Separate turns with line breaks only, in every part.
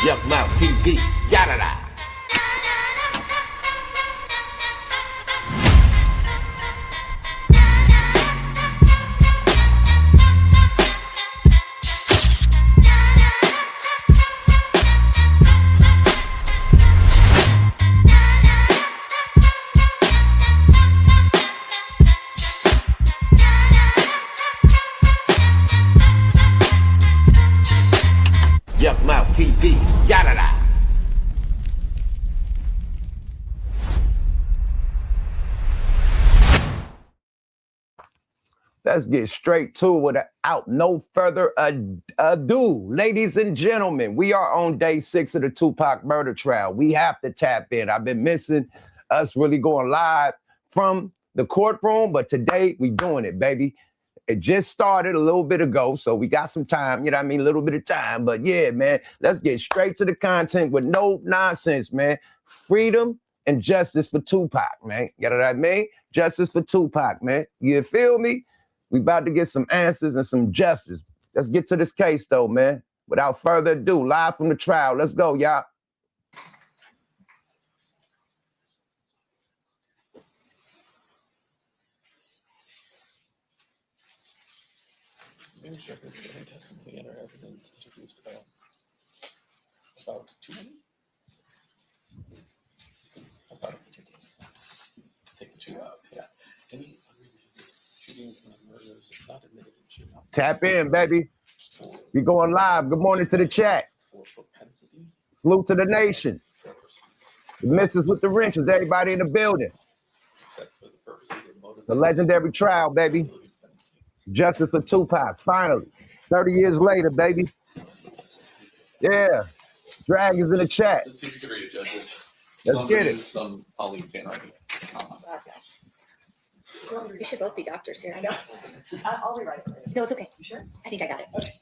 Yuck Mouth TV, yada da. Yuck Mouth TV, yada da. Let's get straight to it without no further ado. Ladies and gentlemen, we are on day 6 of the Tupac murder trial. We have to tap in. I've been missing us really going live from the courtroom, but today we doing it, baby. It just started a little bit ago, so we got some time, you know what I mean? A little bit of time, but yeah, man, let's get straight to the content with no nonsense, man. Freedom and justice for Tupac, man. You know what I mean? Justice for Tupac, man. You feel me? We about to get some answers and some justice. Let's get to this case, though, man. Without further ado, live from the trial. Let's go, y'all.
Testimony and our evidence introduced about 2 minutes. About take the 2 out. Yeah. Any shootings and murders is not admitted and should not.
Tap in, baby. We going live. Good morning to the chat.
For propensity.
Salute to the nation. The missus with the wrenches, everybody in the building.
Except for the purposes of motive.
The legendary trial, baby. Justice for Tupac, finally. 30 years later, baby. Yeah. Dragons in the chat.
Let's see if you can read it, judges.
Let's get it.
Some Pauline's handwriting.
We should both be doctors here.
I know. I'll rewrite it.
No, it's okay.
You sure?
I think I got it.
Okay.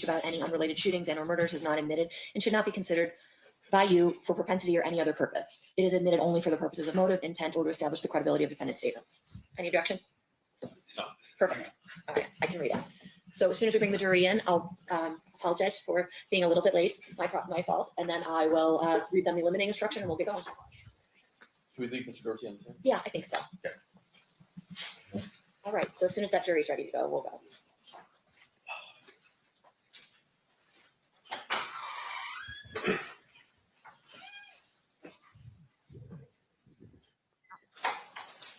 About any unrelated shootings and or murders is not admitted and should not be considered by you for propensity or any other purpose. It is admitted only for the purposes of motive, intent, or to establish the credibility of defendant's statements. Any objection?
No.
Perfect. Okay, I can read it. So as soon as we bring the jury in, I'll apologize for being a little bit late, my fault, and then I will read them the limiting instruction and we'll get going.
Should we leave Mr. Dorsey on the side?
Yeah, I think so.
Okay.
All right, so as soon as that jury's ready to go, we'll go.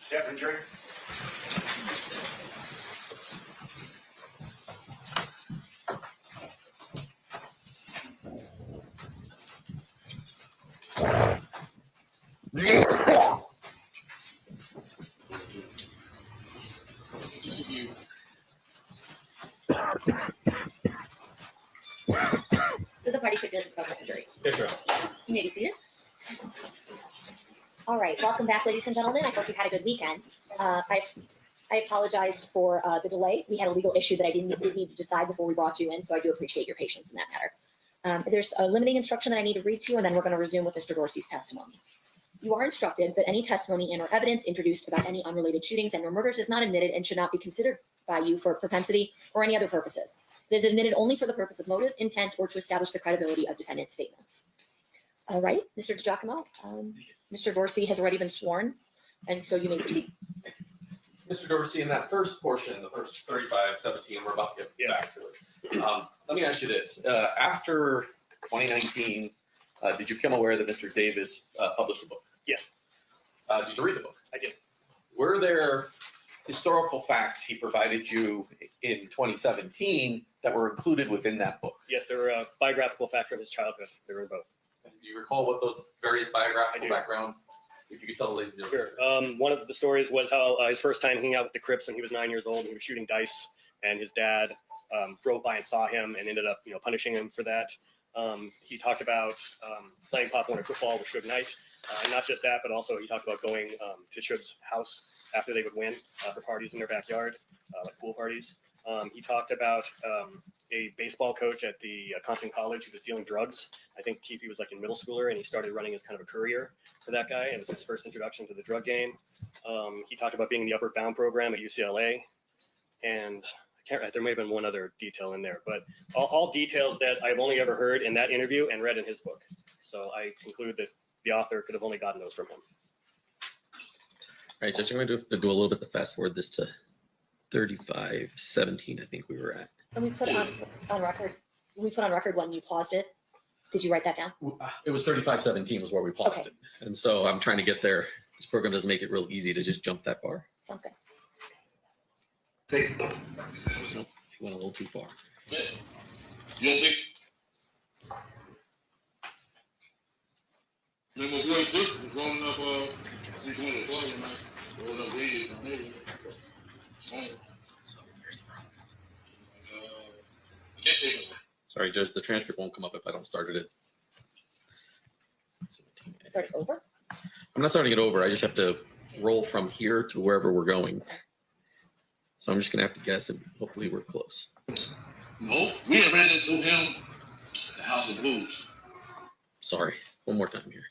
Different jury.
Did the party stipulate the focus of the jury?
Yes, sir.
You may be seated. All right, welcome back, ladies and gentlemen. I hope you had a good weekend. I apologize for the delay. We had a legal issue that I didn't need to decide before we brought you in, so I do appreciate your patience in that matter. There's a limiting instruction that I need to read to you, and then we're going to resume with Mr. Dorsey's testimony. You are instructed that any testimony and or evidence introduced about any unrelated shootings and or murders is not admitted and should not be considered by you for propensity or any other purposes. It is admitted only for the purpose of motive, intent, or to establish the credibility of defendant's statements. All right, Mr. DiGiacomo, Mr. Dorsey has already been sworn, and so you may proceed.
Mr. Dorsey, in that first portion, the first 35-17, we're about to get back to it. Let me ask you this. After 2019, did you become aware that Mr. Davis published a book?
Yes,
Did you read the book?
I did.
Were there historical facts he provided you in 2017 that were included within that book?
Yes, there were biographical facts of his childhood. They were in both.
Do you recall what those various biographical
I do.
background, if you could tell the ladies and gentlemen?
Sure. One of the stories was how his first time hanging out with the Crips when he was 9 years old. He was shooting dice, and his dad drove by and saw him and ended up, punishing him for that. He talked about playing Pop Warner football with Suge Knight. Not just that, but also he talked about going to Suge's house after they would win for parties in their backyard, like pool parties. He talked about a baseball coach at the Compton College who was dealing drugs. I think Keefe was like in middle schooler, and he started running as kind of a courier for that guy. It was his first introduction to the drug game. He talked about being in the Upward Bound program at UCLA, and there may have been one other detail in there, but all details that I've only ever heard in that interview and read in his book. So I conclude that the author could have only gotten those from him.
All right, Judge, I'm going to have to do a little bit to fast forward this to 35:17, I think we were at.
And we put on record, when you paused it. Did you write that down?
It was 35:17 was where we paused
Okay.
it. And so I'm trying to get there. This program doesn't make it real easy to just jump that far.
Sounds good.
Nope, you went a little too far.
You don't think? Man, my boy Dick was rolling up, he's going to the club tonight. Rolling up weed from there.
Sorry, Judge, the transcript won't come up if I don't start it at 17.
Start it over.
I'm not starting it over. I just have to roll from here to wherever we're going. So I'm just going to have to guess, and hopefully we're close.
No, we had ran into him at the House of Blues.
Sorry, one more time here.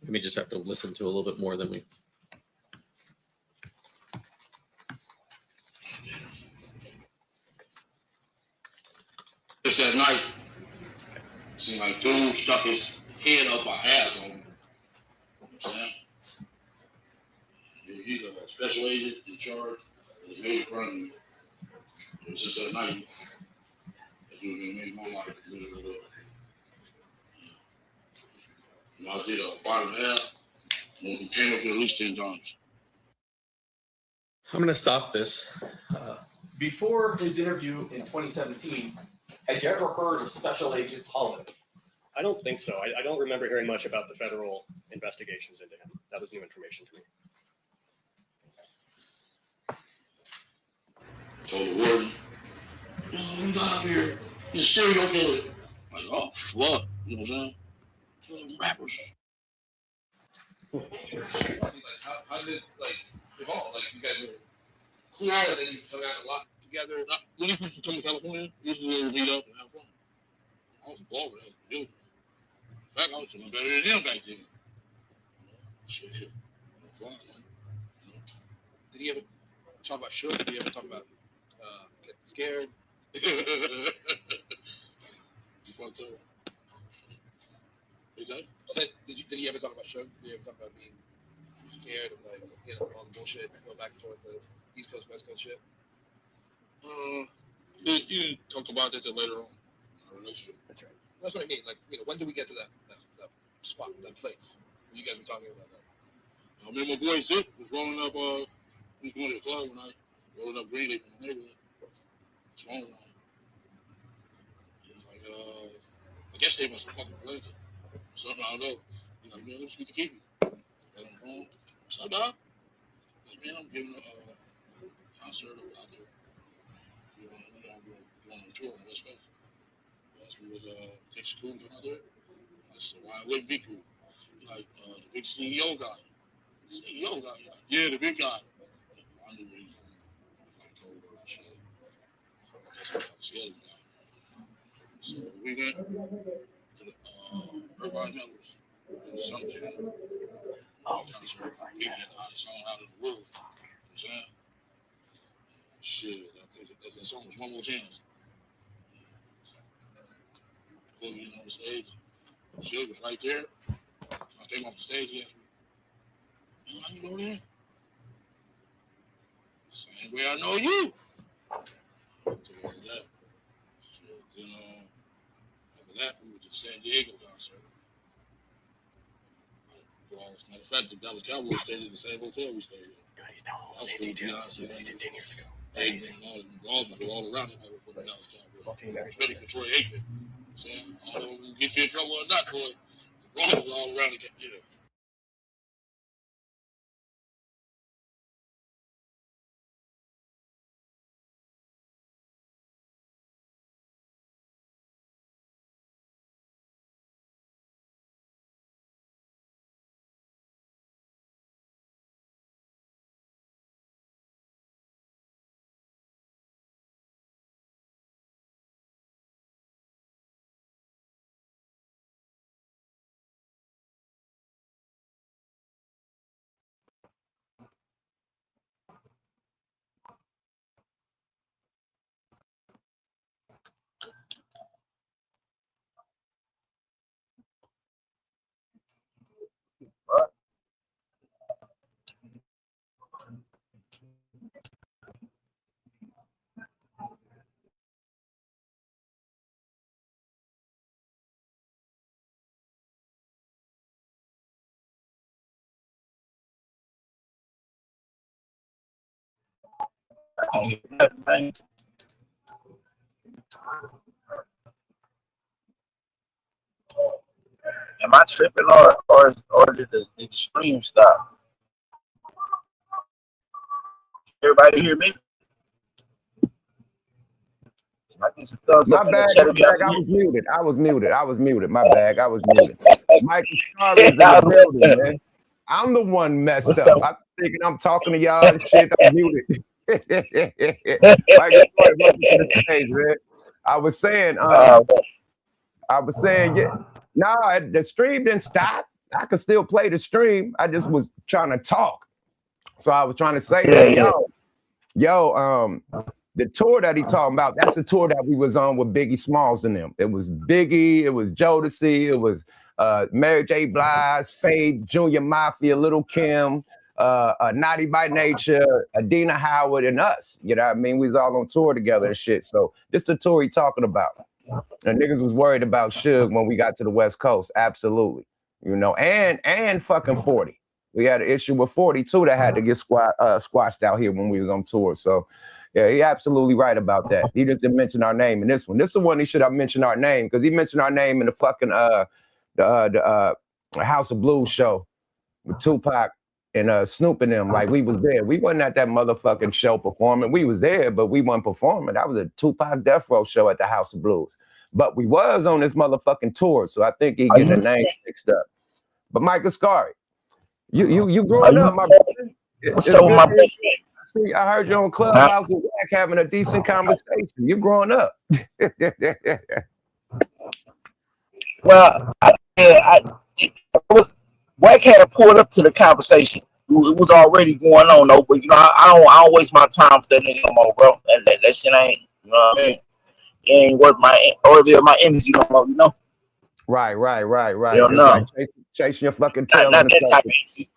We may just have to listen to a little bit more than we.
Just that night, seemed like dude stuck his head up our ass on him. He's a special agent in charge. He's made fun of me. Since that night, that dude made my life miserable. I did a 5.5. When he came up here at least 10 times.
I'm going to stop this.
Before his interview in 2017, had you ever heard of Special Agent Holland?
I don't think so. I don't remember hearing much about the federal investigations into him. That was new information to me.
Told the warden, yo, we got out here. He's a serial killer. Like, oh, fuck. You know what I'm saying? Killing rappers.
How did it evolve? Like you guys were cool and then you hung out a lot together.
When these people come to California, usually they meet up and have fun. I was a baller as a dude. In fact, I was doing better than him back then. Shit. Fun, man.
Did he ever talk about Shook? Did he ever talk about getting scared?
You fucked up. Exactly.
Did he ever talk about Shook? Did he ever talk about being scared of all the bullshit, go back and forth, the East Coast, West Coast shit?
You talked about that later on in our relationship.
That's right. That's what I mean. Like, when did we get to that spot, that place? You guys were talking about that.
I remember my boy Zip was rolling up, he was going to the club one night, rolling up Greenleaf in the neighborhood. What's wrong with him? He was like, I guess they must have fucking played it. Something I don't know. He's like, man, let me speak to Keefe. And I'm going, what's up, dog? He said, man, I'm giving a concert out there. I'm going on a tour on the West Coast. He asked me, take school and come out there? I said, why wouldn't be cool? Like, the big CEO guy. CEO guy? Like, yeah, the big guy. I knew what he was talking about. Like, cold and shit. So I guess I got scared of the guy. So we went to the Irvine Millers. It was some shit. Oh, getting the hottest song out of the world. You know what I'm saying? Shit, that song was One More Chance. Put me on the stage. Shit was right there. I came off the stage, he asked me, how you know that? Same way I know you. So after that, then after that, we went to the San Diego concert. Well, as a matter of fact, the Dallas Cowboys stayed in the same hotel we stayed in. I was cool, Beyonce. Aikman and all the balls were all around it for the Dallas Cowboys. I was ready for Troy Aikman. Saying, I don't know if we can get you in trouble or not, Troy. The balls were all around it.
can't hear nothing. Am I tripping or did the stream stop? Everybody hear me? I get some thumbs
My
up in the
bad,
chat
my
if y'all
bad.
can
I
hear
was muted. I was muted. I was muted. My bad. I was muted. Michael Starr
me.
is in the building, man. I'm the one messed
What's
up.
up?
I'm thinking I'm talking to y'all and shit. I'm muted. Michael Starr, welcome to the stage, man. I was saying, yeah. No, the stream didn't stop. I could still play the stream. I just was trying to talk. So I was trying to say that, yo, the tour that he talking about, that's the tour that we was on with Biggie Smalls and them. It was Biggie, it was Jodeci, it was Mary J. Blige, Faith, Junior Mafia, Little Kim, Naughty by Nature, Adina Howard, and us. You know what I mean? We was all on tour together and shit. So this the tour he talking about. And niggas was worried about Suge when we got to the West Coast. Absolutely. You know, and fucking 40. We had an issue with 42 that had to get squashed out here when we was on tour. So, yeah, he absolutely right about that. He just didn't mention our name in this one. This is the one he should have mentioned our name because he mentioned our name in the fucking the House of Blues show with Tupac and Snoop and them. Like we was there. We wasn't at that motherfucking show performing. We was there, but we wasn't performing. That was a Tupac Death Row show at the House of Blues. But we was on this motherfucking tour, so I think he getting the name mixed up. But Michael Scary. You growing up, my brother.
What's up with my brother?
See, I heard you on Clubhouse with Wack having a decent conversation. You growing up.
Well, Wack had pulled up to the conversation. It was already going on though, but you know, I don't waste my time with that nigga no more, bro. That shit ain't, you know what I mean? It ain't worth my energy no more, you know?
Right.
You don't
It's
know.
like chasing your fucking tail.
Not that type of energy.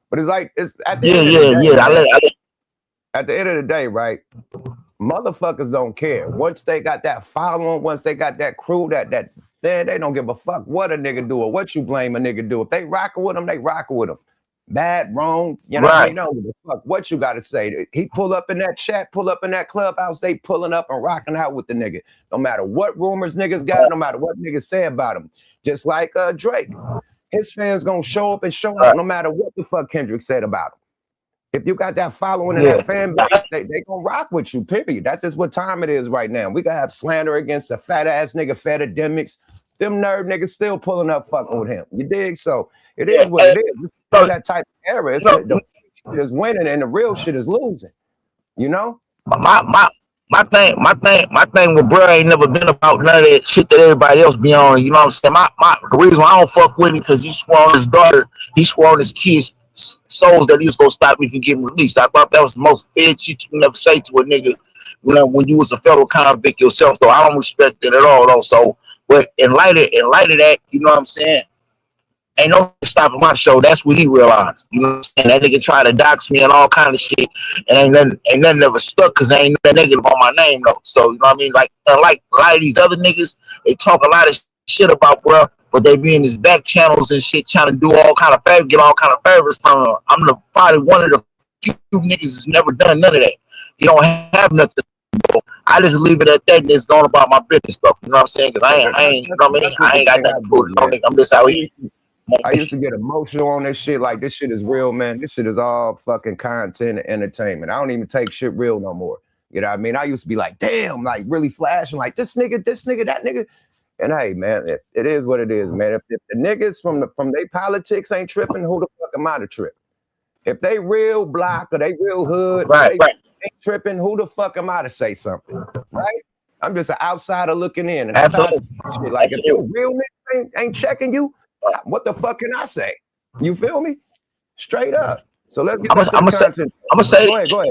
But it's like it's at the end of the day.
Yeah.
At the end of the day, right? Motherfuckers don't care. Once they got that following, once they got that crew, that then they don't give a fuck what a nigga do or what you blame a nigga do. If they rockin' with them, they rockin' with them. Bad, wrong, you know what I mean? Don't give a fuck what you gotta say. He pull up in that chat, pull up in that clubhouse, they pulling up and rocking out with the nigga. No matter what rumors niggas got, no matter what niggas say about him. Just like Drake. His fans gonna show up and show out no matter what the fuck Kendrick said about him. If you got that following and that fan base, they gonna rock with you, period. That's just what time it is right now. We gonna have slander against the fat ass nigga, Fetademics. Them nerd niggas still pulling up fucking with him. You dig? So it is what it is. It's that type of era. It's the shit is winning and the real shit is losing. You know?
My thing with bro ain't never been about none of that shit that everybody else be on. You know what I'm saying? The reason why I don't fuck with him because he swore on his daughter, he swore on his kids' souls that he was gonna stop me from getting released. I thought that was the most fair shit you can ever say to a nigga when you was a federal convict yourself. Though I don't respect it at all. Though, so but in light of that, you know what I'm saying? Ain't no stopping my show. That's what he realized. You know what I'm saying? That nigga tried to dox me and all kind of shit, and ain't nothing ever stuck because there ain't nothing negative on my name though. So you know what I mean? Like a lot of these other niggas, they talk a lot of shit about bro, but they be in his back channels and shit trying to do all kind of favors, get all kind of favors from him. I'm probably one of the few niggas that's never done none of that. You don't have nothing. I just leave it at that and just going about my business stuff. You know what I'm saying? Because I ain't, you know what I mean? I ain't got nothing to prove. I'm just out here.
I used to get emotional on this shit. Like, this shit is real, man. This shit is all fucking content and entertainment. I don't even take shit real no more. You know what I mean? I used to be like, damn, like really flashing, like this nigga, that nigga. And hey, man, it is what it is, man. If the niggas from their politics ain't tripping, who the fuck am I to trip? If they real block or they real hood,
right.
ain't tripping, who the fuck am I to say something? Right? I'm just an outsider looking in. And that's how I shit. Like, if your real niggas ain't checking you, what the fuck can I say? You feel me? Straight up. So let's get back to the content.
I'm gonna say,
go ahead, bro.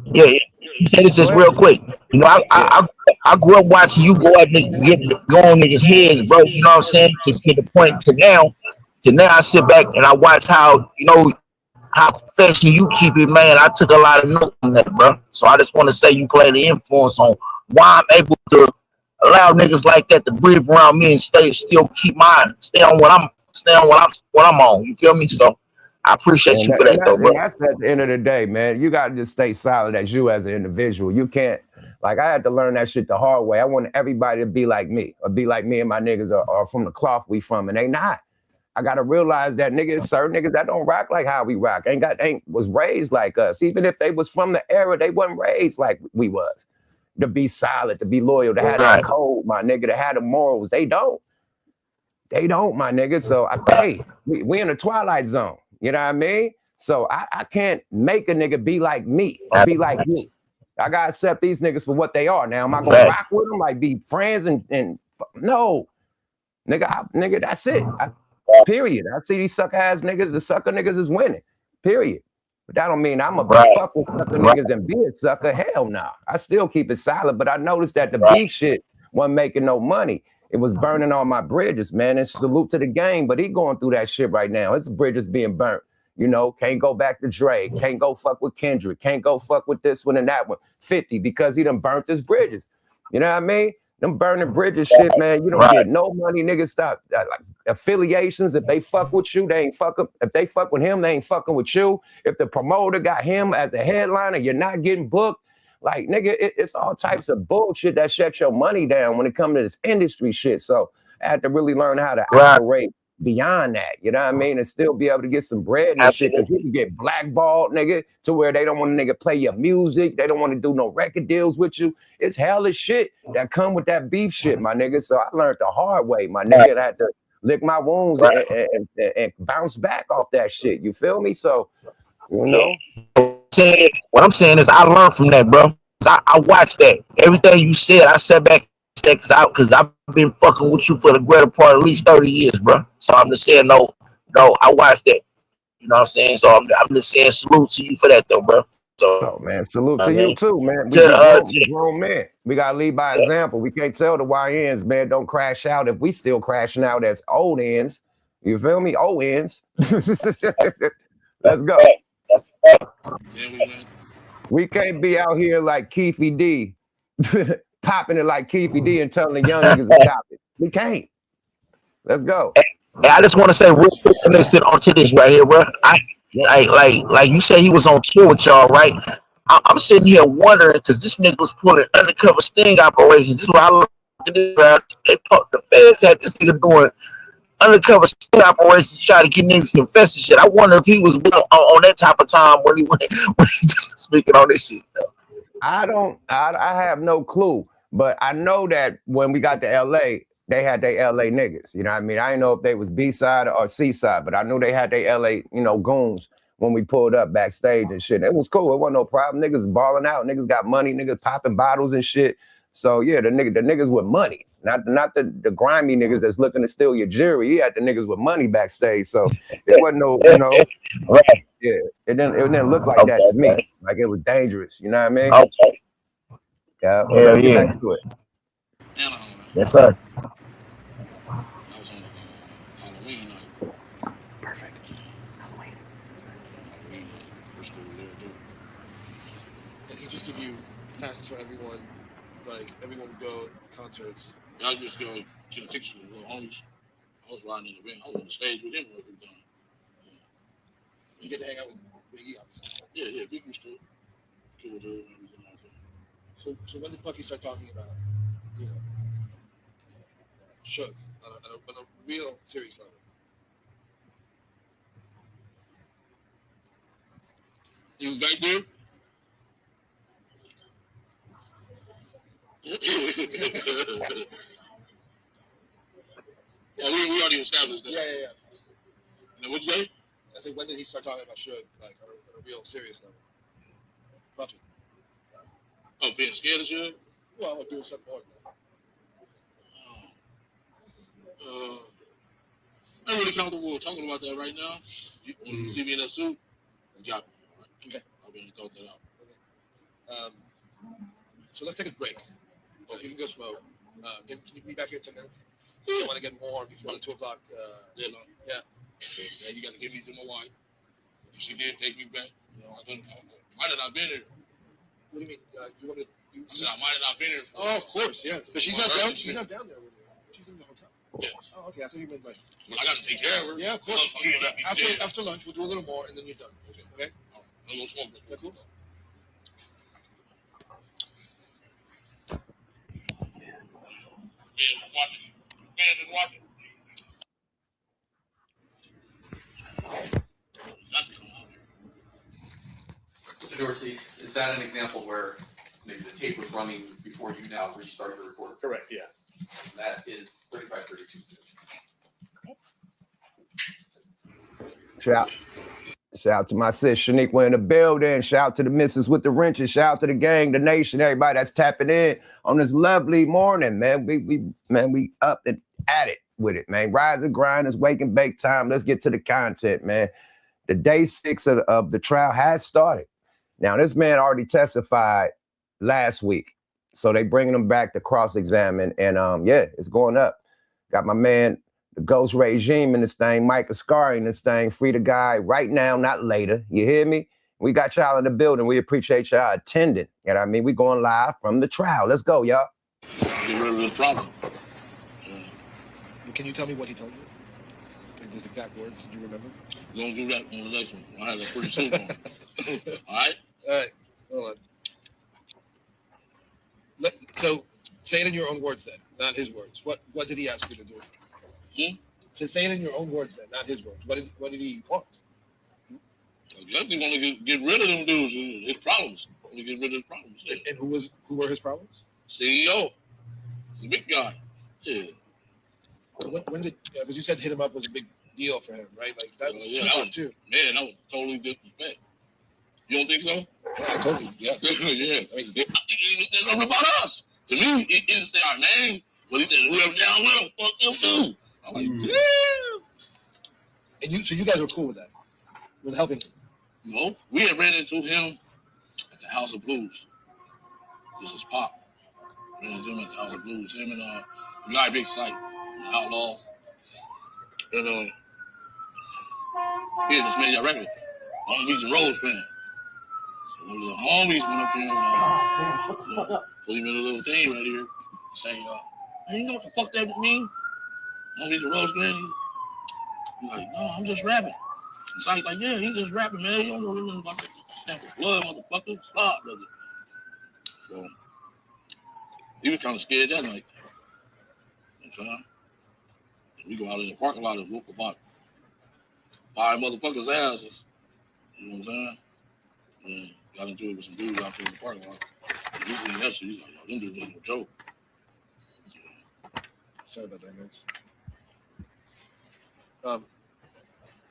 Yeah. Say this just real quick. You know, I grew up watching you go on niggas' heads, bro. You know what I'm saying? To the point to now I sit back and I watch how, you know, how professional you keep it, man. I took a lot of notes on that, bro. So I just want to say you play the influence on why I'm able to allow niggas like that to breathe around me and stay on what I'm on. You feel me? So I appreciate you for that, though, bro.
And that's at the end of the day, man. You got to just stay solid as you as an individual. You can't, like, I had to learn that shit the hard way. I want everybody to be like me, or be like me and my niggas are from the cloth we from, and they not. I gotta realize that certain niggas that don't rock like how we rock, ain't was raised like us. Even if they was from the era, they wasn't raised like we was. To be solid, to be loyal, to have that code, my nigga, to have the morals. They don't, my nigga. So we in the twilight zone. You know what I mean? So I can't make a nigga be like me or be like you. I gotta accept these niggas for what they are. Now, am I gonna rock with them, like be friends and no, nigga, that's it. Period. I see these sucker ass niggas. The sucker niggas is winning. Period. But that don't mean I'm a fuck with sucker niggas and be a sucker. Hell nah. I still keep it solid. But I noticed that the beef shit wasn't making no money. It was burning all my bridges, man. And salute to the game. But he going through that shit right now. His bridges being burnt. You know, can't go back to Dre. Can't go fuck with Kendrick. Can't go fuck with this one and that one. 50 because he done burnt his bridges. You know what I mean? Them burning bridges shit, man. You don't get no money, niggas. Stop. Like affiliations, if they fuck with you, they ain't fucking. If they fuck with him, they ain't fucking with you. If the promoter got him as a headliner, you're not getting booked. Like, nigga, it's all types of bullshit that shuts your money down when it comes to this industry shit. So I had to really learn how to operate beyond that, you know what I mean, and still be able to get some bread and shit, because you can get blackballed, nigga, to where they don't want to nigga play your music, they don't want to do no record deals with you. It's hellish shit that come with that beef shit, my nigga. So I learned the hard way, my nigga, and I had to lick my wounds and bounce back off that shit. You feel me? So, you know,
what I'm saying is I learned from that, bro. I watched that. Everything you said, I sat back because I've been fucking with you for the greater part of at least 30 years, bro. So I'm just saying, no, I watched that. You know what I'm saying? So I'm just saying salute to you for that, though, bro. So,
man, salute to you too, man. We grown men. We gotta lead by example. We can't tell the YNs, man, don't crash out if we still crashing out as old ends. You feel me? Old ends. Let's go. We can't be out here like Keefy D, popping it like Keefy D and telling the young niggas to stop it. We can't. Let's go.
Hey, I just want to say real quick, listen onto this right here, bro. Like you said, he was on tour with y'all, right? I'm sitting here wondering because this nigga was pulling undercover sting operations. This is what I look at this. The feds had this nigga doing undercover sting operations to try to get niggas confess and shit. I wonder if he was on that type of time when he speaking on this shit. Though.
I have no clue, but I know that when we got to LA, they had their LA niggas. You know what I mean? I didn't know if they was B-side or C-side, but I knew they had their LA, goons when we pulled up backstage and shit. It was cool. It wasn't no problem. Niggas balling out. Niggas got money. Niggas popping bottles and shit. So yeah, the niggas with money, not the grimy niggas that's looking to steal your jewelry. He had the niggas with money backstage. So it wasn't no,
right.
Yeah, it didn't look like that to me. Like it was dangerous. You know what I mean?
Okay.
Yeah. Let's get back to it.
Yes, sir.
Passes for everyone, like everyone would go concerts.
I just go to the picture with little homies. I was riding in the ring. I was on the stage with him when we were done.
You get to hang out with Biggie, obviously.
Yeah, Biggie was cool. Cool dude and everything like that.
So when did Puffy start talking about, Suge on a real serious level?
You was back there? We already established that.
Yeah.
Now, what'd you say?
I said, when did he start talking about Suge, like on a real serious level? Puffy.
Oh, being scared of Suge?
Well, I'm doing something more than
I'm really comfortable talking about that right now. When you see me in that suit, drop me. All right?
Okay.
I'll be able to talk that out.
Okay. So let's take a break. You can go smoke. Can you be back here in 10 minutes? I want to get more before the 2 o'clock.
Yeah.
Yeah,
you got to give me to my wife. If she did take me back, I might have not been here.
What do you mean? You want to?
I said I might have not been here.
Oh, of course, yeah. But she's not down. She's not down there with you. She's in the hotel.
Yes.
Oh, okay. I thought you meant like.
Well, I got to take care of her.
Yeah, of course.
After
After lunch, we'll do a little more, and then you're done. Okay.
All right. A little smoke.
Yeah, cool.
Man, watching. Man is watching.
Mr. Dorsey, is that an example where maybe the tape was running before you now restart the recorder?
Correct, yeah.
That is 3532.
Shout out to my sis Shaniqua in the building. Shout out to the missus with the wrenches. Shout out to the gang, the nation, everybody that's tapping in on this lovely morning, man. We up and at it with it, man. Rise and grind is wake and bake time. Let's get to the content, man. The day 6 of the trial has started. Now, this man already testified last week, so they bringing him back to cross-examine, and yeah, it's going up. Got my man, the Ghost Regime in this thing, Mike Ascari in this thing, free the guy right now, not later. You hear me? We got y'all in the building. We appreciate y'all attending. You know what I mean? We going live from the trial. Let's go, y'all.
Get rid of this problem.
Can you tell me what he told you? Like his exact words? Do you remember?
We're going to do that on the next one. I have a pretty soon one. All right?
All right. Hold on. So, say it in your own words then, not his words. What did he ask you to do? So say it in your own words then, not his words. What did he want?
I guess he want to get rid of them dudes, his problems. Want to get rid of his problems. Yeah.
And who were his problems?
CEO. The big guy. Yeah.
So when did, because you said hit him up was a big deal for him, right? Like that was too.
Man, that was totally disrespect. You don't think so?
Yeah, I told you. Yeah.
Yeah. I think he even said something about us. To me, he didn't say our name, but he said whoever down with him, fuck them too. I'm like,
And so you guys were cool with that, with helping him.
No, we had ran into him at the House of Blues. This is Pop. Ran into him at the House of Blues. Him and the guy Big Sight, the Outlaws. And he had just made that record. Homies and Rose fan. So one of the homies went up there and put him in a little thing right here. Saying, you know what the fuck that mean? Homies and Rose fan. He's like, no, I'm just rapping. And Sight's like, yeah, he's just rapping, man. You don't know nothing about that stamp of blood, motherfucker. Stop, brother. So he was kind of scared that night. You know what I'm saying? We go out in the parking lot and whoop about 5 motherfuckers' asses. You know what I'm saying? And got into it with some dudes out there in the parking lot. And he's in that shit. He's like, yo, them dudes ain't no joke.
Sorry about that, guys.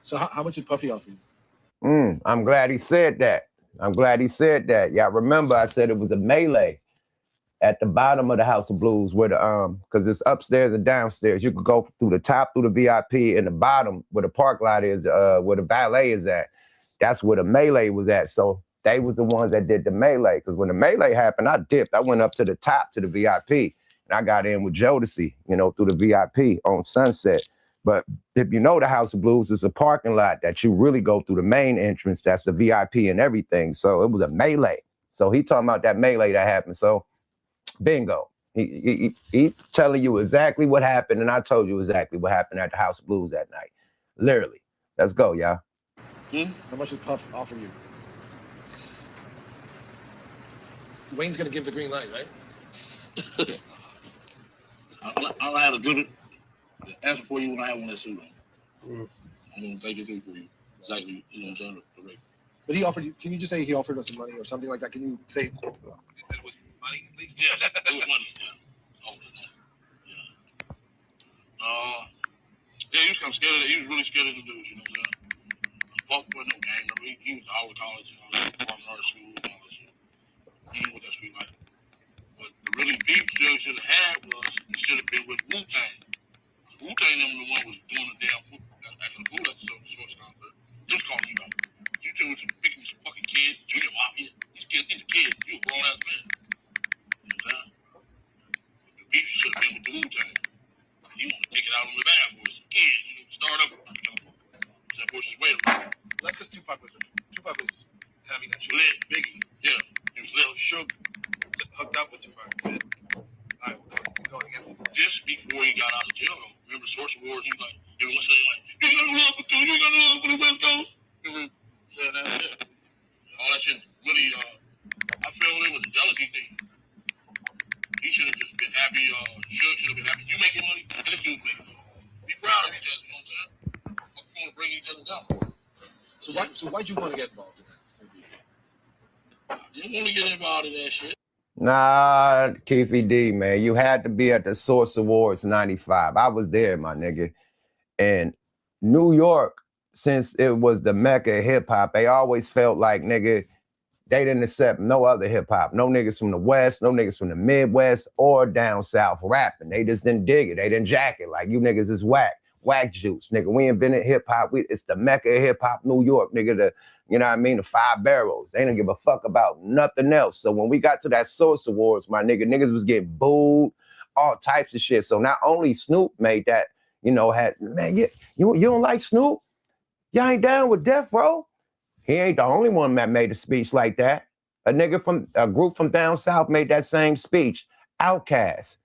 So how much did Puffy offer you?
I'm glad he said that. Y'all remember I said it was a melee at the bottom of the House of Blues where the because it's upstairs and downstairs. You could go through the top through the VIP, and the bottom where the park lot is, where the valet is at. That's where the melee was at. So they was the ones that did the melee. Because when the melee happened, I dipped. I went up to the top to the VIP, and I got in with Jodeci, through the VIP on Sunset. But if you know the House of Blues is a parking lot that you really go through the main entrance. That's the VIP and everything. So it was a melee. So he talking about that melee that happened. So bingo. He telling you exactly what happened, and I told you exactly what happened at the House of Blues that night. Literally. Let's go, y'all.
How much did Puff offer you? Wayne's gonna give the green light, right?
I don't have a good answer for you when I have one that suit on. I'm gonna take it through for you. Exactly, you know what I'm saying?
But he offered you. Can you just say he offered us some money or something like that? Can you say it was money, at least?
Yeah, it was money. Yeah, offered money. Yeah. He was kind of scared of it. He was really scared of the dudes. You know what I'm saying? Puff wasn't no gang. I mean, he was out of college, performing art school and all that shit. He ain't with that street life. But the really beef Judge should have had was it should have been with Wu-Tang. Wu-Tang them the one was doing the damn football after the pool at the shortstop. He was calling you out. You two were picking some fucking kids, junior mafia. These are kids. You a grown ass man. You know what I'm saying? The beef should have been with the Wu-Tang. You want to take it out on the bad boys, some kids, start up. That bush is waiting.
That's because Tupac was having that shit.
Lit, Biggie. Yeah. He was
So Suge hooked up with Tupac. All right, we're going against it.
this before he got out of jail, though. Remember Source Awards? He's like, everyone saying, like, you got to love for two, you got to love for the West Coast. Remember saying that shit? All that shit really, I feel it was a jealousy thing. He should have just been happy. Should have been happy. You making money, and this dude's making money. Be proud of each other, you know what I'm saying? We want to bring each other down.
So why'd you want to get involved in that?
I didn't want to get involved in that shit.
Nah, Keefy D, man, you had to be at the Source Awards 95. I was there, my nigga. And New York, since it was the mecca of hip hop, they always felt like, nigga, they didn't accept no other hip hop. No niggas from the West, no niggas from the Midwest or down South rapping. They just didn't dig it. They didn't jack it. Like, you niggas is whack. Whack juice, nigga. We invented hip hop. It's the mecca of hip hop, New York, nigga. You know what I mean? The 5 Barrels. They didn't give a fuck about nothing else. So when we got to that Source Awards, my nigga, niggas was getting booed, all types of shit. So not only Snoop made that, you know, man, you don't like Snoop? Y'all ain't down with Death Row? He ain't the only one that made a speech like that. A nigga from a group from down south made that same speech. Outkast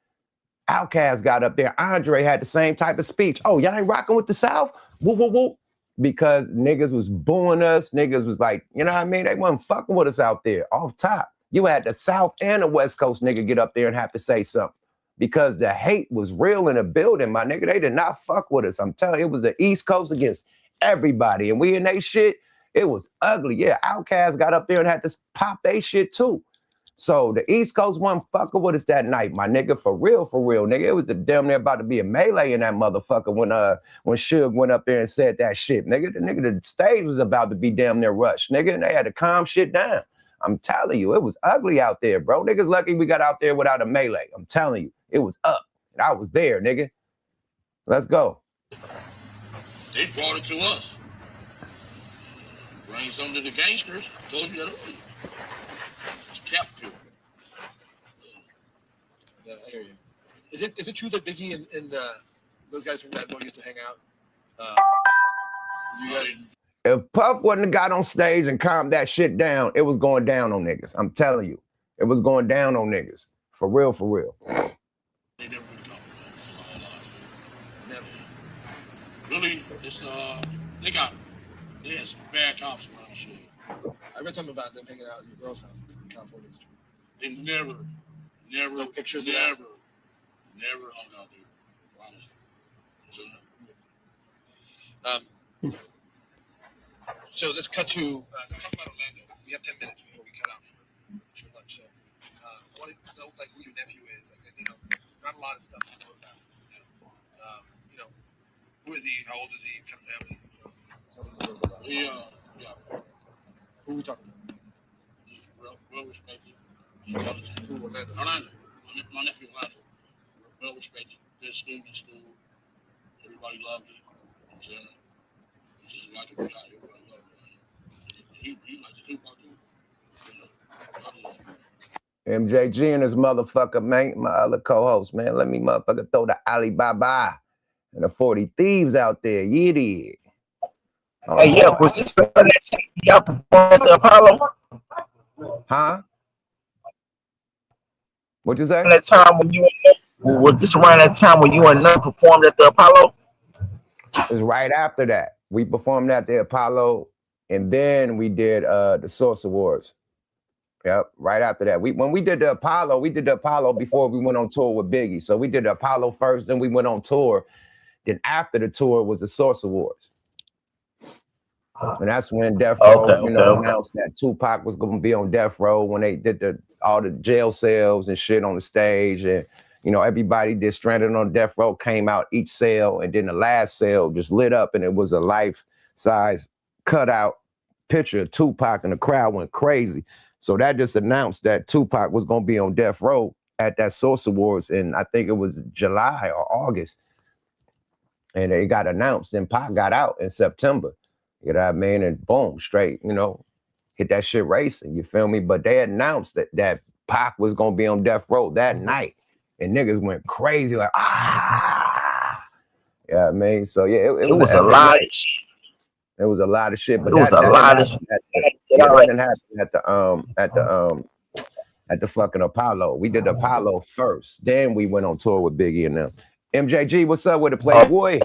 got up there. Andre had the same type of speech. Oh, y'all ain't rocking with the South? Whoop, whoop, whoop. Because niggas was booing us. Niggas was like, you know what I mean? They wasn't fucking with us out there. Off top. You had the South and the West Coast nigga get up there and have to say something. Because the hate was real in the building, my nigga. They did not fuck with us. I'm telling you, it was the East Coast against everybody. And we in they shit, it was ugly. Yeah, Outkast got up there and had to pop they shit too. So the East Coast wasn't fucking with us that night, my nigga. For real, nigga. It was the damn near about to be a melee in that motherfucker when Suge went up there and said that shit. Nigga, the stage was about to be damn near rushed, nigga. And they had to calm shit down. I'm telling you, it was ugly out there, bro. Niggas lucky we got out there without a melee. I'm telling you, it was up. And I was there, nigga. Let's go.
They brought it to us. Bring something to the gangsters. Told you that earlier. It's kept to.
Yeah, I hear you. Is it true that Biggie and those guys from that boy used to hang out? You guys.
If Puff wouldn't have got on stage and calmed that shit down, it was going down on niggas. I'm telling you. It was going down on niggas. For real, for real.
They never would come. Never. Really, it's they had some bad cops around shit.
I read something about them hanging out at your girl's house in California.
They never
No pictures of
never hung out there. Promise.
So let's cut to talk about Orlando. We have 10 minutes before we cut out for lunch. So I wanted to know like who your nephew is. Like, you know, not a lot of stuff to know about. You know, who is he? How old is he? What kind of family? You know,
Yeah.
who are we talking about?
He's well respected. Intelligent.
Who Orlando?
Orlando. My nephew Orlando. Well respected. Good student in school. Everybody loved him. You know what I'm saying? He's just like a guy. Everybody loved him. He liked the Tupac too. You know,
MJG and his motherfucker, man, my other co-host, man. Let me motherfucker throw the Alibaba and the 40 Thieves out there. You did.
Hey, yeah, was this around that time y'all performed at the Apollo?
Huh? What'd you say?
Around that time when you was this around that time when you and Nunn performed at the Apollo?
It was right after that. We performed at the Apollo, and then we did the Source Awards. Yep, right after that. When we did the Apollo before we went on tour with Biggie. So we did the Apollo first, then we went on tour. Then after the tour was the Source Awards. And that's when Death Row, announced that Tupac was going to be on Death Row when they did all the jail cells and shit on the stage. And, you know, everybody did Stranded on Death Row came out each cell. And then the last cell just lit up and it was a life-size cutout picture of Tupac and the crowd went crazy. So that just announced that Tupac was going to be on Death Row at that Source Awards. And I think it was July or August. And it got announced and Pac got out in September. You know what I mean? And boom, straight, you know, hit that shit racing. You feel me? But they announced that Pac was going to be on Death Row that night. And niggas went crazy like, ah. Yeah, you know what I mean? So, yeah.
It was a lot of shit.
It was a lot of shit. But
it was a lot of shit.
That didn't happen at the fucking Apollo. We did Apollo first. Then we went on tour with Biggie and them. MJG, what's up with the Playboy?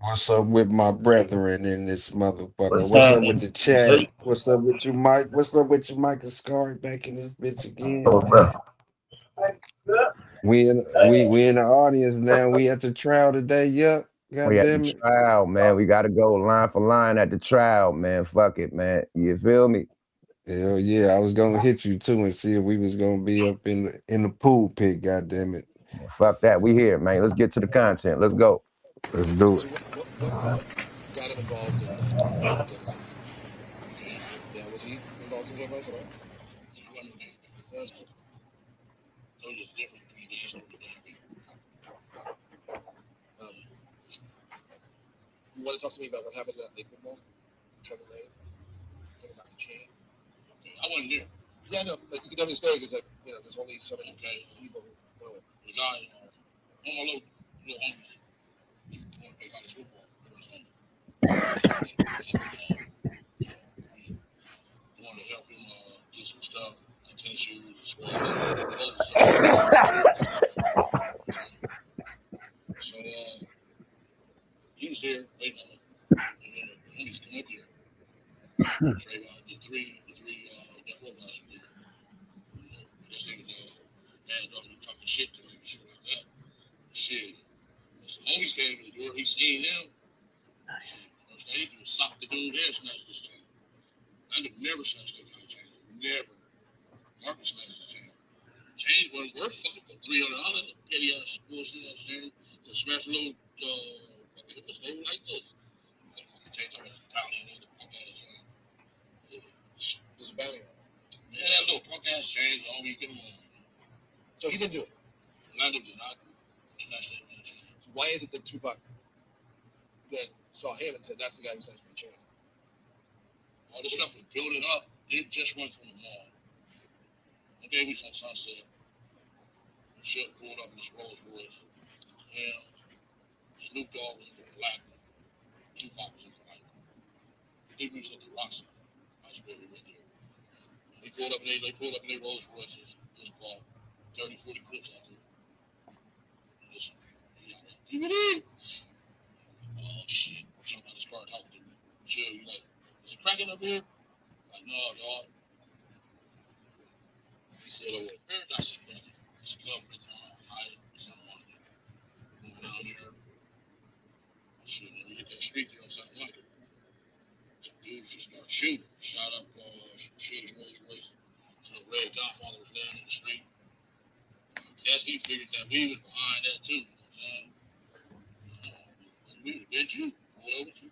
What's up with my brethren in this motherfucker?
What's
What's up
happening?
with the chat? What's up with you, Mike? What's up with you, Mike and Scary back in this bitch again?
Oh, bro.
We in the audience now. We at the trial today. Yep. God
We at
damn
the
it.
trial, man. We gotta go line for line at the trial, man. Fuck it, man. You feel me?
Hell yeah. I was gonna hit you too and see if we was gonna be up in the pool pit. God damn it.
Fuck that. We here, man. Let's get to the content. Let's go.
Let's do
So
it.
what got him involved in gang life? Yeah, was he involved in gang life at all?
So it's different between these and the
Um, you want to talk to me about what happened at Lakewood Mall? Trevor Lane? Talking about the chain?
I wasn't there.
Yeah, no, but you can definitely explain because, like, you know, there's only so many people who know it.
The guy, I'm a little homeless. I want to play college football. I was homeless. I wanted to help him get some stuff, like tennis shoes and sweats, all the stuff. So he was there waiting on me. And then the homies come up here. Trayvon, the three Death Row guys were there. I guess they was mad dog and talking shit to him and shit like that. Shit. So homies came to the door, he seen them. First thing he was sock the dude there, snatched his chain. I could never snatch that guy's chain. Never. Marcus snatched his chain. Chains wasn't worth fucking for $300. Petty ass bullshit ass chain. The smash little fucking it was they were like this. That fucking chain I was pounding on the punk ass chain.
There's a bounty on it.
Yeah, that little punk ass chain all weekend long.
So he didn't do it.
Orlando did not snatch that man chain.
So why is it that Tupac then saw him and said, that's the guy who snatched my chain?
All this stuff was building up. It just went from the mall. One day we from Sunset. Shit pulled up in this Rolls Royce. And Snoop Dogg was in the black one. Tupac was in the white one. They was at the Roxy. I was really right there. They pulled up in their Rolls Royces. Just bought 30, 40 clips out there. And listen, DVD. Oh shit. Somebody started talking to me. Chill, you like, is it cracking up here? Like, no, dog. He said, oh, well, Paradise is cracking. It's a club right there on Hyatt. It's on Monica. Moving down here. Shit, when we hit that street there on Santa Monica, some dudes just started shooting. Shot up, shit his Rolls Royce. So the red Godfather was laying in the street. I guess he figured that we was behind that too. You know what I'm saying? We was bitch you. Whatever you.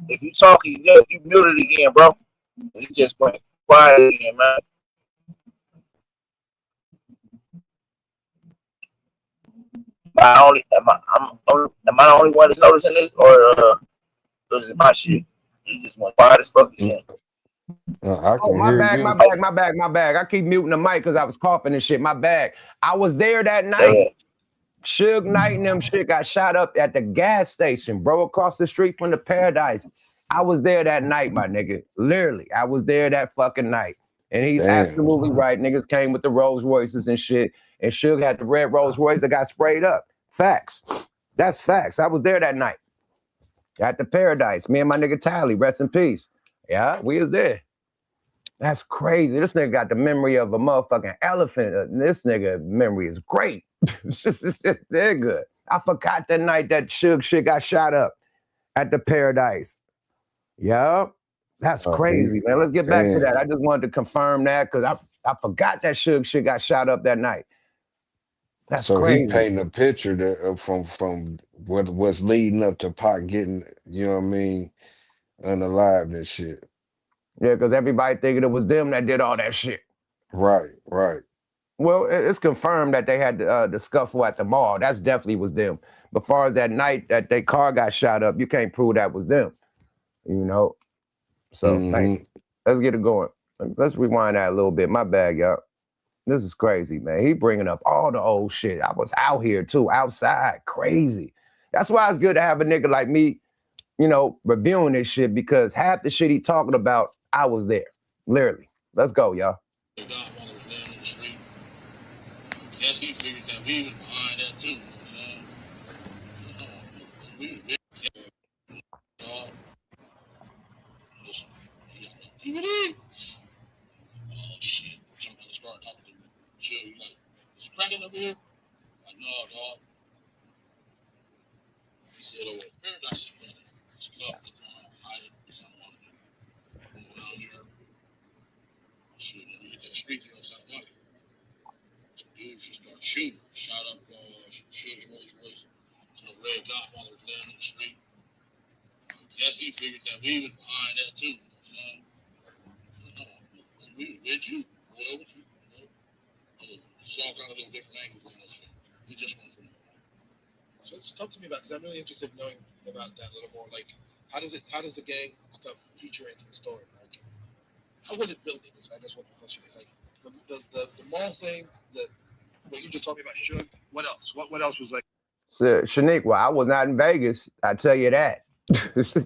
If you talking, you muted again, bro. It just went quiet again, man. Am I the only one that's noticing this, or is it my shit? It just went quiet as fuck again.
I
Oh,
can
my
hear
bad,
you.
my bad. I keep muting the mic because I was coughing and shit. My bad. I was there that night. Suge Knight and them shit got shot up at the gas station, bro, across the street from the Paradise. I was there that night, my nigga. Literally, I was there that fucking night. And he's absolutely right. Niggas came with the Rolls Royces and shit. And Suge had the red Rolls Royce that got sprayed up. Facts. That's facts. I was there that night at the Paradise. Me and my nigga Tally, rest in peace. Yeah, we was there. That's crazy. This nigga got the memory of a motherfucking elephant. This nigga memory is great. They're good. I forgot that night that Suge shit got shot up at the Paradise. Yeah, that's crazy, man. Let's get back to that. I just wanted to confirm that because I forgot that Suge shit got shot up that night. That's
so
crazy.
he painting a picture that from what's leading up to Pac getting, you know what I mean, unalived and shit.
Yeah, because everybody thinking it was them that did all that shit.
Right.
Well, it's confirmed that they had the scuffle at the mall. That's definitely was them. But far as that night that their car got shot up, you can't prove that was them. You know. So thank you. Let's get it going. Let's rewind that a little bit. My bad, y'all. This is crazy, man. He bringing up all the old shit. I was out here too, outside, crazy. That's why it's good to have a nigga like me, you know, reviewing this shit, because half the shit he talking about, I was there, literally. Let's go, y'all.
God while I was laying in the street. I guess he figured that we was behind that too, you know what I'm saying? We was big, dog. Listen, he got that DVD. Oh shit. Somebody started talking to me. Chill, you like, is it cracking up here? Like, no, dog. He said, oh, well, Paradise is better. It's club, it's on high, it's on one. Going down here. Shit, when we hit that street here on South Market, some dudes just started shooting. Shot up, shot his Rolls Royce. So the red dot while it was laying in the street. I guess he figured that we was behind that too, you know what I'm saying? We was with you, well with you, you know. It's all kind of little different angles on that shit. We just went from that.
So talk to me about, because I'm really interested in knowing about that a little more. Like, how does the gang stuff feature into the story? Like, how was it built? I guess what the question is. Like, the mall thing, what you just told me about Suge. What else? What else was like?
So, Shanique, well, I was not in Vegas. I tell you that.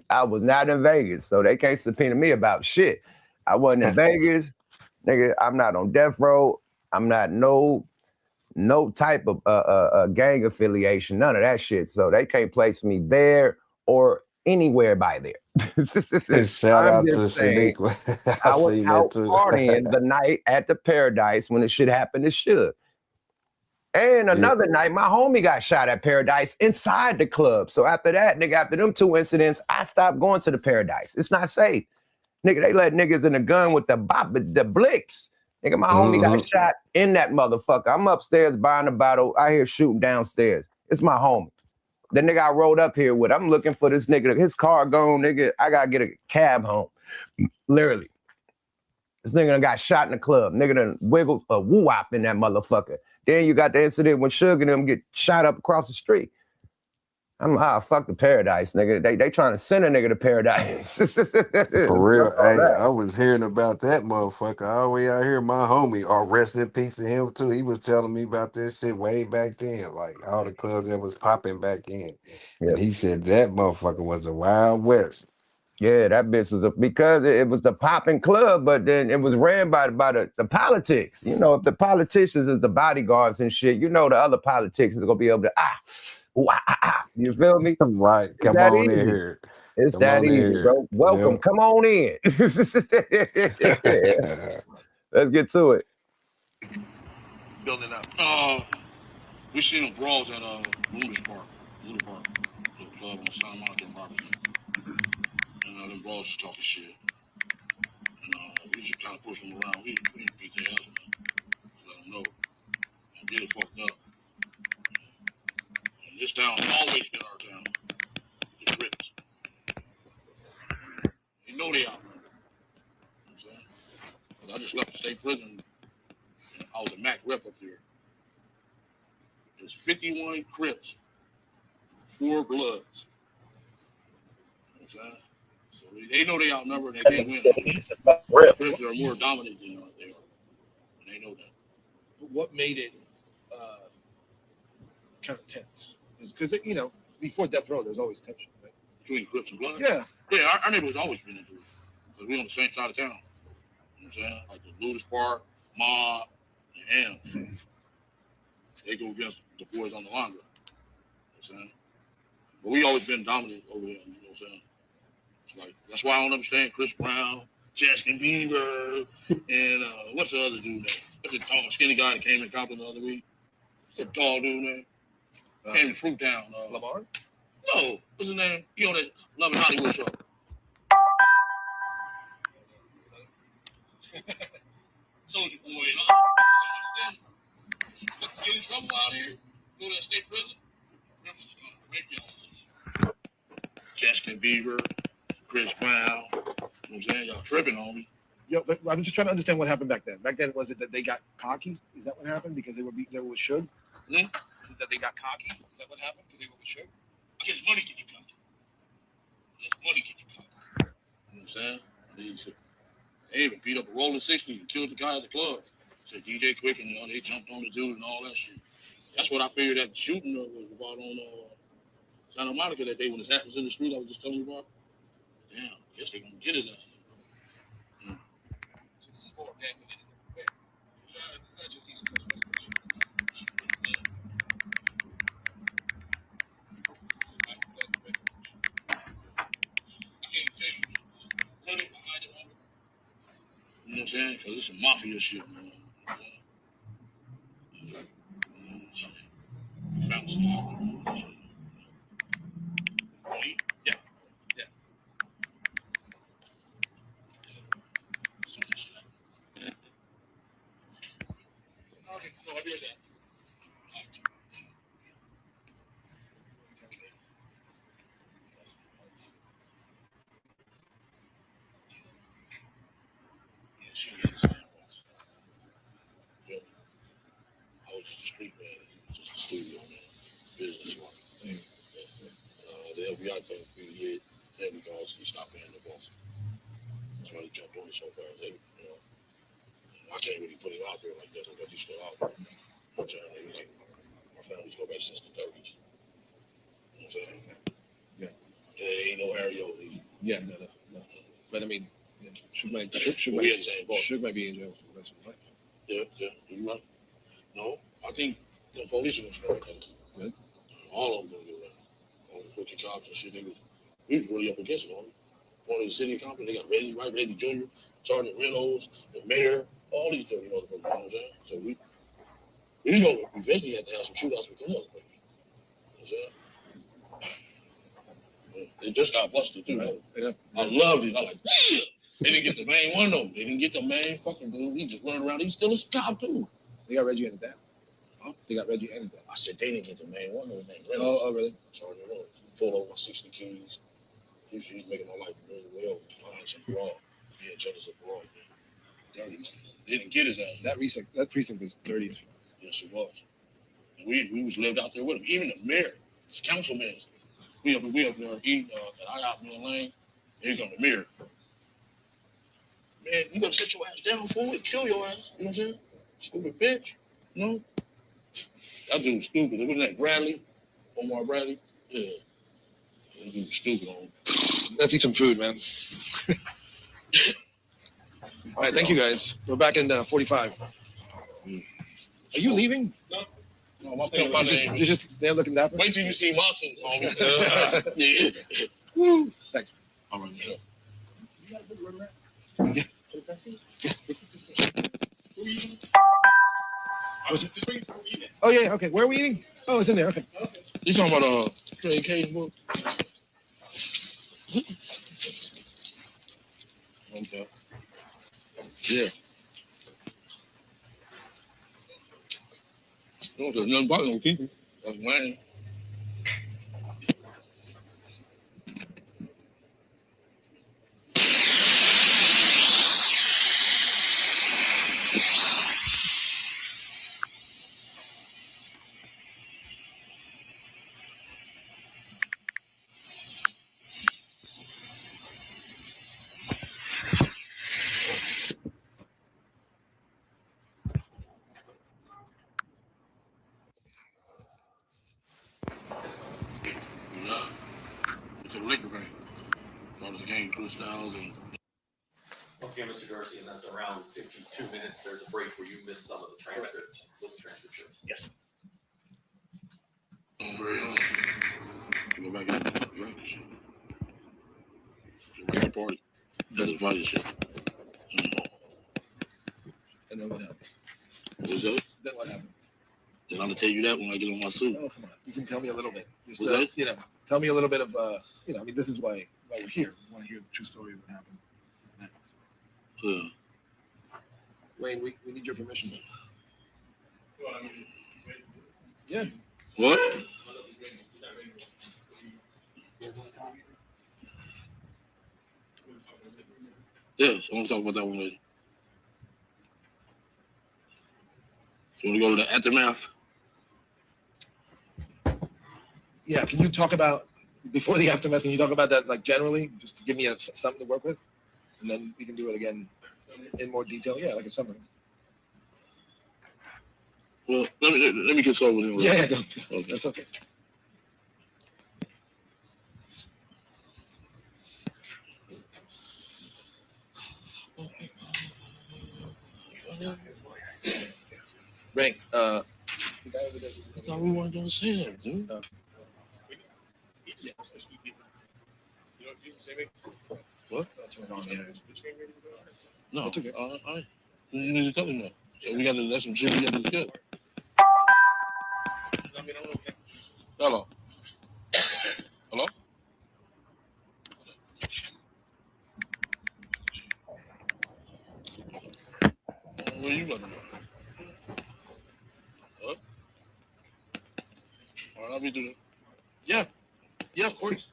I was not in Vegas, so they can't subpoena me about shit. I wasn't in Vegas, nigga. I'm not on death row. I'm not no type of gang affiliation, none of that shit. So they can't place me there or anywhere by there.
Shout
I'm
out to
just saying,
Shanique.
I
I
was
seen
out
that too.
partying the night at the Paradise when the shit happened to Suge. And another night, my homie got shot at Paradise inside the club. So after that, nigga, after them two incidents, I stopped going to the Paradise. It's not safe. Nigga, they let niggas in the gun with the blicks. Nigga, my homie got shot in that motherfucker. I'm upstairs buying a bottle. I hear shooting downstairs. It's my homie. The nigga I rode up here with, I'm looking for this nigga. His car gone, nigga. I gotta get a cab home. Literally. This nigga done got shot in the club. Nigga done wiggled a woo-wop in that motherfucker. Then you got the incident when Suge and them get shot up across the street. Fuck the Paradise, nigga. They trying to send a nigga to Paradise.
For real. Hey, I was hearing about that motherfucker all the way out here. My homie, rest in peace to him too. He was telling me about this shit way back then, like all the clubs that was popping back in.
Yep.
And he said that motherfucker was a Wild West.
Yeah, that bitch was because it was the popping club, but then it was ran by the politics. You know, if the politicians is the bodyguards and shit, you know the other politicians are gonna be able to You feel me?
Right.
It's
Come
that
on
easy.
in here.
It's
Come
that
on in
easy,
here.
bro. Welcome.
Yep.
Come on in. Let's get to it.
Building up.
We seen them brawls at Luna Park, little club on Santa Monica and Barbecue. And them brawls just talking shit. And we just kind of push them around. We didn't beat their ass, man. Let them know. And get it fucked up. And this town always been our town. The Crips. You know they out, man. You know what I'm saying? But I just left the state prison. And I was a MAC rep up there. There's 51 Crips, 4 Bloods. You know what I'm saying? So they know they outnumbered and they can't win. Crips are more dominant than they are. And they know that.
What made it kind of tense? Because, you know, before death row, there's always tension, right?
Between Crips and Bloods?
Yeah.
Yeah, our neighborhood's always been into it. Because we on the same side of town. You know what I'm saying? Like the Ludus Park, Mob, and Ham. They go against the boys on the line. You know what I'm saying? But we always been dominant over there, you know what I'm saying? It's like, that's why I don't understand Chris Brown, Justin Bieber, and what's the other dude name? That's the tall, skinny guy that came in Compton the other week. What's the tall dude name? Came to Fruit Town.
Lamar?
No, what's his name? He on that Love and Hollywood show. Soldier Boy, huh? Get in trouble out here, go to that state prison. Justin Bieber, Chris Brown, you know what I'm saying? Y'all tripping on me.
Yo, but I'm just trying to understand what happened back then. Back then, was it that they got cocky? Is that what happened? Because they were with Suge? Is it that they got cocky? Is that what happened? Because they were shook?
I guess money get you cocky. Money get you cocky. You know what I'm saying? They even beat up a Rolling 60 and killed the guy at the club. Said DJ Quick and they jumped on the dude and all that shit. That's what I figured that shooting was about on Santa Monica that day when his hat was in the street I was just telling you about. Damn, I guess they gonna get his ass.
So this is more bad than anything. It's not just East Coast, West Coast.
I can't tell you what it behind it all. You know what I'm saying? Because it's some mafia shit, man.
Yeah. Okay, no, I'll be right there.
Yeah, she is. Yeah. I was just a street man. Just a studio man. Business one. The FBI thing for a year, then because he stopped paying the boss. That's why he jumped on it so fast. You know, I can't really put it out there like that because he's still out there. You know what I'm saying? Like, my family's go back since the 30s. You know what I'm saying?
Yeah.
And it ain't no Harry O'Lee.
Yeah, no. But I mean, Suge might be in jail for the rest of his life.
Yeah, you're right. No, I think the police are going to start.
Good.
All of them going to get around. All the rookie cops and shit, we was really up against it. One of the city companies, they got Reggie Jr., Sergeant Reynolds, the mayor, all these dirty motherfuckers, you know what I'm saying? So we just going to eventually have to have some shootouts with them motherfuckers. You know what I'm saying? They just got busted too. Right.
Yeah.
I loved it. I like, damn! They didn't get the main one though. They didn't get the main fucking dude. He just running around. He's still a cop too.
They got Reggie and his dad.
Huh?
They got Reggie and his dad.
I said they didn't get the main one. His name Reynolds.
Oh, really?
Sergeant Reynolds. Pulled over my 60 keys. He's making my life really well. Clients and parole. Yeah, judges of parole. Dirty. They didn't get his ass.
That precinct was dirty.
Yes, it was. And we was lived out there with him. Even the mayor, his councilman. We up there eating at IHOP in Lane. Here come the mayor. Man, you gotta sit your ass down for it, kill your ass. You know what I'm saying? Stupid bitch. You know? That dude was stupid. Wasn't that Bradley? Omar Bradley? Yeah. That dude was stupid on.
Let's eat some food, man. All right, thank you guys. We're back in 45. Are you leaving?
No, my name.
You're just there looking dapper?
Wait till you see my sins, homie. Yeah.
Woo. Thanks.
All right, sure.
Yeah. Oh, yeah, okay. Where are we eating? Oh, it's in there. Okay.
You talking about Trey K's book? Okay. Yeah. No, there's nothing about no people. That's mine. Yeah. It's a liquor game. Brothers Gang, Chris Styles, and
Once again, Mr. Dorsey, and that's around 52 minutes. There's a break where you missed some of the transcript. What the transcript shows.
Yes.
very own. Go back and drink and shit. Make a party. That's a party shit.
And then what happened?
What's that?
Then what happened?
Then I'm gonna tell you that when I get on my suit.
Oh, come on. You can tell me a little bit. Just,
What's that?
you know, tell me a little bit of, you know, I mean, this is why we're here. We want to hear the true story of what happened. Wayne, we need your permission. Yeah.
What? Yeah, I want to talk about that one later. You want to go to the aftermath?
Yeah, can you talk about, before the aftermath, can you talk about that, like, generally, just to give me something to work with? And then we can do it again in more detail. Yeah, like a summary.
Well, let me consult with him.
Yeah, go.
Okay.
That's okay. Ring, the guy over there.
I thought we weren't gonna say that, dude.
Yeah.
What?
Turn it on, yeah.
No.
That's okay.
All right. You need to tell him that. So we got to, that's some shit we got to discuss. Hello. Hello? What are you about to do? What? All right, I'll be doing it.
Yeah. Yeah, of course.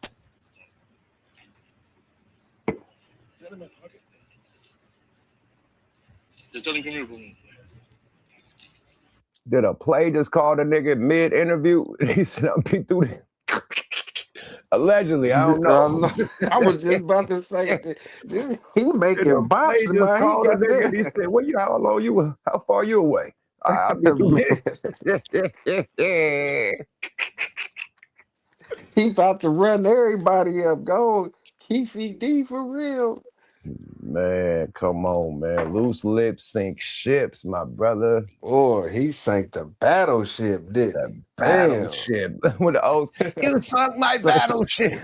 Is that in my pocket?
Just tell him come here for me.
Did a play just call the nigga mid interview? He said, "I'll be through the." Allegedly, I don't know.
I was just about to say that he
Did
making
a play
bops,
just
man. He
call the
got
nigga? And he
that.
said, "Well, how long you? How far you away? I'll be through there."
He about to run everybody up. Go Keefe D for real.
Man, come on, man. Loose lips sink ships, my brother.
Boy, he sank the battleship, didn't
The
he? Damn.
battleship with the O's. You sunk my battleship.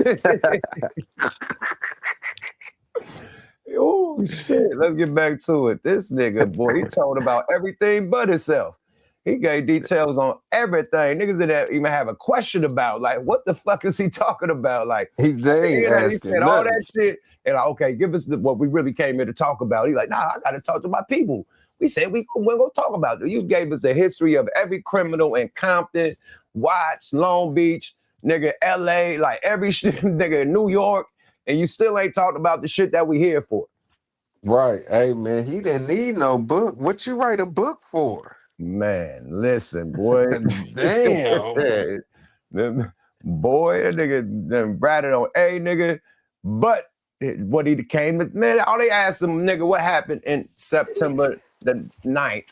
Oh shit! Let's get back to it. This nigga, boy, he told about everything but himself. He gave details on everything. Niggas didn't even have a question about, like, what the fuck is he talking about? Like,
They ain't
he
asking
said all
nothing.
that shit, and like, okay, give us what we really came here to talk about. He's like, nah, I gotta talk to my people. We said we're gonna talk about it. You gave us the history of every criminal in Compton, Watts, Long Beach, nigga, LA, like every shit, nigga in New York, and you still ain't talked about the shit that we here for.
Right. Hey man, he didn't need no book. What you write a book for?
Man, listen, boy.
Damn.
Boy, that nigga done bratted on a nigga. But what he came with, man, all they asked him, nigga, what happened in September the 9th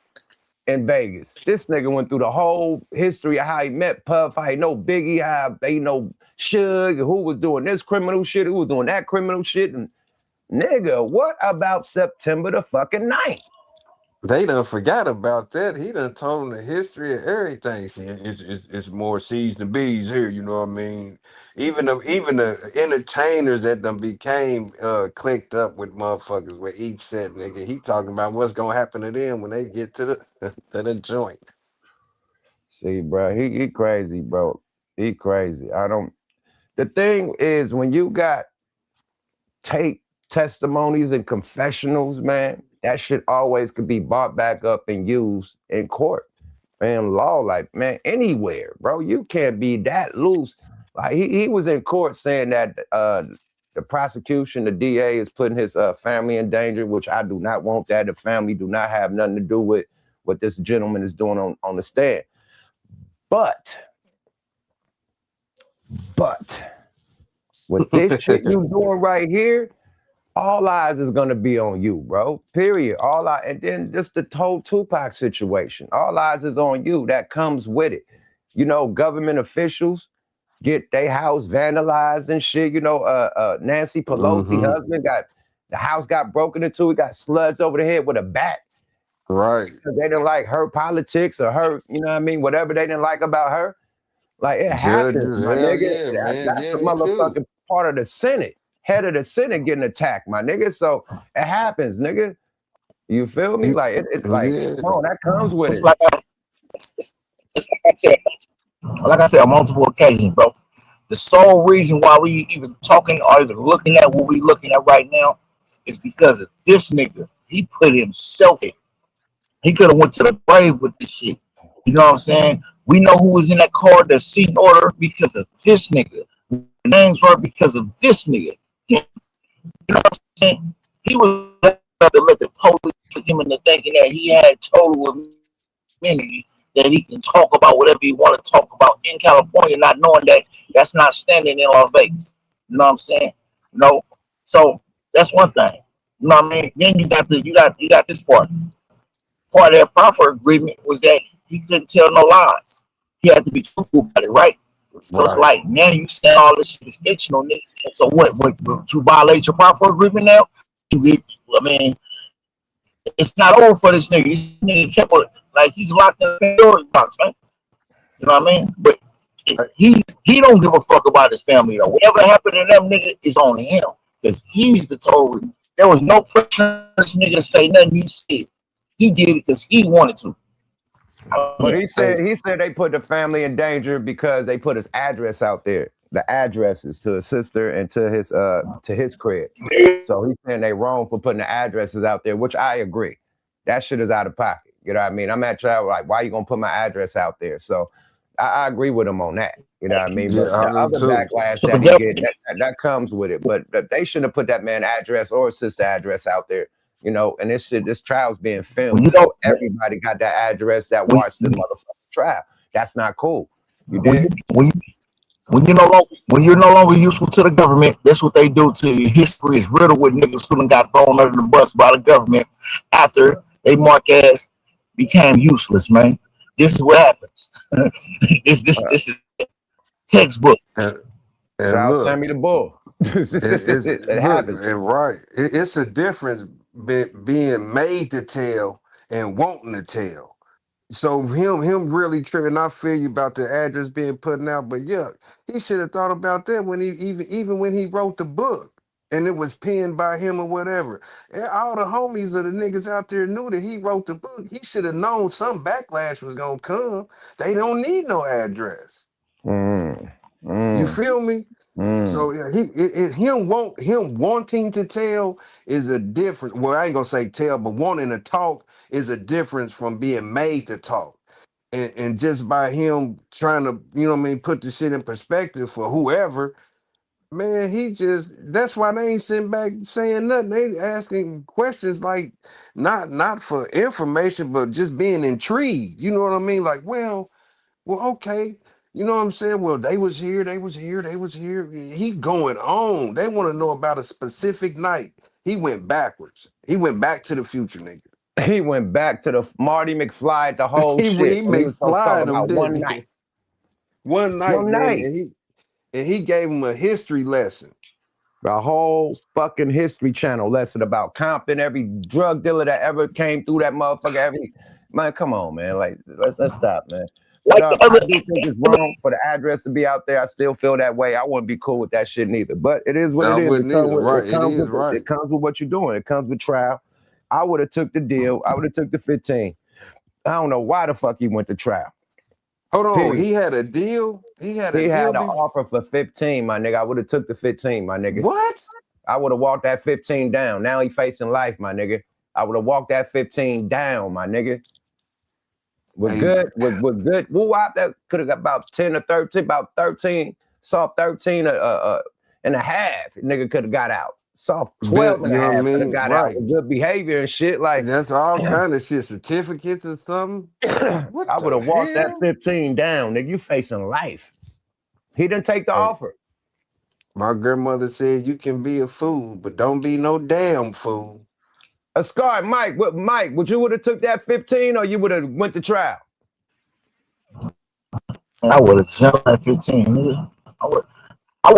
in Vegas? This nigga went through the whole history of how he met Puff, how he know Biggie, how they know Suge, who was doing this criminal shit, who was doing that criminal shit. And nigga, what about September the fucking 9th?
They done forgot about that. He done told them the history of everything. See, it's more C's than B's here, you know what I mean? Even the entertainers that done became clicked up with motherfuckers with each set, nigga. He talking about what's gonna happen to them when they get to the to the joint.
See, bro, he crazy, bro. He crazy. The thing is, when you got tape testimonies and confessionals, man, that shit always could be brought back up and used in court. Man, law, like, man, anywhere, bro. You can't be that loose. Like, he was in court saying that the prosecution, the DA, is putting his family in danger, which I do not want that. The family do not have nothing to do with what this gentleman is doing on the stand. But with this shit you doing right here, all eyes is gonna be on you, bro. Period. And then just the whole Tupac situation. All eyes is on you. That comes with it. You know, government officials get their house vandalized and shit. You know, Nancy Pelosi husband the house got broken into. He got sludged over the head with a bat.
Right.
They didn't like her politics or her, you know what I mean, whatever they didn't like about her. Like, it happens,
Judges,
my
hell
nigga.
yeah, man.
That's
Yeah,
the
he do.
motherfucking part of the Senate. Head of the Senate getting attacked, my nigga. So it happens, nigga. You feel me? Like, it's like,
Yeah.
no, that comes with
It's
it.
like I said on multiple occasions, bro. The sole reason why we even talking or even looking at what we looking at right now is because of this nigga. He put himself in. He could have went to the grave with this shit. You know what I'm saying? We know who was in that car, the seat order, because of this nigga. The names were because of this nigga. You know what I'm saying? He was to let the police put him into thinking that he had total immunity that he can talk about whatever he want to talk about in California, not knowing that that's not standing in Las Vegas. You know what I'm saying? So that's one thing. You know what I mean? Then you got this part. Part of that proffer agreement was that he couldn't tell no lies. He had to be truthful about it, right? So it's
Right.
like now you saying all this shit is fictional, nigga. So what you violate your proffer agreement now? I mean, it's not over for this nigga. This nigga kept like he's locked in a Pandora's box, man. You know what I mean? But he don't give a fuck about his family though. Whatever happened to them, nigga, is on him because he's the total. There was no pressure on this nigga to say nothing. He said he did it because he wanted to.
But he said they put the family in danger because they put his address out there. The addresses to his sister and to his crib. So he's saying they wrong for putting the addresses out there, which I agree. That shit is out of pocket. You know what I mean? I'm at trial like, why you gonna put my address out there? So I agree with him on that. You know what I mean?
Yeah,
But
I
the
do
other
too.
backlash that he get, that comes with it. But they shouldn't have put that man address or sister address out there. You know, and this trial's being filmed. So everybody got that address that watched the motherfucking trial. That's not cool. You did?
When you're no longer useful to the government, that's what they do to you. History is riddled with niggas who got thrown under the bus by the government after they mark as became useless, man. This is what happens. this is textbook.
And
Child,
look,
send me the bull. It happens.
And right, it's a difference being made to tell and wanting to tell. So him really tripping. I feel you about the address being put out, but yeah, he should have thought about that when he even when he wrote the book and it was penned by him or whatever. And all the homies of the niggas out there knew that he wrote the book. He should have known some backlash was gonna come. They don't need no address. You feel me? So yeah, him wanting to tell is a difference. Well, I ain't gonna say tell, but wanting to talk is a difference from being made to talk. And just by him trying to, you know what I mean, put the shit in perspective for whoever, man, that's why they ain't sitting back saying nothing. They asking questions like not for information, but just being intrigued. You know what I mean? Like, well, okay. You know what I'm saying? Well, they was here. He going on. They want to know about a specific night. He went backwards. He went back to the future, nigga.
He went back to the Marty McFly, the whole shit.
he
And he was supposed to talk
McFlyed him,
about one
didn't
night.
he? One night, man, and he gave him a history lesson.
The whole fucking History Channel lesson about Compton, every drug dealer that ever came through that motherfucker. Man, come on, man. Like, let's stop, man. But, I do think it's wrong for the address to be out there. I still feel that way. I wouldn't be cool with that shit neither. But it is what it is. It comes with what you're doing. It comes with trial. I would have took the deal. I would have took the 15. I don't know why the fuck he went to trial.
Hold on, period. He had a deal. He had
an offer for 15, my nigga. I would have took the 15, my nigga.
What?
I would have walked that 15 down. Now he facing life, my nigga. I would have walked that 15 down, my nigga. We're good. We're good. Woo, that could have got about 10 or 13, about 13, soft 13 and a half. Nigga could have got out. Soft 12 and a half could have got out with good behavior and shit. Like,
that's all kind of shit, certificates or something.
I would have walked that 15 down, nigga. You facing life. He didn't take the offer.
My grandmother said you can be a fool, but don't be no damn fool.
Scar, Mike, would you would have took that 15 or you would have went to trial?
I would have jumped at 15, nigga. I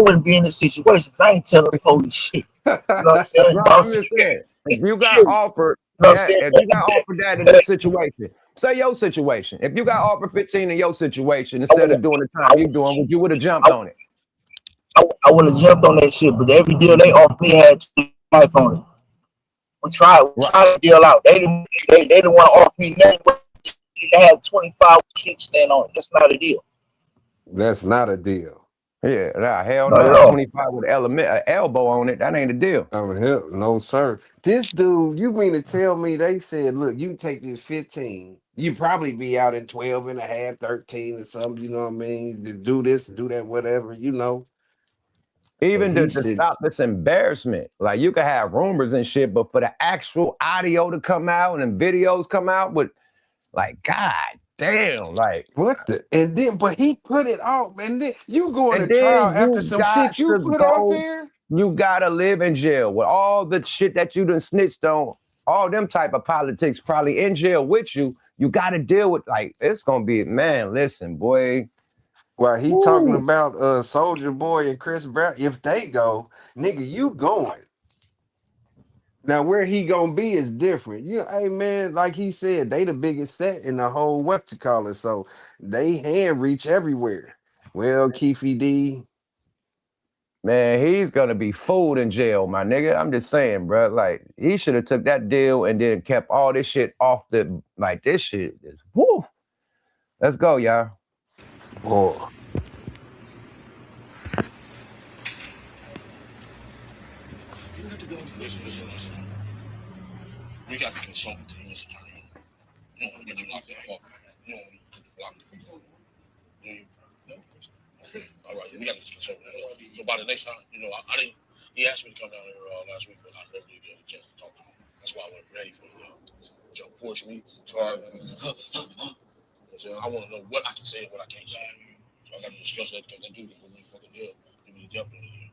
wouldn't be in this situation because I ain't telling the police shit. You know what I'm saying?
I'm just saying, if you got offered that in this situation, say your situation. If you got offered 15 in your situation, instead of doing the time you're doing, you would have jumped on it.
I would have jumped on that shit, but every deal they offered me had 2 life on it. We tried to deal out. They didn't want to offer me nothing. They had 25 kickstand on it. That's not a deal.
That's not a deal.
Yeah, hell no. 25 with an elbow on it. That ain't a deal.
Oh, hell, no, sir. This dude, you mean to tell me they said, look, you can take this 15. You probably be out in 12 and a half, 13 or something, you know what I mean? To do this, do that, whatever, you know.
Even to stop this embarrassment. Like, you can have rumors and shit, but for the actual audio to come out and videos come out with Like, God damn, like,
What the? And then, but he put it out, and then you going to
and
trial
then
after
you
some
got
shit you
to
put out
go,
there?
you gotta live in jail with all the shit that you done snitched on, all them type of politics probably in jail with you. You gotta deal with, like, it's gonna be, man, listen, boy.
Well, he talking
Woo.
about Soldier Boy and Chris Brown. If they go, nigga, you going. Now where he gonna be is different. You know, hey man, like he said, they the biggest set in the whole what you call it. So they hand reach everywhere. Well, Keefy D,
Man, he's gonna be fooled in jail, my nigga. I'm just saying, bro. Like, he should have took that deal and then kept all this shit off the, like, this shit is, whoo. Let's go, y'all.
boy.
You have to go. Listen. We got to consult with the U.S. attorney. You don't want to get you locked up. You don't want to get locked up. Do you? No. Okay. All right. We got to consult with that. So by the next time, I didn't. He asked me to come down here last week, but I never did get a chance to talk to him. That's why I wasn't ready for it. So unfortunately, it's hard. So I want to know what I can say and what I can't say. So I got to discuss that because they do this with me fucking jail. Give me the death penalty.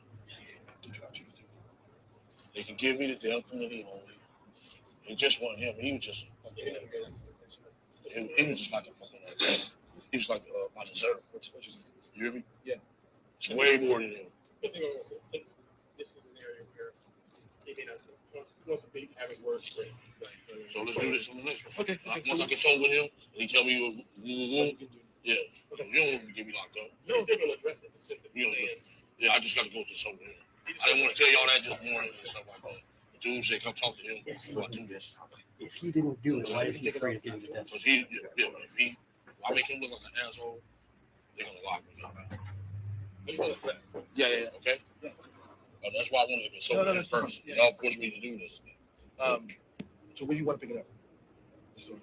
They can give me the death penalty only. It just wasn't him. He was just fucking. He was just like a fucking. He was like my dessert. You hear me? Yeah. It's way more than him. This is an area where he wants to be having words straight. So let's do this on the next one. Okay. Once I consult with him and he tell me yeah. You don't want to get me locked up. No, they're gonna address it. It's just yeah, I just got to go to somewhere. I didn't want to tell y'all that just morning and stuff like that. The dude said, come talk to him before I do this.
If he didn't do it, why is he afraid of getting the death?
Because if I make him look like an asshole, they're gonna lock me up. Yeah, okay. Yeah. That's why I wanted to consult with him first. Y'all pushed me to do this. So where you want to pick it up? The story.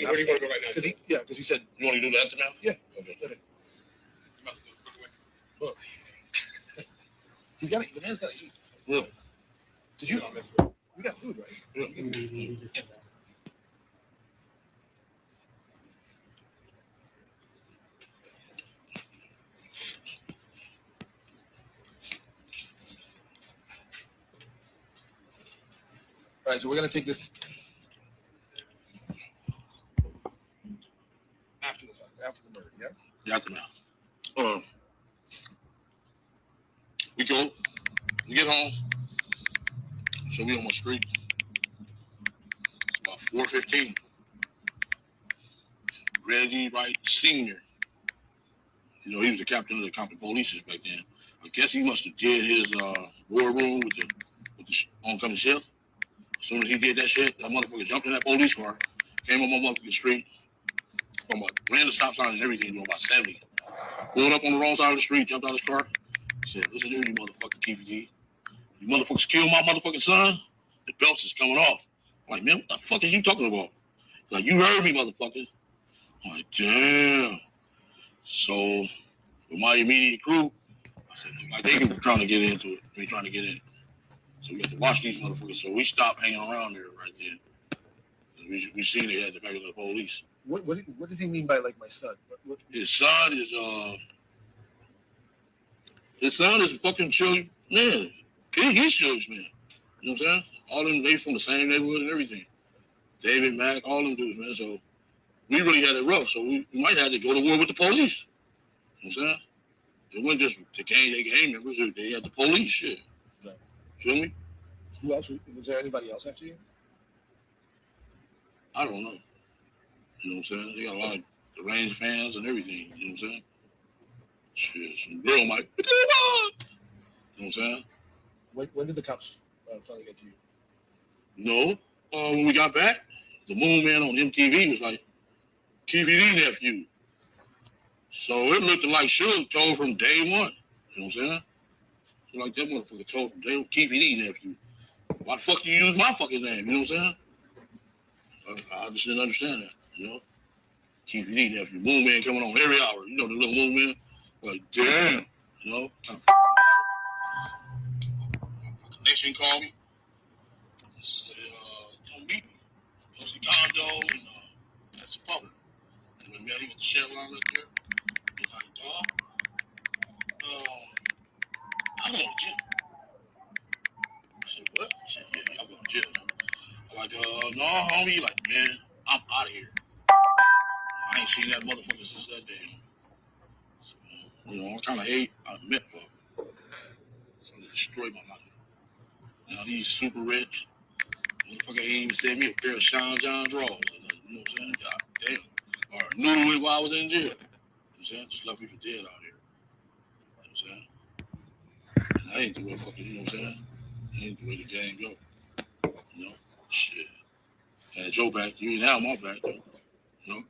Where do you want to go right now? Because he said you want to do the aftermath. Yeah. Okay. Look. He's got to eat. The man's got to eat. Really? Did you? We got food, right? Yeah. All right, so we're gonna take this after the murder, yeah? The aftermath. We go, we get home, so we on my street. It's about 4:15. Reggie Wright Sr. He was the captain of the Compton Police back then. I guess he must have did his war room with the oncoming shift. As soon as he did that shit, that motherfucker jumped in that police car, came up my motherfucking street, ran the stop sign and everything, doing about 70. Pulled up on the wrong side of the street, jumped out of his car, said, listen here, you motherfucking TPD. You motherfuckers killed my motherfucking son, the belts is coming off. I'm like, man, what the fuck is you talking about? Like, you heard me, motherfucker. I'm like, damn. So, with my immediate crew, I said, like, they were trying to get into it. We trying to get in. So we had to watch these motherfuckers. So we stopped hanging around there right then. We seen they had the back of the police. What does he mean by, like, my son? His son is a fucking children, man. He's children, man. You know what I'm saying? All them, they from the same neighborhood and everything. David, Mack, all them dudes, man. So we really had it rough. So we might have to go to war with the police. You know what I'm saying? It wasn't just the gang members. They had the police shit. Right. Feel me? Who else? Was there anybody else after you? I don't know. You know what I'm saying? They got a lot of the Range fans and everything. You know what I'm saying? Shit, some girl might. You know what I'm saying? When did the cops finally get to you? No. When we got back, the Moon Man on MTV was like, KVD nephew. So it looked like Suge told from day one. You know what I'm saying? So like that motherfucker told from day one, KVD nephew. Why the fuck you use my fucking name? You know what I'm saying? I just didn't understand that, you know? KVD nephew. Moon Man coming on every hour. You know the little Moon Man? Like, damn. You know? Kind of Nation called me. Said, come meet me. Posted condo and public. And we met him at the shell line up there. He's like, dog, I go to jail. I said, what? He said, yeah, y'all go to jail. I'm like, no, homie. He like, man, I'm out of here. I ain't seen that motherfucker since that day. So, you know, I kind of hate I met her. So they destroyed my life. Now he's super rich. Motherfucker ain't even sent me a pair of Sean John drawers. You know what I'm saying? God damn. Or knew it while I was in jail. You know what I'm saying? Just left me for dead out here. You know what I'm saying? And I ain't the way fucking, you know what I'm saying? I ain't the way the game go. You know? Shit. Had your back, you ain't have my back though. You know?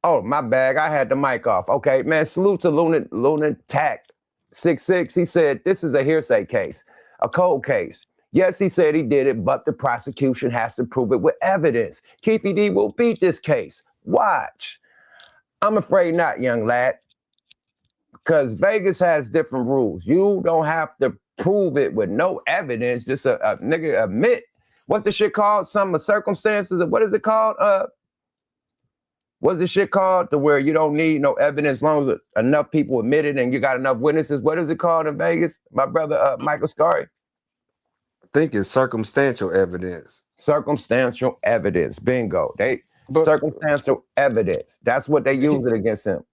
Oh, my bag. I had the mic off. Okay, man. Salute to Lunatic 66. He said this is a hearsay case, a cold case. Yes, he said he did it, but the prosecution has to prove it with evidence. Keefy D will beat this case. Watch. I'm afraid not, young lad, because Vegas has different rules. You don't have to prove it with no evidence. Just a nigga admit. What's the shit called? Some circumstances. What is it called? What's the shit called? To where you don't need no evidence as long as enough people admit it and you got enough witnesses. What is it called in Vegas? My brother Michael Scary.
I think it's circumstantial evidence.
Circumstantial evidence. Bingo.
But
Circumstantial evidence. That's what they use it against him.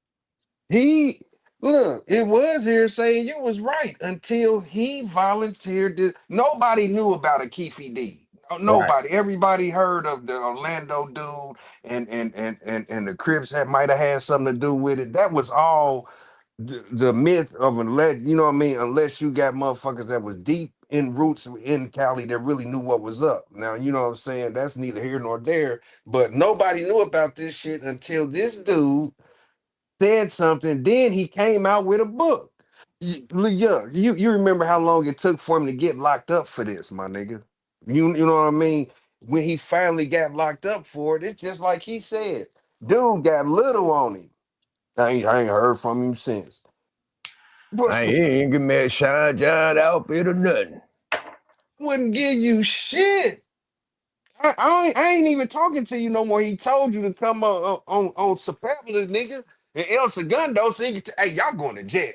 he look, it was hearsay. You was right until he volunteered. Nobody knew about a Keefy D.
Right.
Nobody. Everybody heard of the Orlando dude and the Crips that might have had something to do with it. That was all the myth of unless you know what I mean. Unless you got motherfuckers that was deep in roots in Cali that really knew what was up. Now you know what I'm saying. That's neither here nor there. But nobody knew about this shit until this dude said something. Then he came out with a book. You remember how long it took for him to get locked up for this, my nigga? You know what I mean? When he finally got locked up for it, it's just like he said. Dude got little on him. I ain't heard from him since. But
He ain't give me a Sean John outfit or nothing.
wouldn't give you shit. I ain't even talking to you no more. He told you to come on Sapabla, nigga, and El Segundo, so he could hey, y'all going to jail.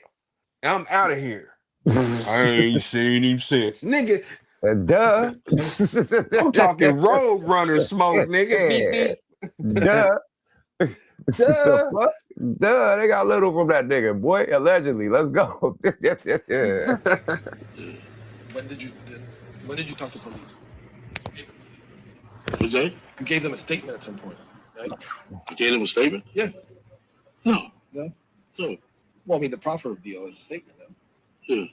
I'm out of here. I ain't seen him since. Nigga,
Duh.
I'm talking road runner smoke, nigga. Beep beep.
Duh.
Duh.
Fuck? Duh. They got little from that nigga, boy. Allegedly. Let's go.
When did you talk to police?
What's that?
You gave them a statement at some point, right?
I gave him a statement?
Yeah.
No.
No?
No.
Well, I mean, the proffer deal is a statement, though.
Yeah.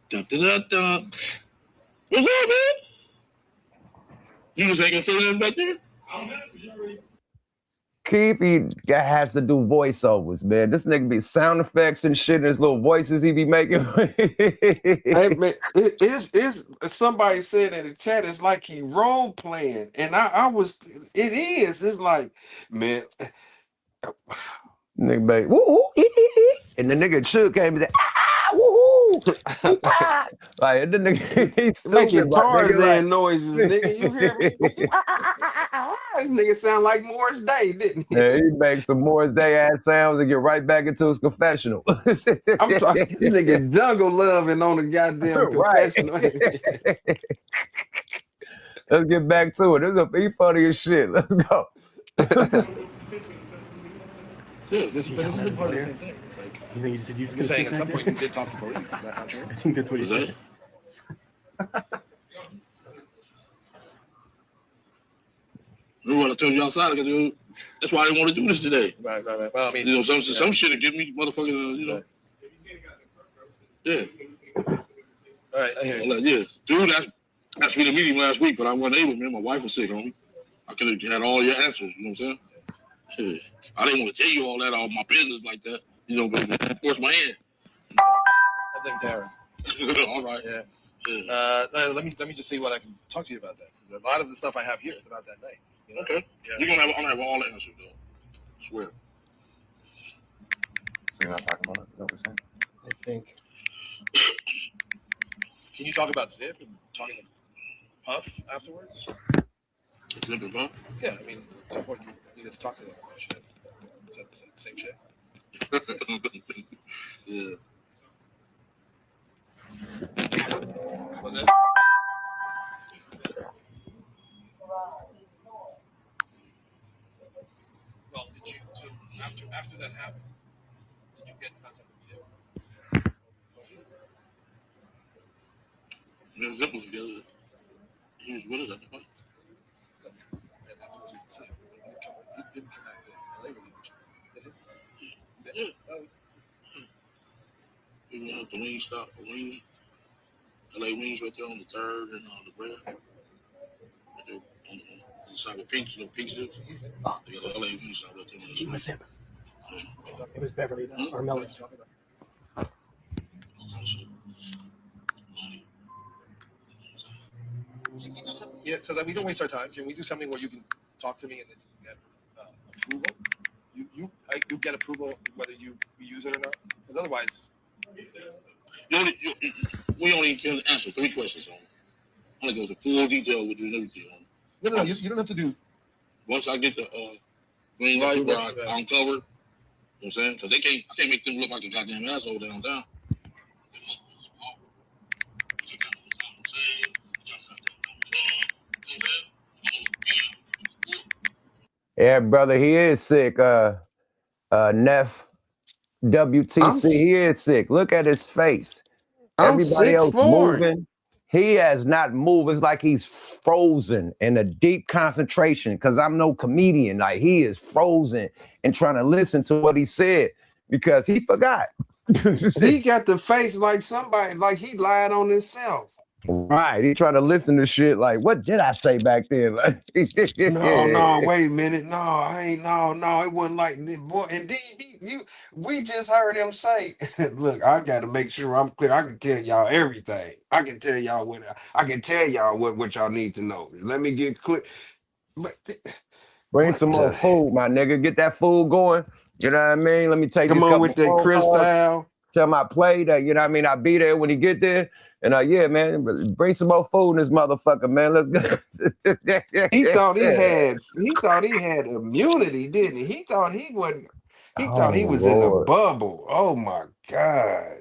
Dun, dun, dun, dun. What's up, man? You just ain't gonna say nothing back there?
Keefy has to do voiceovers, man. This nigga be sound effects and shit, and his little voices he be making.
Hey man, it's somebody said in the chat it's like he role playing, and I was it is. It's like, man,
Nigga be woo woo, and the nigga should came and said woo ah. Like the nigga he's stupid,
making
but nigga
Tarzan noises, nigga. You hear me? This nigga sound like Morris Day, didn't he?
yeah, he makes some more day ass sounds and get right back into his confessional.
I'm talking this nigga jungle loving on the goddamn
Right.
confessional.
Let's get back to it. He funny as shit. Let's go.
Yeah, this is a big part of the same thing. It's like,
You think you said you
you're saying at some point you did talk to police. Is that not true?
I think that's what he
What's
said.
that? Remember what I told you outside? Because that's why I didn't want to do this today.
Right. Well, I mean,
You know, some shit to give me motherfucking, you know. Yeah.
all right, I hear you.
Like, yeah. Dude, asked me to meet him last week, but I wasn't able, man. My wife was sick, homie. I could have had all your answers, you know what I'm saying? Shit. I didn't want to tell you all that, all my business like that. You know, force my hand.
I think Darren.
All right.
Yeah. Let me just see what I can talk to you about that. 'Cause a lot of the stuff I have here is about that night. You know?
Okay.
Yeah.
You're gonna have all the answers though. I swear.
So you're not talking about it? Is that what we're saying?
I think. Can you talk about Zip and talking to Puff afterwards?
Zip and Puff?
Yeah, I mean, at some point you needed to talk to them about shit. Is that the same shit?
Yeah.
Was it? Well, did you? So after that happened, did you get in contact with Zip?
Me and Zip was together. He was with us at the time.
And afterwards you didn't see him. He didn't come back to LA with you, did he?
Yeah.
Oh,
We went up the wing stop, the wings, LA Wings right there on the 3rd and the bread. Right there on the side with pink, you know, pink zips. They got the LA Wings stop right there.
He was Zip. It was Beverly though, or
what
Melody.
are you talking about?
All kind of shit.
Yeah, so that we don't waste our time, can we do something where you can talk to me and then you get approval? You get approval whether you use it or not? Because otherwise,
We only can answer 3 questions on it. I'm gonna go into full detail with you and everything on it.
no, you don't have to do.
Once I get the green light where I'm covered, you know what I'm saying? Because I can't make them look like a goddamn asshole downtown.
Yeah, brother, he is sick. Neff, WTC, he is sick. Look at his face.
I'm
Everybody else
6'4".
moving. He has not moved. It's like he's frozen in a deep concentration because I'm no comedian. Like he is frozen and trying to listen to what he said because he forgot.
He got the face like somebody, like he lied on himself.
Right. He trying to listen to shit like, what did I say back then?
No, wait a minute. No, I ain't. No, it wasn't like this, boy. And then we just heard him say, "Look, I got to make sure I'm clear. I can tell y'all everything. I can tell y'all what y'all need to know. Let me get clear." But
Bring
what
some more
the?
food, my nigga. Get that food going. You know what I mean? Let me take
Come
these
on
couple
with that
phone calls.
crystal.
Tell my play that, you know what I mean? I'll be there when he get there. And yeah, man, bring some more food in this motherfucker, man. Let's go.
He thought he had immunity, didn't he? He thought he wasn't. He thought he
Oh,
was in a
Lord.
bubble. Oh my God.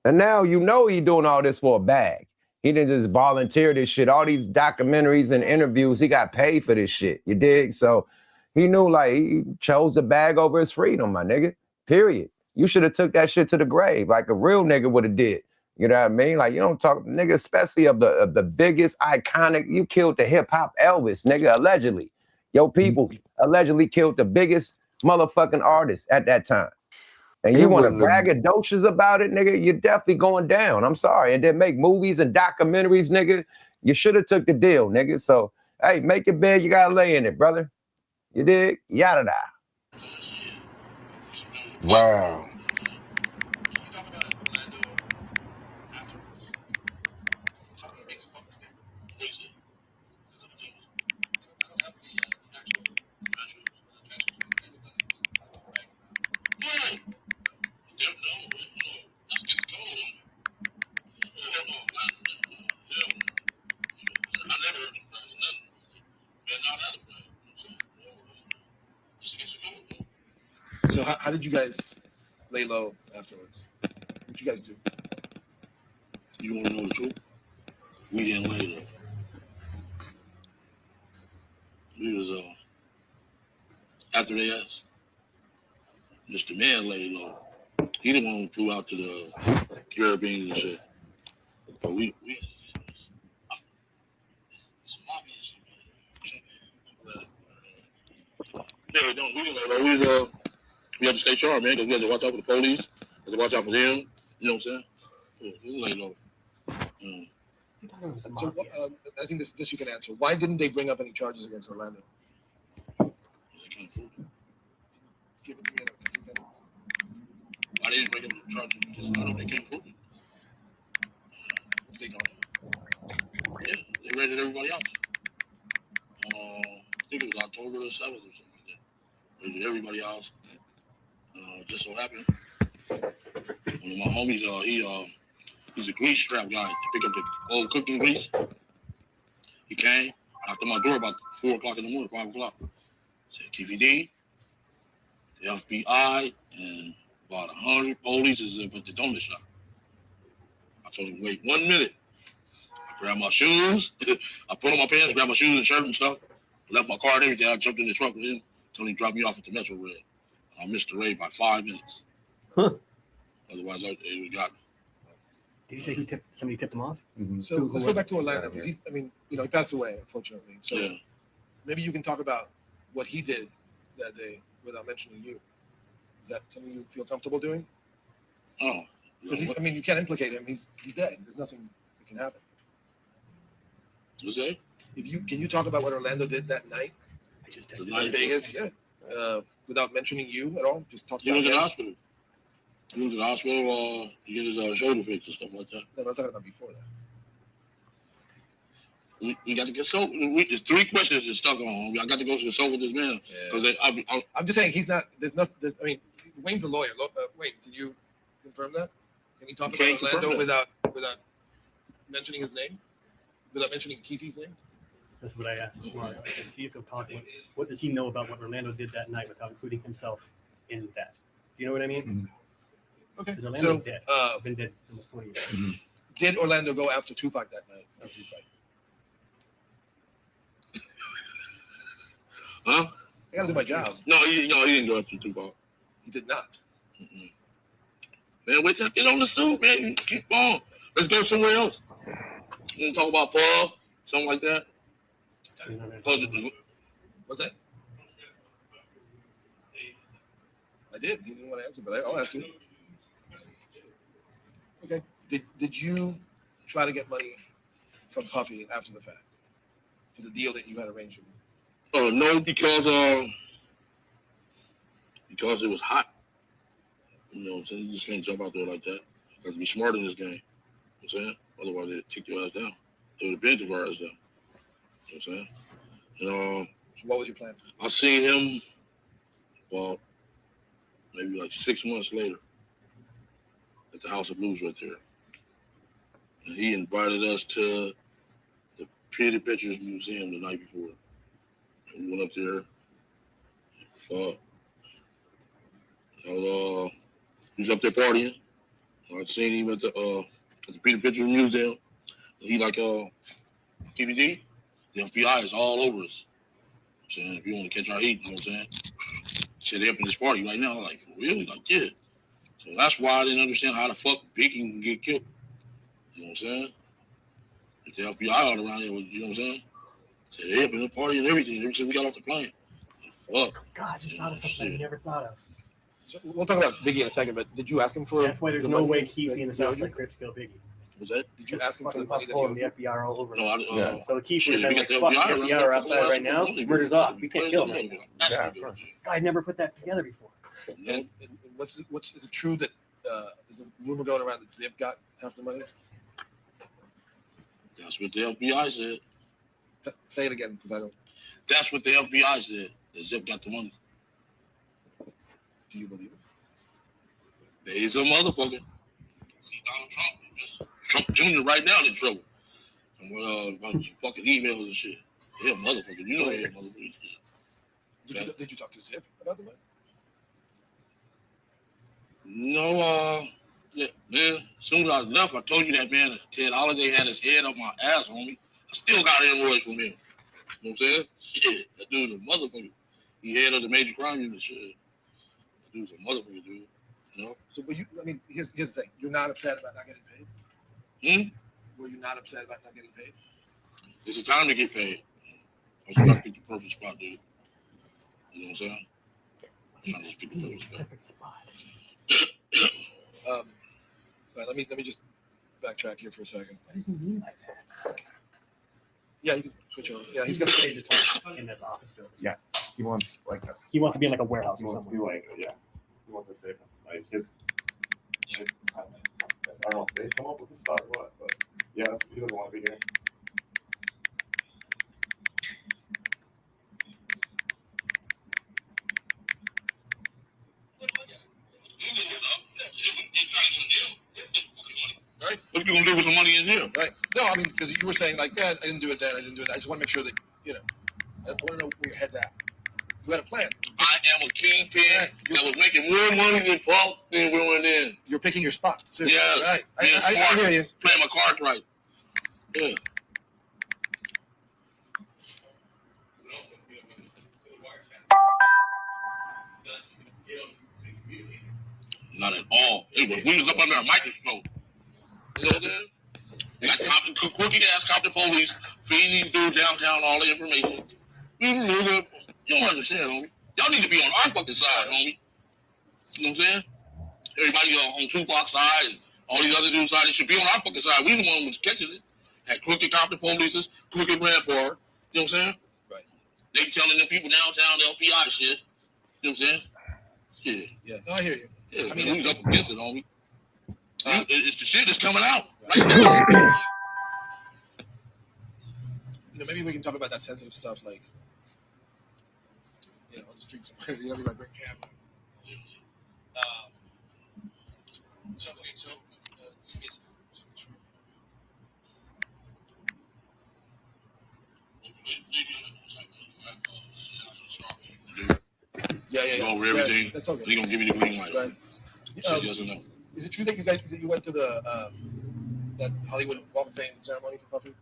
And now you know he doing all this for a bag. He didn't just volunteer this shit. All these documentaries and interviews, he got paid for this shit. You dig? So he knew like he chose the bag over his freedom, my nigga. Period. You should have took that shit to the grave like a real nigga would have did. You know what I mean? Like you don't talk, nigga, especially of the biggest iconic. You killed the hip hop Elvis, nigga, allegedly. Your people allegedly killed the biggest motherfucking artist at that time. And you
It
want to
wouldn't have.
braggadocious about it, nigga, you're definitely going down. I'm sorry. And then make movies and documentaries, nigga. You should have took the deal, nigga. So, hey, make your bed, you gotta lay in it, brother. You dig? Yada da.
Wow.
So how did you guys lay low afterwards? What you guys do?
You want to know the truth? We didn't lay low. We was after they asked, Mr. Man laid low. He the one who flew out to the Caribbean and shit. But we some mafia shit, man. Yeah, we didn't lay low. We had to stay sharp, man, because we had to watch out for the police, we had to watch out for them. You know what I'm saying? Yeah, we lay low.
So I think this you can answer. Why didn't they bring up any charges against Orlando?
They can't prove it.
Give it to me in a few seconds.
Why they didn't bring him to charge him? Because I know they can't prove it. They don't. Yeah, they raided everybody else. I think it was October the 7th or something like that. Raided everybody else. Just so happened, one of my homies, he's a grease trap guy to pick up the old cooking grease. He came, knocked on my door about 4 o'clock in the morning, 5 o'clock. Said TVD, the FBI, and about 100 police is at the donut shop. I told him, wait 1 minute. I grabbed my shoes. I put on my pants, grabbed my shoes and shirt and stuff. Left my car and everything. I jumped in the truck with him. Told him to drop me off at the Metro Red. I missed the raid by 5 minutes.
Huh.
Otherwise, it would have got me.
Did you say somebody tipped him off?
Mm-hmm.
So let's go back to Orlando because he passed away, unfortunately. So
Yeah.
maybe you can talk about what he did that day without mentioning you. Is that something you feel comfortable doing?
Oh.
Because you can't implicate him. He's dead. There's nothing that can happen.
What's that?
Can you talk about what Orlando did that night
I just
The
texted
night
in Vegas? Yeah. Without mentioning you at all. Just talk
He
about
went to the
him.
hospital. He went to the hospital to get his shoulder fixed and stuff like that.
No, I'm talking about before that.
We got to get so. There's 3 questions that's stuck on. I got to go to the soul with this man because
I'm just saying he's not. There's nothing. Wayne's a lawyer. Wayne, can you confirm that? Can he talk
Can't
about Orlando
confirm
without mentioning his name? Without mentioning Keithy's name?
That's what I asked Mark. I said, see if he'll talk. What does he know about what Orlando did that night without including himself in that? Do you know what I mean?
Mm-hmm.
Okay.
Because Orlando's
So,
dead. Been dead almost 20 years.
Mm-hmm.
did Orlando go after Tupac that night after you fight?
Huh?
I gotta do my job.
No, he didn't go after Tupac.
He did not.
Mm-mm. Man, wait till I get on the suit, man. Keep on. Let's go somewhere else. You want to talk about Paul? Something like that?
What's that? I did. He didn't want to answer, but I'll ask you. Okay. Did you try to get money from Puffy after the fact for the deal that you had arranged with him?
No, because it was hot. You know what I'm saying? You just can't jump out there like that. You got to be smart in this game. You know what I'm saying? Otherwise, they'd take your ass down. They would have been to our ass down. You know what I'm saying? And,
So what was your plan?
I seen him, well, maybe like 6 months later at the House of Blues right there. And he invited us to the Pretty Pictures Museum the night before. And we went up there. He was up there partying. I seen him at the Pretty Pictures Museum. He like TVD. The FBI is all over us. You know what I'm saying, if you want to catch our heat, you know what I'm saying? Shit, they up in this party right now. Like, really? Like, yeah. So that's why I didn't understand how the fuck Biggie can get killed. You know what I'm saying? If the FBI all around here, you know what I'm saying? So they up in the party and everything. Ever since we got off the plane. Fuck.
God, just thought of something I never thought of.
So we'll talk about Biggie in a second, but did you ask him for?
That's why there's no way Keefe and the Southside Crips kill Biggie.
Was that?
Did you ask him for the
Fucking
money that
Puffle
he
and
owed
the
you?
FBI are all over.
No,
Yeah.
So Keefe would
Shit,
have
we
been
got
like,
the
fuck,
FBI
the
around
FBI are outside
here.
right now. Murder's off. We can't kill him.
Yeah,
I never put that together before.
And what's is it true that there's a rumor going around that Zip got half the money?
That's what the FBI said.
Say it again, because I don't.
That's what the FBI said. That Zip got the money.
Do you believe it?
He's a motherfucker. See Donald Trump. Trump Jr. right now in trouble. About fucking emails and shit. Yeah, motherfucker. You know he a motherfucker.
Did you talk to Zip about the money?
No, yeah, man. As soon as I left, I told you that man, Ted Holiday had his head up my ass, homie. I still got an invoice from him. You know what I'm saying? Shit, that dude's a motherfucker. He head of the major crime unit. Shit, that dude's a motherfucker, dude. You know?
So, but here's the thing. You're not upset about not getting paid?
Hmm?
Were you not upset about not getting paid?
It's a time to get paid. I was trying to pick the perfect spot, dude. You know what I'm saying? I'm trying to just pick the perfect spot.
All right, let me just backtrack here for a second.
What does he mean by that?
Yeah, you can switch on. Yeah,
He's
he's
gonna
got
stay to talk in this office building.
He wants like this.
He wants to be in like a warehouse
He
or
wants to be
something.
like, yeah. He wants to save him. Like his I don't know if they come up with the stuff or what, but yeah, he doesn't want to be here.
Right? What you gonna do with the money in here?
Right. No, I mean, because you were saying like, yeah, I didn't do it then, I didn't do it. I just want to make sure that, you know, I want to know where your head's at. You had a plan.
I am a kingpin that was making more money than Paul than we went in.
You're picking your spots. Too.
Yeah.
Right.
Yeah,
I
smart.
hear you.
Playing my cards right. Yeah. Not at all. We was up under a microscope. You know what I'm saying? They got crooked ass Compton police feeding these dudes downtown all the information. You don't understand, homie. Y'all need to be on our fucking side, homie. You know what I'm saying? Everybody on Tupac's side and all these other dudes' side, they should be on our fucking side. We the one who was catching it. Had crooked Compton police, crooked Rampart. You know what I'm saying? Right. They telling the people downtown the LPI shit. You know what I'm saying? Yeah.
Yeah. No, I hear you.
Yeah, I mean, we was up against it, homie. It's the shit that's coming out right now.
You know, maybe we can talk about that sensitive stuff, like, you know, on the streets. You know, we might bring camera. So, okay, so, yeah.
Over everything.
Yeah, that's okay.
They gonna give you the green light.
Right.
Say yes or no.
Is it true that you went to the that Hollywood Walk of Fame ceremony for Puffy?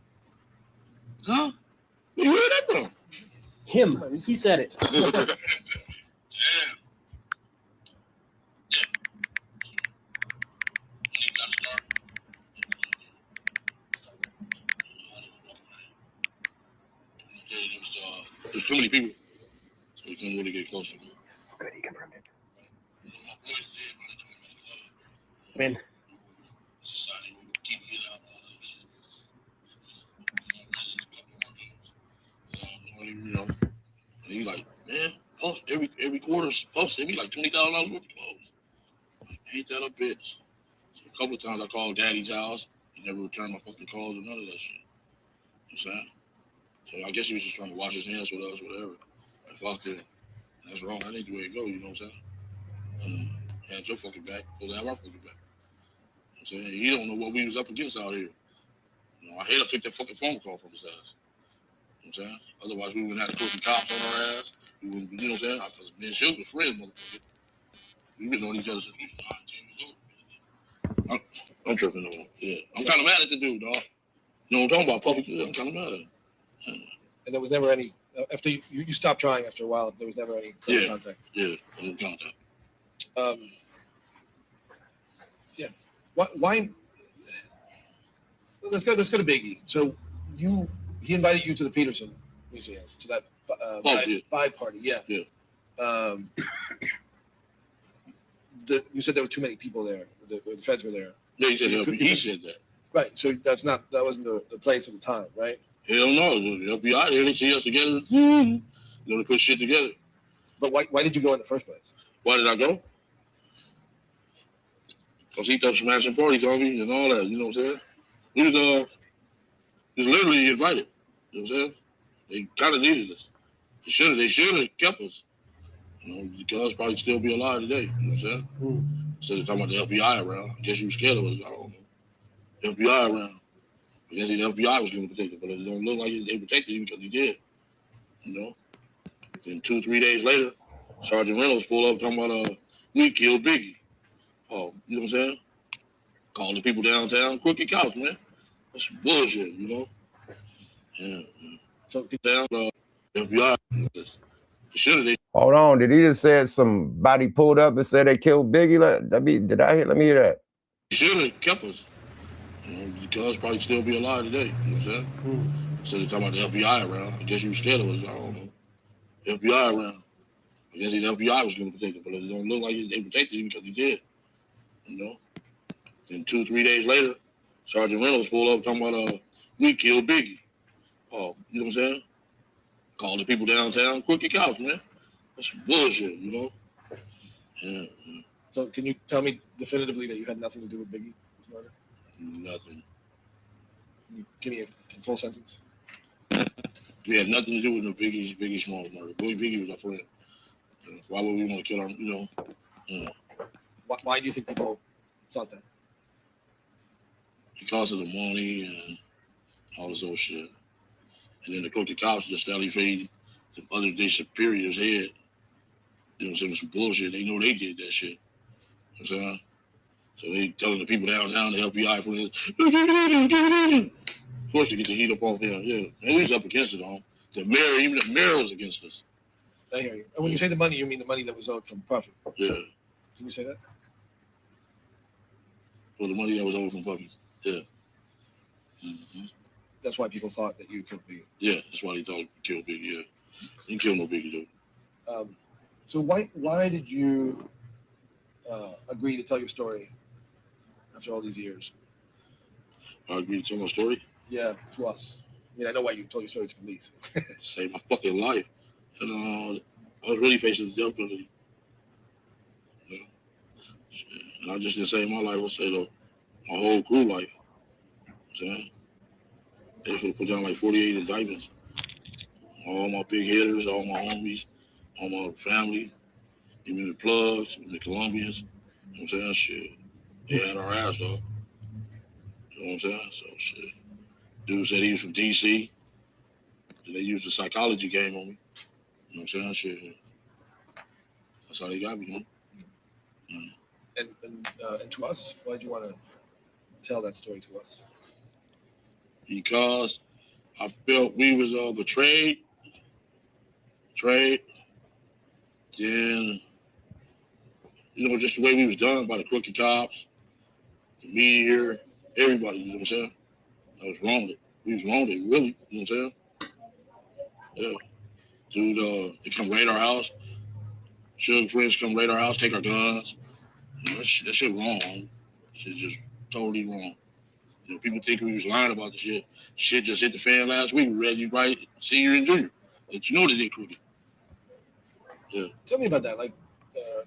Huh? Where you heard that from?
Him. He said it.
There's too many people, so we couldn't really get close to them.
Good, he confirmed it. Man.
Society will keep it out all that shit. You know, and he like, man, post every quarter post, they be like $20,000 worth of clothes. Like, ain't that a bitch? So a couple of times I called Daddy's house. He never returned my fucking calls or none of that shit. You know what I'm saying? So I guess he was just trying to wash his hands with us, whatever. Like, fuck it. That's wrong. That ain't the way it go, you know what I'm saying? Had your fucking back, supposed to have our fucking back. You know what I'm saying? He don't know what we was up against out here. You know, I hate to take that fucking phone call from his ass. You know what I'm saying? Otherwise, we wouldn't have to put some cops on our ass. We wouldn't, you know what I'm saying? Because me and Suge was friends, motherfucker. We've been knowing each other since we was 9, 10 years old. I'm tripping on him. Yeah. I'm kind of mad at the dude, dog. You know what I'm talking about? Public, I'm kind of mad at him.
And there was never any, after you stopped trying after a while, there was never any contact.
Yeah, no contact.
Yeah. Why? Let's go to Biggie. So he invited you to the Peterson Museum, to that vibe party. Yeah.
Yeah.
You said there were too many people there. The feds were there.
Yeah, he said that.
Right. So that wasn't the place or the time, right?
Hell no. The FBI, they see us together. You know, to put shit together.
But why did you go in the first place?
Why did I go? Because he kept smashing parties on me and all that, you know what I'm saying? We was literally invited. You know what I'm saying? They kind of needed us. They should have kept us. You know, because probably still be alive today. You know what I'm saying? Instead of talking about the FBI around. I guess you were scared of us. I don't know. The FBI around. I guess the FBI was going to protect him, but it don't look like they protected him because he did. You know? Then 2-3 days later, Sergeant Reynolds pulled up talking about we killed Biggie. Oh, you know what I'm saying? Calling the people downtown, crooked cops, man. That's some bullshit, you know? Yeah. So get down, FBI.
Hold on, did he just say somebody pulled up and said they killed Biggie? Let me hear that.
He should have kept us. You know, because probably still be alive today. You know what I'm saying? Instead of talking about the FBI around. I guess you were scared of us. I don't know. The FBI around. I guess the FBI was going to protect him, but it don't look like they protected him because he did. You know? Then 2-3 days later, Sergeant Reynolds pulled up talking about we killed Biggie. Oh, you know what I'm saying? Calling the people downtown, crooked cops, man. That's some bullshit, you know? Yeah.
So can you tell me definitively that you had nothing to do with Biggie's murder?
Nothing.
Can you give me a full sentence?
We had nothing to do with no Biggie Smalls murder. Biggie was our friend. Why would we want to kill him?
Why do you think people thought that?
Because of the money and all this old shit. And then the crooked cops just started feeding some other day superiors head. You know, some bullshit. They know they did that shit. You know what I'm saying? So they telling the people downtown, the FBI for this. Of course, to get the heat up off them. Yeah, and we was up against it all. Even the mayor was against us.
I hear you. And when you say the money, you mean the money that was owed from Puffy?
Yeah.
Can you say that?
Well, the money that was owed from Puffy. Yeah. Mm-hmm.
That's why people thought that you killed Biggie.
Yeah, that's why they thought you killed Biggie. Yeah. You didn't kill no Biggie, though.
So why did you agree to tell your story after all these years?
I agreed to tell my story.
Yeah, to us. I mean, I know why you told your story to police.
Saved my fucking life. And I was really facing the death penalty. Yeah. And I just didn't save my life. I saved my whole crew life. See? They should have put down like 48 indictments. All my big hitters, all my homies, all my family, even the plugs, even the Colombians. You know what I'm saying? Shit. They had our ass, dog. You know what I'm saying? So, shit. Dude said he was from D.C. And they used the psychology game on me. You know what I'm saying? Shit. That's how they got me,
And to us, why did you want to tell that story to us?
Because I felt we was betrayed. Then, just the way we was done by the crooked cops, the media, everybody, you know what I'm saying? I was wronged. We was wronged, really, you know what I'm saying? Yeah. Dude, they come raid our house. Sugar friends come raid our house, take our guns. That shit wrong. Shit's just totally wrong. People think we was lying about the shit. Shit just hit the fan last week. Reggie Wright, senior and junior. But you know they did crooked. Yeah.
Tell me about that. Like,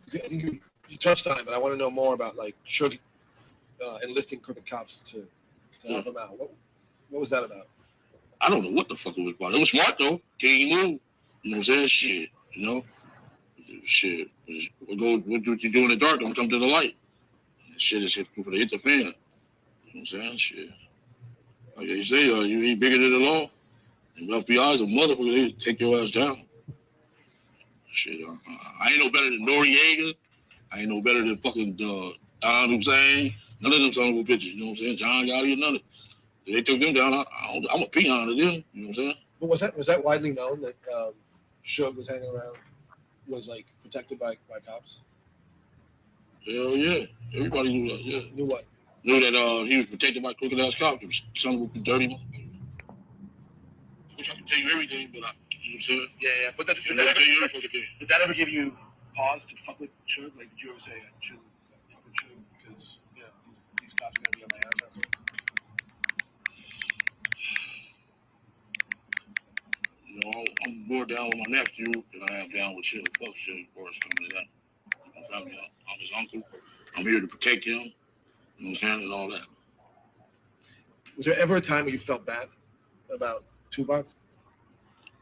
'cause I think you touched on it, but I want to know more about like Suge enlisting crooked cops to help him out. What was that about?
I don't know what the fuck it was about. It was smart though. King move. You know what I'm saying? Shit. Shit. What you do in the dark don't come to the light. Shit is hit people to hit the fan. You know what I'm saying? Shit. Like they say, you ain't bigger than the law. And the FBI is a motherfucker. They take your ass down. Shit. I ain't no better than Noriega. I ain't no better than fucking Don Hussein. None of them son of a bitches. You know what I'm saying? John Gotti or none of it. They took them down. I'm a peon to them. You know what I'm saying?
But was that widely known that Suge was hanging around, was like protected by cops?
Hell yeah. Everybody knew that, yeah.
Knew what?
Knew that he was protected by crooked ass cops. Son of a dirty motherfucker. I wish I could tell you everything, but you know what I'm saying?
Yeah. But did that ever give you pause to fuck with Suge? Like, did you ever say, I should fuck with Suge because, these cops are going to be on my ass afterwards?
I'm more down with my nephew than I am down with Suge. Fuck Suge, of course, coming to that. I'm his uncle. I'm here to protect him. You know what I'm saying? And all that.
Was there ever a time where you felt bad about Tupac?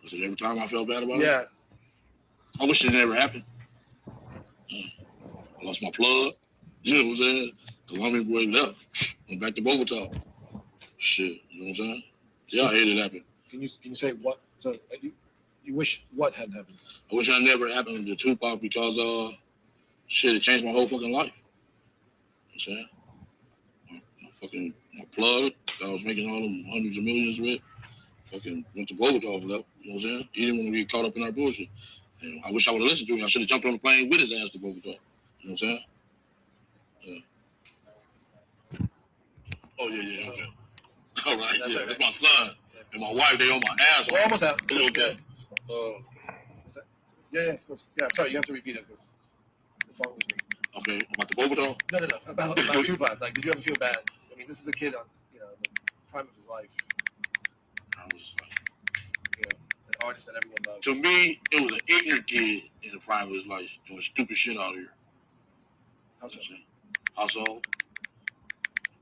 Was it every time I felt bad about it?
Yeah.
I wish it never happened. I lost my plug. You know what I'm saying? Colombian boy left. Went back to Bogota. Shit. You know what I'm saying? Yeah, I hated it happen.
Can you say what? So you wish what hadn't happened?
I wish I never happened to Tupac because it changed my whole fucking life. You know what I'm saying? My plug that I was making all them hundreds of millions with, fucking went to Bogota for that. You know what I'm saying? He didn't want to get caught up in our bullshit. And I wish I would have listened to him. I should have jumped on the plane with his ass to Bogota. You know what I'm saying? Yeah. Oh yeah, okay. All right, that's my son and my wife. They on my ass.
We're almost out.
Okay.
Yeah, of course. Yeah, sorry, you have to repeat it because the phone was ringing.
Okay, about the Bogota?
No. About Tupac. Like, did you ever feel bad? I mean, this is a kid on, the prime of his life.
I was
An artist that everyone loves.
To me, it was an ignorant kid in the prime of his life doing stupid shit out here. household.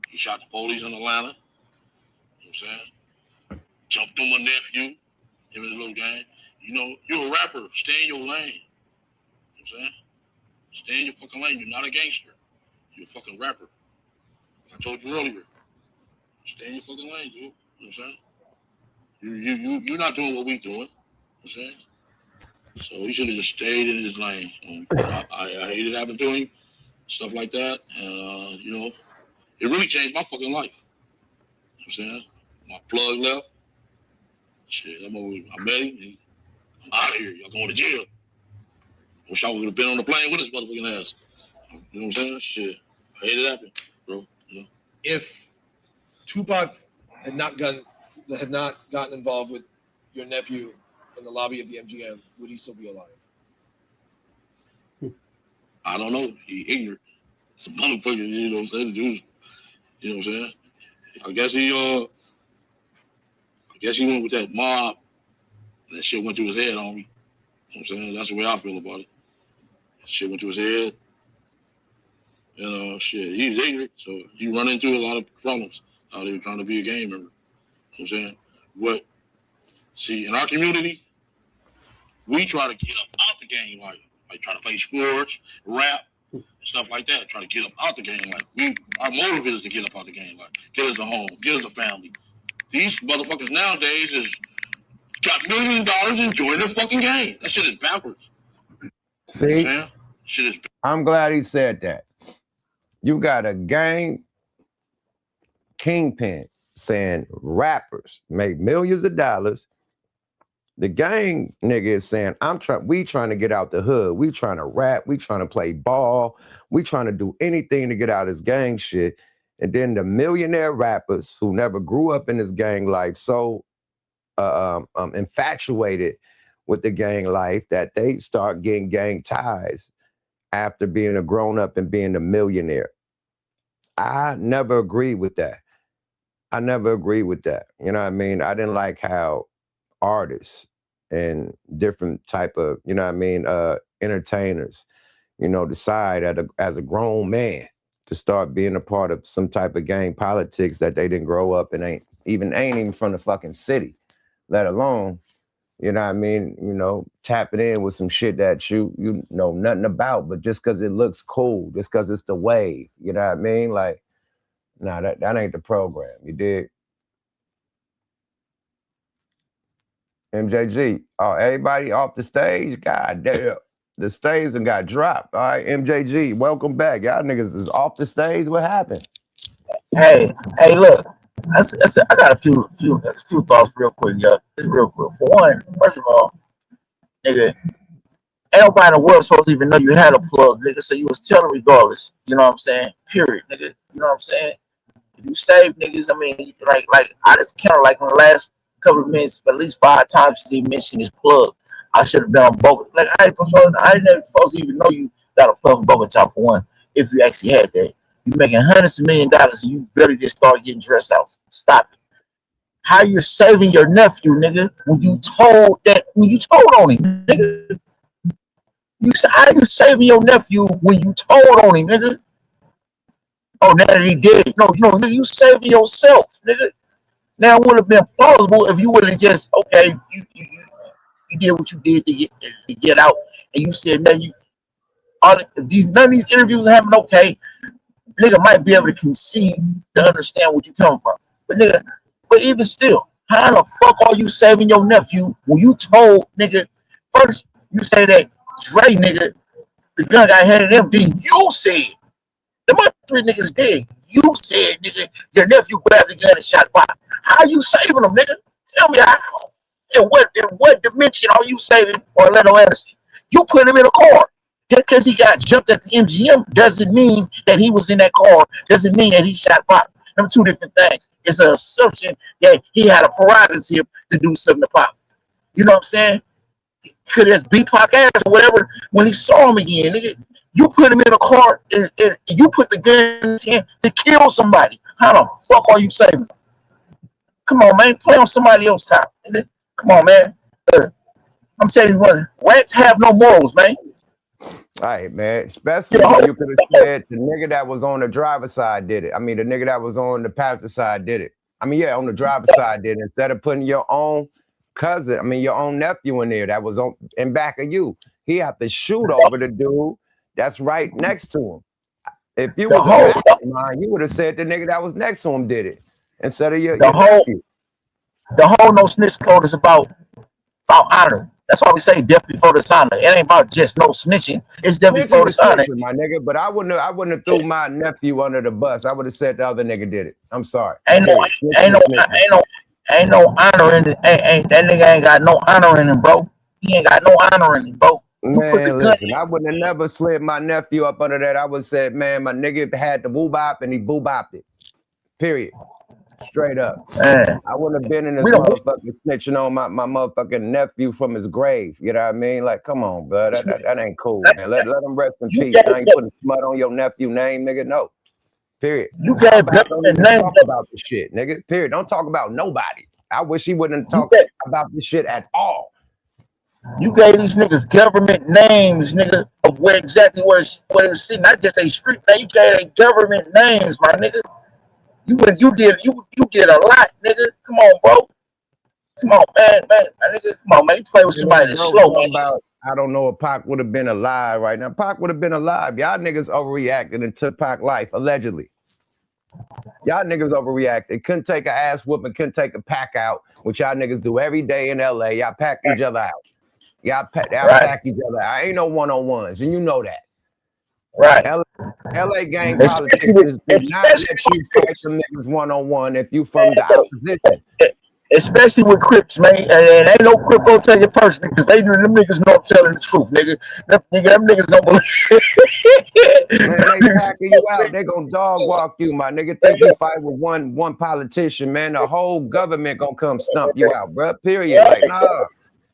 He shot the police in Atlanta. You know what I'm saying? Jumped on my nephew, him and his little gang. You know, you're a rapper. Stay in your lane. You know what I'm saying? Stay in your fucking lane. You're not a gangster. You're a fucking rapper. I told you earlier. Stay in your fucking lane, dude. You know what I'm saying? You're not doing what we doing. You know what I'm saying? So he should have just stayed in his lane. I hate it happened to him, stuff like that. And, you know, it really changed my fucking life. You know what I'm saying? My plug left. Shit, I met him. I'm out of here. Y'all going to jail. Wish I would have been on the plane with his motherfucking ass. You know what I'm saying? Shit. I hate it happened, bro. You know?
If Tupac had not gotten involved with your nephew in the lobby of the MGM, would he still be alive?
I don't know. He ignorant. It's a motherfucker, you know what I'm saying? Dude, you know what I'm saying? I guess he went with that mob. That shit went to his head on me. You know what I'm saying? That's the way I feel about it. That shit went to his head. And shit, he's ignorant, so he run into a lot of problems out there trying to be a gang member. You know what I'm saying? See, in our community, we try to get up out the game, like try to play sports, rap, and stuff like that. Try to get up out the game. Like our motive is to get up out the game. Like get us a home, get us a family. These motherfuckers nowadays is got $1 million and join the fucking game. That shit is backwards.
See,
You know what I'm saying? Shit is.
I'm glad he said that. You got a gang kingpin saying rappers make millions of dollars. The gang nigga is saying, we trying to get out the hood. We trying to rap. We trying to play ball. We trying to do anything to get out of this gang shit. And then the millionaire rappers who never grew up in this gang life, so infatuated with the gang life that they start getting gang ties after being a grown up and being a millionaire. I never agreed with that. You know what I mean? I didn't like how artists and different type of, you know what I mean, entertainers, you know, decide as a grown man to start being a part of some type of gang politics that they didn't grow up and ain't even from the fucking city, let alone, you know what I mean, you know, tapping in with some shit that you know nothing about, but just because it looks cool, just because it's the wave, you know what I mean? Like, nah, that ain't the program, you dig? MJG, oh, everybody off the stage? God damn, the stage and got dropped. All right, MJG, welcome back. Y'all niggas is off the stage. What happened?
Hey, look, I got a few thoughts real quick, yo. Just real quick. For one, first of all, nigga, ain't nobody in the world supposed to even know you had a plug, nigga. So you was telling regardless. You know what I'm saying? Period, nigga. You know what I'm saying? If you save niggas, I mean, like I just counted like in the last couple of minutes, at least 5 times he mentioned his plug. I should have been on both. Like I didn't even supposed to even know you got a plug in Bogota for one. If you actually had that, you making hundreds of $millions and you barely just start getting dress outs. Stop it. How you saving your nephew, nigga? When you told on him, nigga. How you saving your nephew when you told on him, nigga? Oh, now that he did. No, you saving yourself, nigga. Now it would have been plausible if you would have just, okay, you did what you did to get out, and you said, man, none of these interviews are happening, okay, nigga might be able to conceive to understand what you come from. But nigga, even still, how the fuck are you saving your nephew when you told nigga first you say that Dre nigga, the gun got handed him, then you said the other 3 niggas dead. You said, nigga, your nephew grabbed the gun and shot Pop. How you saving them, nigga? Tell me how. In what dimension are you saving Orlando Anderson? You put him in a car. Just because he got jumped at the MGM doesn't mean that he was in that car. Doesn't mean that he shot Pop. Them 2 different things. It's an assumption that he had a prerogative to do something to Pop. You know what I'm saying? Could just beat Pop ass or whatever when he saw him again, nigga. You put him in a car and you put the gun in his hand to kill somebody. How the fuck are you saving him? Come on, man. Play on somebody else's time. Come on, man. I'm telling you what. Rats have no morals, man.
All right, man. Especially when you could have said the nigga that was on the driver's side did it. I mean, the nigga that was on the passenger side did it. I mean, yeah, on the driver's side did it. Instead of putting your own cousin, I mean, your own nephew in there that was on in back of you, he had to shoot over the dude that's right next to him. If you was a mastermind, you would have said the nigga that was next to him did it instead of your nephew.
The whole no snitch code is about honor. That's why we say death before dishonor. It ain't about just no snitching. It's death before dishonor,
my nigga. But I wouldn't have threw my nephew under the bus. I would have said the other nigga did it. I'm sorry.
Ain't no honor in it. Ain't that nigga ain't got no honor in him, bro. He ain't got no honor in him, bro.
Man, listen, I wouldn't have never slid my nephew up under that. I would have said, man, my nigga had the boo bop and he boo bopped it. Period. Straight up.
Man.
I wouldn't have been in this motherfucking snitching on my motherfucking nephew from his grave. You know what I mean? Like, come on, bro. That ain't cool, man. Let him rest in peace. Now you putting smut on your nephew name, nigga. No. Period.
You can't
talk about the shit, nigga. Period. Don't talk about nobody. I wish he wouldn't talk about this shit at all.
You gave these niggas government names, nigga, of where exactly where it was sitting. Not just a street name. You gave them government names, my nigga. You did a lot, nigga. Come on, bro. Come on, man, nigga. Come on, man. You play with somebody that's slow, man.
I don't know if Pac would have been alive right now. Pac would have been alive. Y'all niggas overreacted and took Pac life, allegedly. Y'all niggas overreacted. Couldn't take an ass whooping, couldn't take a Pac out, which y'all niggas do every day in LA. Y'all pack each other out. Y'all pack each other out. Ain't no one-on-ones, and you know that.
Right.
LA gang politicians do not let you fight some niggas one-on-one if you from the opposition.
Especially with Crips, man. And ain't no Crip gonna tell you personally because them niggas not telling the truth, nigga. Them niggas don't believe.
Man, they packing you out. They gonna dog walk you, my nigga. Think you fight with one politician, man. The whole government gonna come stump you out, bro. Period. Like, nah,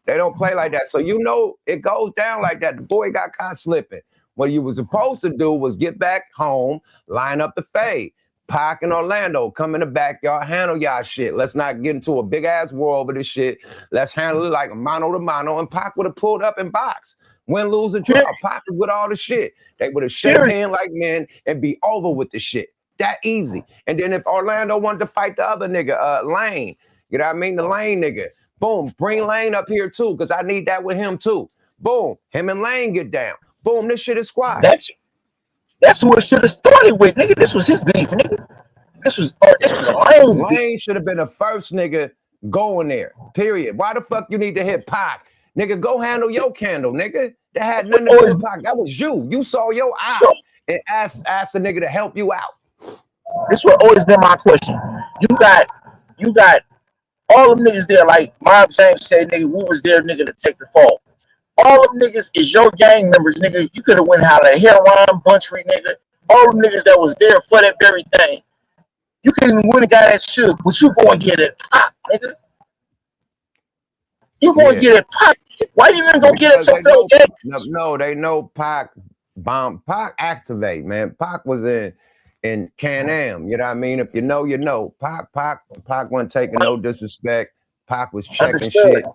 they don't play like that. So you know it goes down like that. The boy got caught slipping. What you was supposed to do was get back home, line up the fade. Pac and Orlando, come in the backyard, handle y'all shit. Let's not get into a big ass war over this shit. Let's handle it like a mano to mano. And Pac would have pulled up and boxed. Win, lose, or draw. Pac is with all the shit. They would have shake hands like men and be over with the shit. That easy. And then if Orlando wanted to fight the other nigga, Lane, you know what I mean? The Lane nigga. Boom, bring Lane up here too, because I need that with him too. Boom, him and Lane get down. Boom, this shit is squash.
That's who it should have started with, nigga. This was his beef, nigga. This was Lane.
Lane should have been the first nigga going there. Period. Why the fuck you need to hit Pac? Nigga, go handle your candle, nigga. That had nothing to do with Pac. That was you. You saw your eye and asked the nigga to help you out.
This would always been my question. You got all them niggas there, like Mob James said, nigga, we was there, nigga, to take the fall. All them niggas is your gang members, nigga. You could have went out of heroin, Buntry, nigga. All them niggas that was there for that very thing. You couldn't even win a guy that should, but you going to get it Pop, nigga. You going to get it Pop. Why you even going to get it so
No, they know Pac bomb. Pac activate, man. Pac was in Can-Am. You know what I mean? If you know, you know. Pac wasn't taking no disrespect. Pac was checking shit.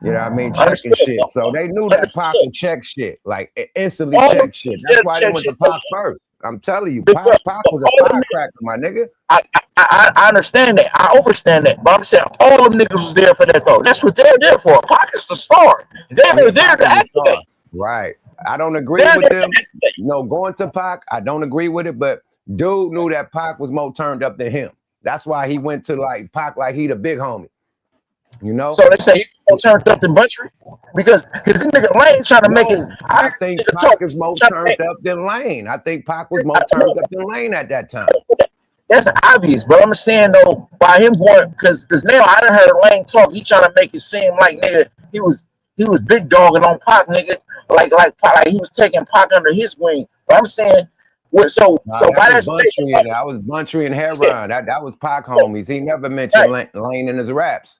You know what I mean? Checking shit. So they knew that Pac would check shit. Like instantly check shit. That's why they went to Pac first. I'm telling you, Pac was a firecracker, my nigga.
I understand that. I understand that. But I'm saying all them niggas was there for that though. That's what they're there for. Pac is the star. They're there to activate.
Right. I don't agree with them. No, going to Pac, I don't agree with it, but dude knew that Pac was more turned up than him. That's why he went to like Pac like he the big homie. You know?
So they say he's turned up than Buntry? Because this nigga Lane trying to make his.
I think Pac is more turned up than Lane. I think Pac was more turned up than Lane at that time.
That's obvious, but I'm saying though, by him going, because now I done heard Lane talk, he trying to make it seem like nigga, he was big dogging on Pac, nigga, like he was taking Pac under his wing. But I'm saying, so by that statement,
I was Buntry and Heron. That was Pac homies. He never mentioned Lane in his raps.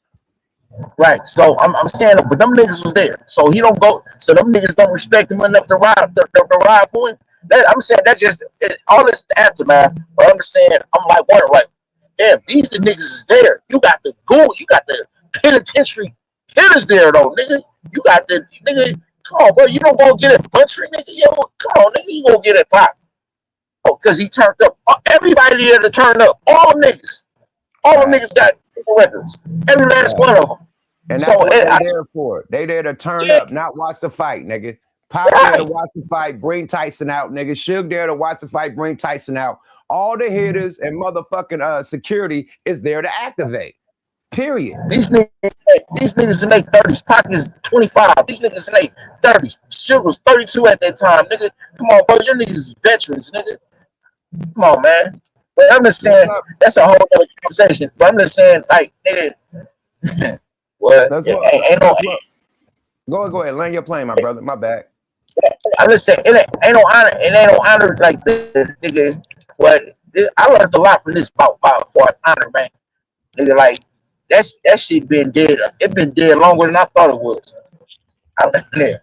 Right, so I'm saying, but them niggas was there, so he don't go. So them niggas don't respect him enough to ride for him. I'm saying that's just all this aftermath. But I'm saying, I'm like wondering, like, damn, these the niggas is there. You got the penitentiary hitters there though, nigga. You got the nigga Come on, bro. You don't go get a country, nigga. Yo, come on, nigga. You gonna get a pop. Oh, because he turned up. Everybody there to turn up. All them niggas. All them niggas got records. Every last one of them.
And
So
that's what they there for. They there to turn up, not watch the fight, nigga. Pac there to watch the fight, bring Tyson out, nigga. Suge there to watch the fight, bring Tyson out. All the hitters and motherfucking security is there to activate. Period.
These niggas in their 30s. Pac is 25. These niggas in their 30s. Suge was 32 at that time, nigga. Come on, bro. Your niggas is veterans, nigga. Come on, man. But I'm just saying, that's a whole other conversation. But I'm just saying, like, nigga, what? Ain't no.
Go ahead. Land your plane, my brother. My bad.
I'm just saying, it ain't no honor. It ain't no honor like this, nigga. But I learned a lot from this about as far as honor, man. Nigga, like, that shit been dead. It been dead longer than I thought it was. I was there.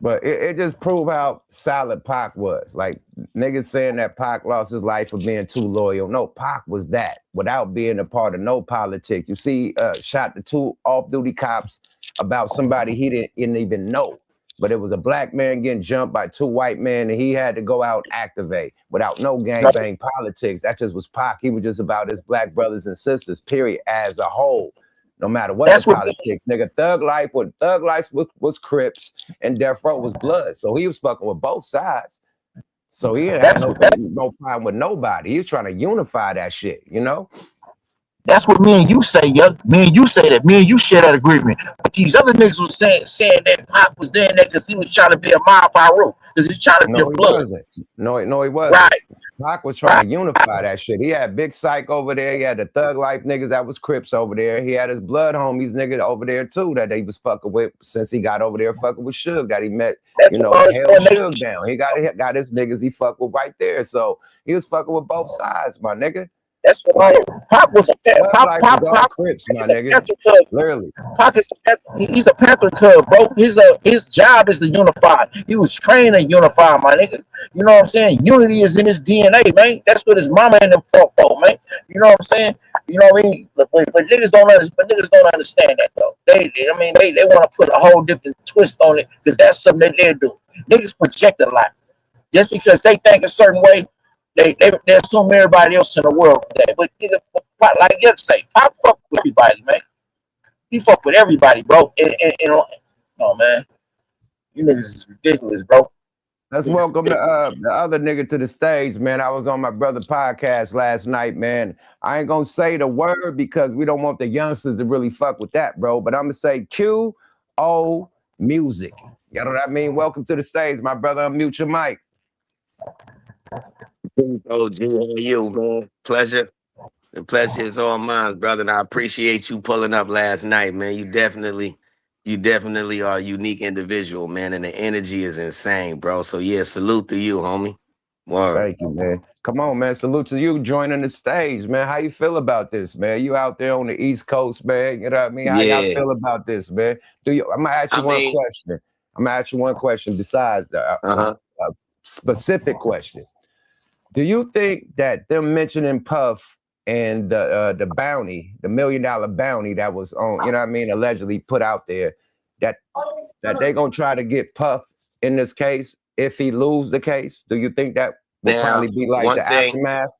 But it just proved how solid Pac was. Like, niggas saying that Pac lost his life for being too loyal. No, Pac was that without being a part of no politics. You see, shot the 2 off-duty cops about somebody he didn't even know. But it was a black man getting jumped by 2 white men, and he had to go out and activate without no gangbang politics. That just was Pac. He was just about his black brothers and sisters, period, as a whole. No matter what the politics, nigga, Thug Life was Crips and Death Row was Blood. So he was fucking with both sides. So he didn't have no problem with nobody. He was trying to unify that shit, you know?
That's what me and you say, yo. Me and you say that. Me and you share that agreement. But these other niggas was saying that Pac was doing that because he was trying to be a mob pyro. Because he's trying to be a blood.
No, he wasn't.
Right.
Pac was trying to unify that shit. He had Big Psych over there. He had the Thug Life niggas that was Crips over there. He had his blood homies nigga over there too that he was fucking with since he got over there fucking with Suge that he met, you know, held Suge down. He got his niggas he fucked with right there. So he was fucking with both sides, my nigga.
That's what Pac was a
Pac Crips, my nigga. Literally.
Pac is he's a Panther cub, bro. His job is to unify. He was trained to unify, my nigga. You know what I'm saying? Unity is in his DNA, man. That's what his mama and them fought for, man. You know what I'm saying? You know what I mean? But niggas don't understand that though. They want to put a whole different twist on it because that's something that they do. Niggas project a lot. Just because they think a certain way, they assume everybody else in the world for that. But nigga, like you say, Pac fuck with everybody, man. He fuck with everybody, bro. And oh man, you niggas is ridiculous, bro.
Let's welcome the other nigga to the stage, man. I was on my brother podcast last night, man. I ain't gonna say the word because we don't want the youngsters to really fuck with that, bro. But I'm gonna say QO Music. You know what I mean? Welcome to the stage, my brother. Unmute your mic.
OG, how are you, man? Pleasure. The pleasure is all mine, brother. And I appreciate you pulling up last night, man. You definitely are a unique individual, man. And the energy is insane, bro. So yeah, salute to you, homie. Word.
Thank you, man. Come on, man. Salute to you joining the stage, man. How you feel about this, man? You out there on the East Coast, man. You know what I mean? How y'all feel about this, man? I'm gonna ask you one question. I'm gonna ask you one question besides the specific question. Do you think that them mentioning Puff and the bounty, the $1 million bounty that was on, you know what I mean, allegedly put out there, that they gonna try to get Puff in this case if he lose the case? Do you think that will probably be like the aftermath?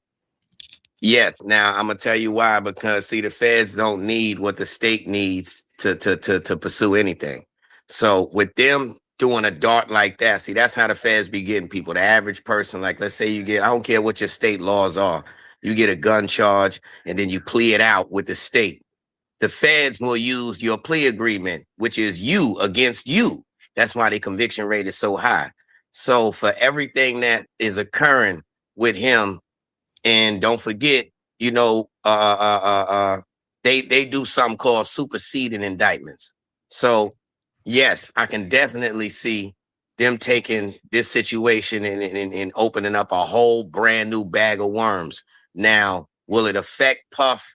Yeah. Now I'm gonna tell you why. Because see, the feds don't need what the state needs to pursue anything. So with them doing a dart like that, see, that's how the feds be getting people. The average person, like let's say you get, I don't care what your state laws are, you get a gun charge and then you plea it out with the state. The feds will use your plea agreement, which is you against you. That's why the conviction rate is so high. So for everything that is occurring with him, and don't forget, you know, they do something called superseding indictments. So yes, I can definitely see them taking this situation and opening up a whole brand new bag of worms. Now, will it affect Puff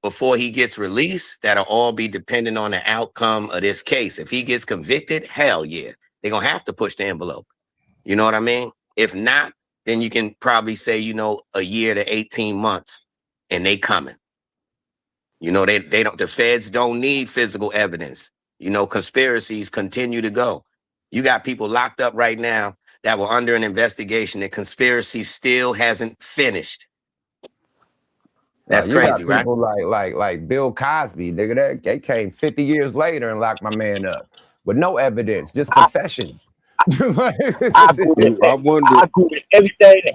before he gets released? That'll all be dependent on the outcome of this case. If he gets convicted, hell yeah, they're gonna have to push the envelope. You know what I mean? If not, then you can probably say, you know, a year to 18 months and they coming. You know, they don't, the feds don't need physical evidence. You know, conspiracies continue to go. You got people locked up right now that were under an investigation. The conspiracy still hasn't finished. That's
You got
crazy, right?
people like Bill Cosby, nigga. They came 50 years later and locked my man up with no evidence, just confessions.
I agree with
I
that.
wonder.
I agree with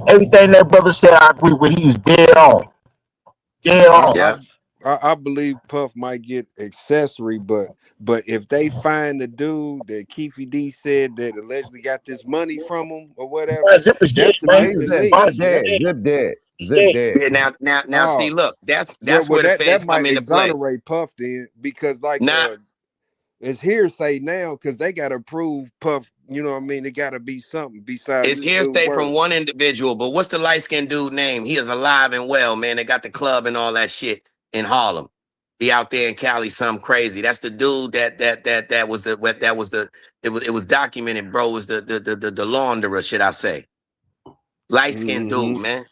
everything that brother said. I agree with. He was dead on. Dead on.
Yeah.
I believe Puff might get accessory, but if they find the dude that Keefe D said that allegedly got this money from him or whatever,
Zip is dead,
that's the
man.
piece of
Zip
meat.
dead, Zip dead,
He's
Zip
dead.
dead.
Yeah, now, see,
Oh,
look, that's
well,
where the
that
feds come
might
into play.
exonerate Puff then, because like
Not
it's hearsay now because they got to prove Puff. You know what I mean? It got to be something besides
it's
this dude
hearsay
word.
from one individual, but what's the light-skinned dude name? He is alive and well, man. They got the club and all that shit in Harlem. He out there in Cali, something crazy. That's the dude that was documented, bro. Was the launderer, should I say? Light-skinned dude, man.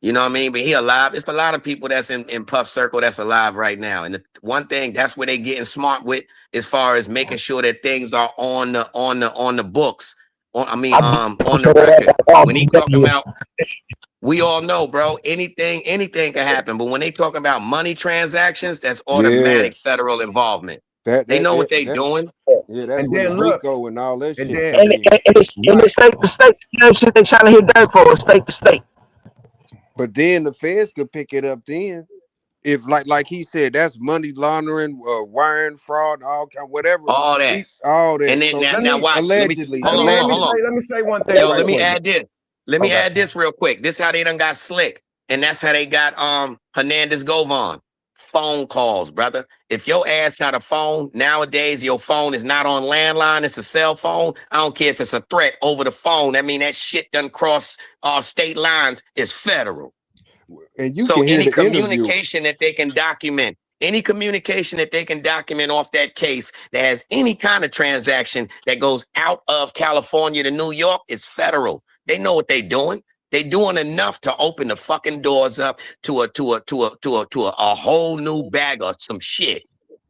You know what I mean? But he alive. It's a lot of people that's in Puff Circle that's alive right now. And the one thing, that's where they getting smart with, as far as making sure that things are on the books. On the record. When he talking about, we all know, bro, anything can happen. But when they talking about money transactions, that's
Yeah,
automatic federal involvement. They know what they doing.
Yeah, that's
And
when the
then look,
RICO and all that
and
shit
then
come in.
It's state to state. The same shit they trying to hit dirt for is state to state.
But then the feds could pick it up then. If like he said, that's money laundering, wiring fraud, whatever,
All that.
all that.
And then
So
now watch.
allegedly,
Hold on.
let me say one thing.
Yo,
right
let me
quick.
add this. Let me
Okay.
add this real quick. This how they done got slick. And that's how they got Hernandez Govan. Phone calls, brother. If your ass got a phone, nowadays your phone is not on landline, it's a cell phone. I don't care if it's a threat over the phone. I mean, that shit done cross state lines, is federal.
And you
So
can hear
any
the interview.
communication that they can document, off that case that has any kind of transaction that goes out of California to New York, is federal. They know what they're doing. They're doing enough to open the fucking doors up to a whole new bag of some shit.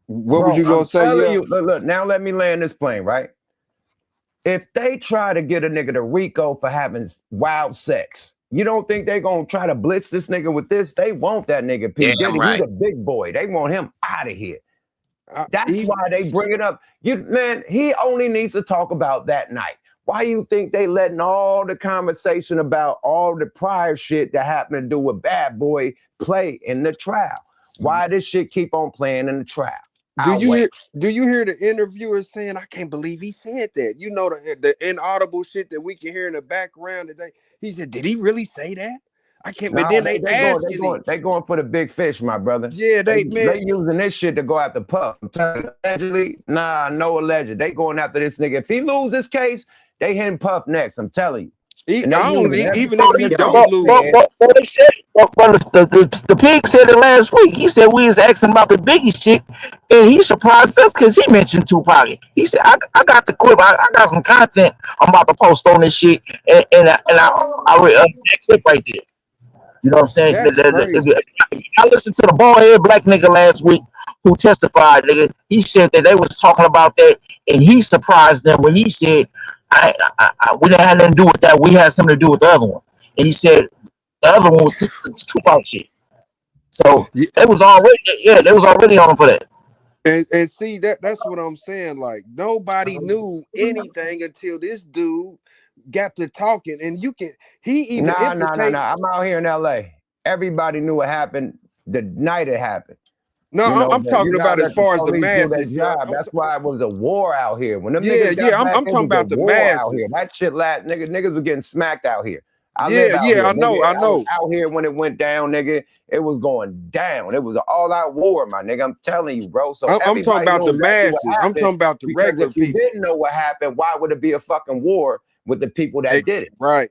What was you gonna say? Yeah.
Look, now let me land this plane, right? If they try to get a nigga to RICO for having wild sex, you don't think they gonna try to blitz this nigga with this? They want that nigga P. Diddy.
Right.
He's a big boy. They want him out of here. That's why they bring it up. He only needs to talk about that night. Why you think they letting all the conversation about all the prior shit that happened to do with Bad Boy play in the trial? Why this shit keep on playing in the trial?
Do you hear the interviewer saying, I can't believe he said that? You know, the inaudible shit that we can hear in the background today. He said, did he really say that? I can't. But then they
going for the big fish, my brother.
Yeah, they
using this shit to go after Puff. I'm telling you, allegedly, no alleged. They going after this nigga. If he lose this case, they hitting Puff next. I'm telling you.
Even if he don't lose.
They said, the pig said it last week. He said we was asking about the Biggie shit, and he surprised us because he mentioned Tupac. He said, I got the clip. I got some content I'm about to post on this shit, and I read that clip right there. You know what I'm saying? I listened to the bald-head black nigga last week who testified, nigga. He said that they was talking about that, and he surprised them when he said, we didn't have nothing to do with that. We had something to do with the other one. And he said the other one was Tupac shit. So they was already on him for that.
And see, that's what I'm saying. Like, nobody knew anything until this dude got to talking. And he even
Nah. I'm out here in LA. Everybody knew what happened the night it happened.
No, I'm talking about as far as the masses.
That's why it was a war out here. When them
I'm talking about the masses
out here. That shit niggas were getting smacked out here.
I know.
I was out here when it went down, nigga. It was going down. It was an all-out war, my nigga. I'm telling you, bro. So
I'm talking about the masses. I'm talking about the regular people.
If you didn't know what happened, why would it be a fucking war with the people that did it?
Right.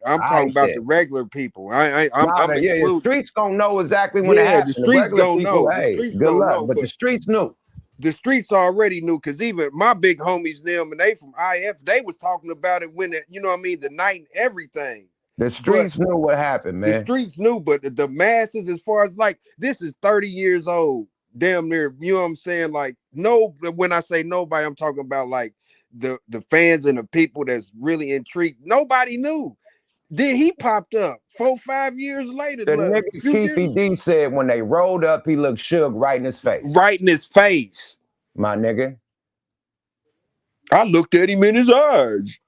I'm talking about the regular people.
The streets gonna know exactly when it happened.
The streets gonna know.
Hey, good luck. But the streets knew.
The streets already knew, because even my big homies, them, and they from IF, they was talking about it when the night and everything.
The streets knew what happened, man.
The streets knew, but the masses, as far as like, this is 30 years old. damn near, you know what I'm saying? Like, no, when I say nobody, I'm talking about like the fans and the people that's really intrigued. Nobody knew. Then he popped up 4-5 years later.
The
Like, a
nigga
few years,
Keefy D said when they rolled up, he looked shook right in his face.
right in his face.
My nigga.
I looked at him in his eyes.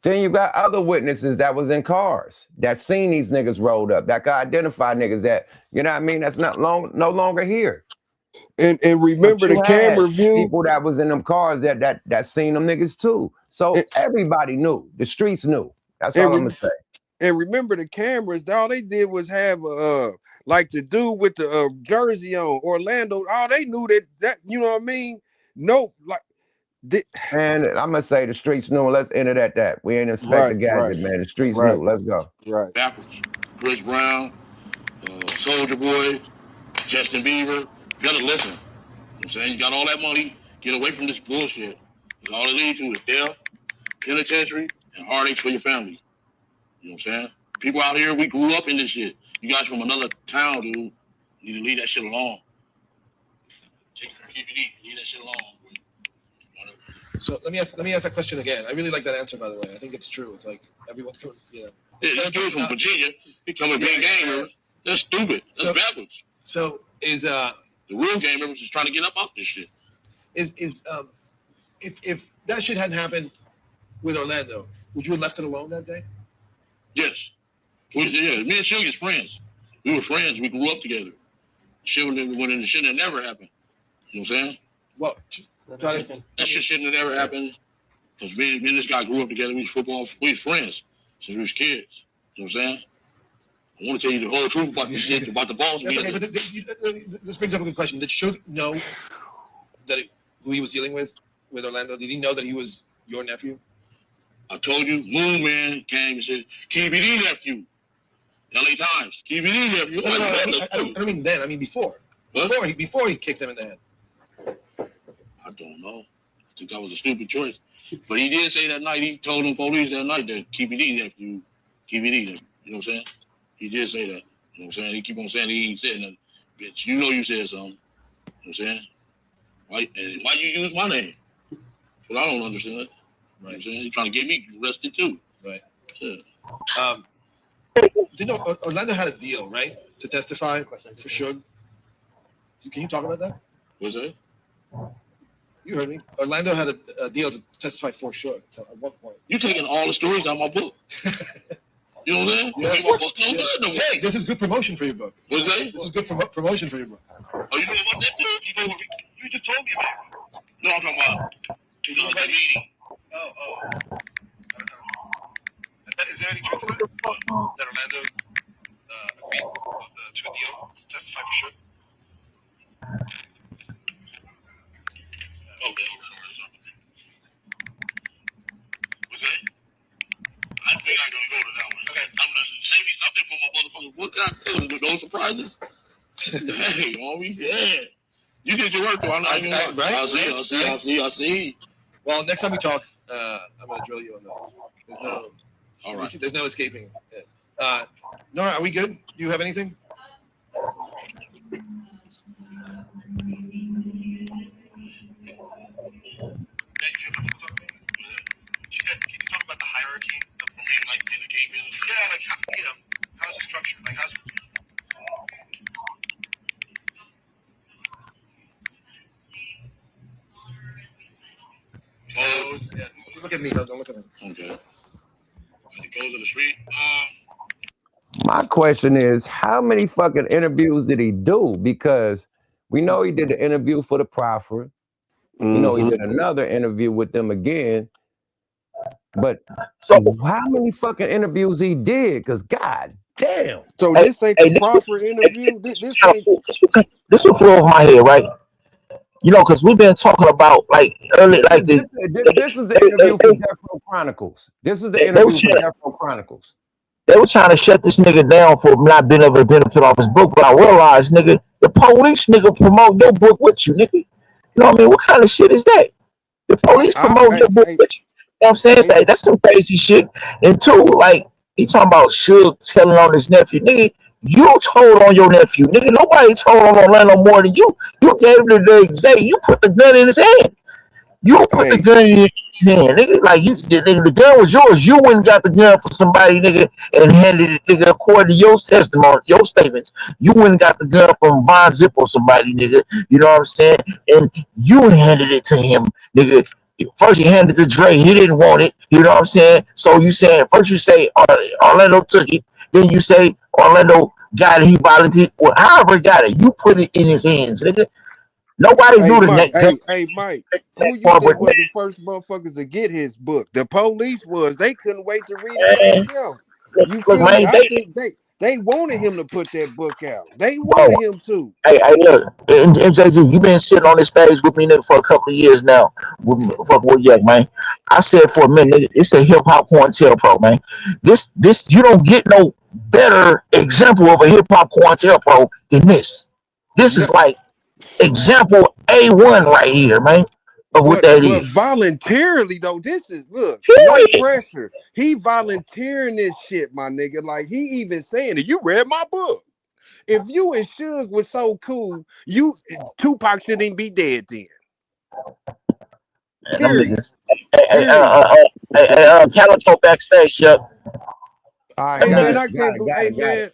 Then you got other witnesses that was in cars that seen these niggas rolled up, that could identify niggas that, you know what I mean, that's no longer here.
And remember the camera view.
People that was in them cars that seen them niggas too. So everybody knew. The streets knew. That's all I'm gonna say.
And remember the cameras, all they did was have like the dude with the jersey on, Orlando, all they knew that you know what I mean? No, like
and I'm gonna say the streets knew. Let's end it at that. We ain't inspect the gadget, man. The streets knew. Let's go.
Right.
Backwards. Chris Brown, Soldier Boy, Justin Bieber. You gotta listen. You know what I'm saying? You got all that money, get away from this bullshit. Because all it leads to is death, penitentiary, and heartaches for your family. You know what I'm saying? People out here, we grew up in this shit. You guys from another town, dude. You need to leave that shit alone. Take it from KPD, leave that shit alone.
So let me ask that question again. I really like that answer, by the way. I think it's true. It's like everyone's coming, you know.
Yeah, this dude from Virginia, he coming being gamer. That's stupid. That's backwards.
So is
the real gamer was just trying to get up off this shit.
If that shit hadn't happened with Orlando, would you have left it alone that day?
Yes. Me and Suge is friends. We were friends. We grew up together. Shit when the shit that never happened. You know what I'm saying?
Well,
that shit shouldn't have never happened. Because me and this guy grew up together. We was friends since we was kids. You know what I'm saying? I want to tell you the whole truth about this shit, about the balls.
Okay, but this brings up a good question. Did Suge know that who he was dealing with Orlando? Did he know that he was your nephew?
I told you, Moon Man came and said, KBD nephew. LA Times, KBD nephew.
I don't mean then. I mean before.
What?
Before he kicked him in the head.
I don't know. I think that was a stupid choice. But he did say that night, he told them police that night that KBD nephew, KBD nephew. You know what I'm saying? He did say that. You know what I'm saying? He keep on saying he ain't said nothing. Bitch, you know you said something. You know what I'm saying? Why you use my name? But I don't understand. You know what I'm saying? He's trying to get me arrested too.
Right.
Yeah.
Orlando had a deal, right? To testify for Suge. Can you talk about that?
What's that?
You heard me. Orlando had a deal to testify for Suge at one point.
You taking all the stories out of my book. You know what I'm saying?
Yeah.
My book no good no more.
Hey, this is good promotion for your book.
What's that?
This is good promotion for your book.
Oh, you know about that too? You just told me about it. No, I'm talking about the meeting.
Oh. Is there any truth to that? That Orlando agreed to a deal to testify for Suge?
Okay. What's that? I think I'm gonna go to that one. Okay. I'm gonna save me something for my motherfucker. What kind of no surprises? Hey, homie, yeah. You did your work though.
Right?
I see.
Well, next time we talk, I'm gonna drill you on those.
All right.
There's no escaping it. Nora, are we good? Do you have anything?
She said, can you talk about the hierarchy of being like in the game business? Yeah, like how's it structured? Like how's
Yeah. Look at me. Don't look at me.
Okay. The goes of the street.
My question is, how many fucking interviews did he do? Because we know he did the interview for the Prophet. You know, he did another interview with them again. But so how many fucking interviews he did? Because God damn.
So this ain't the Prophet interview.
This will blow my head, right? You know, because we've been talking about like early, like
this is the interview for Death Row Chronicles. This is the interview for Death Row Chronicles.
They were trying to shut this nigga down for not being able to benefit off his book, but I realized, nigga, the police nigga promote your book with you, nigga. You know what I mean? What kind of shit is that? The police promote your book with you. You know what I'm saying? That's some crazy shit. And two, like, he talking about Suge telling on his nephew. Nigga, You told on your nephew, nigga. Nobody told on Orlando more than you. You gave him the exact. You put the gun in his hand. You put the
Hey,
gun in his hand, nigga. Like the gun was yours. You went and got the gun for somebody, nigga, and handed it, nigga, according to your testimony, your statements. You went and got the gun from Von Zip or somebody, nigga. You know what I'm saying? And you handed it to him, nigga. First, you handed it to Dre. He didn't want it. You know what I'm saying? So you saying first you say Orlando took it, then you say Orlando got it. He volunteered. Well, however he got it, you put it in his hands, nigga. Nobody
hey,
knew the
Mike.
next
Hey, Mike. Who you
part,
think
but
was the first motherfuckers to get his book? The police was. They couldn't wait to read it for
man,
themselves. You
look,
feel me?
man,
I think they wanted him to put that book out. They
bro.
wanted him to.
Hey, look, MJG, you been sitting on this stage with me, nigga, for a couple of years now. Fuck with you, man. I said for a minute, nigga, it's a hip hop pro, man. This, you don't get no better example of a hip hop pro than this. This
No,
is like example A1 right here, man, of what that
but
is.
voluntarily though, this is look, no
Period.
pressure. He volunteering this shit, my nigga. Like he even saying it. You read my book. If you and Suge was so cool, Tupac shouldn't be dead then.
Man, them
Period.
niggas. Hey, Calico backstage, yup.
All right,
Hey
Them
man,
niggas.
got it,
I
got
can't
it,
believe.
got
Hey
it, got it.
man,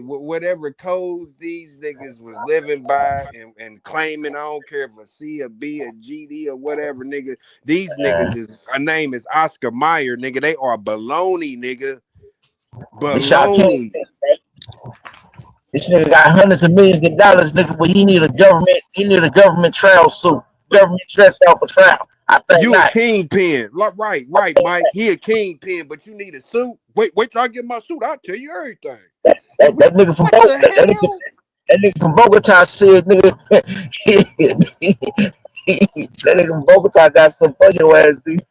whatever codes these niggas was living by and claiming. I don't care if a C, a B, a GD, or whatever, nigga. These niggas is a name is Oscar Mayer, nigga. They are baloney, nigga.
This y'all can't.
Baloney.
This nigga got hundreds of millions of dollars, nigga, but he need a government trial suit. Government dress out for trial. I think
You a
not.
kingpin. Right, Mike. He a kingpin, but you need a suit. Wait till I get my suit. I'll tell you everything.
That nigga from
What the hell?
that nigga from Bogota said, nigga, that nigga from Bogota got some fucking ass, dude.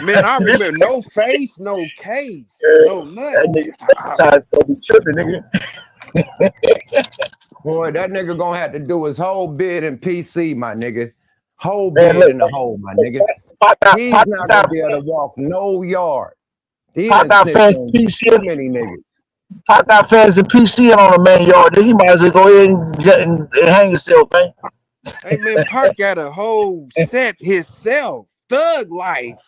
Man, I
This
remember no face, no case, no
that
nothing.
nigga Bogota gonna be tripping, nigga.
Boy, that nigga gonna have to do his whole bid in PC, my nigga. Whole
Man,
bid
look,
in the hole, my nigga.
Pac
He's
got,
not gonna be able to walk no yard. He
Pac
done
got
snitched
fans
on
PC.
too many niggas.
Pac got fans in PC on the main yard. Nigga, he might as well go ahead and hang yourself, man.
Hey man, Pac got a whole set himself. Thug life.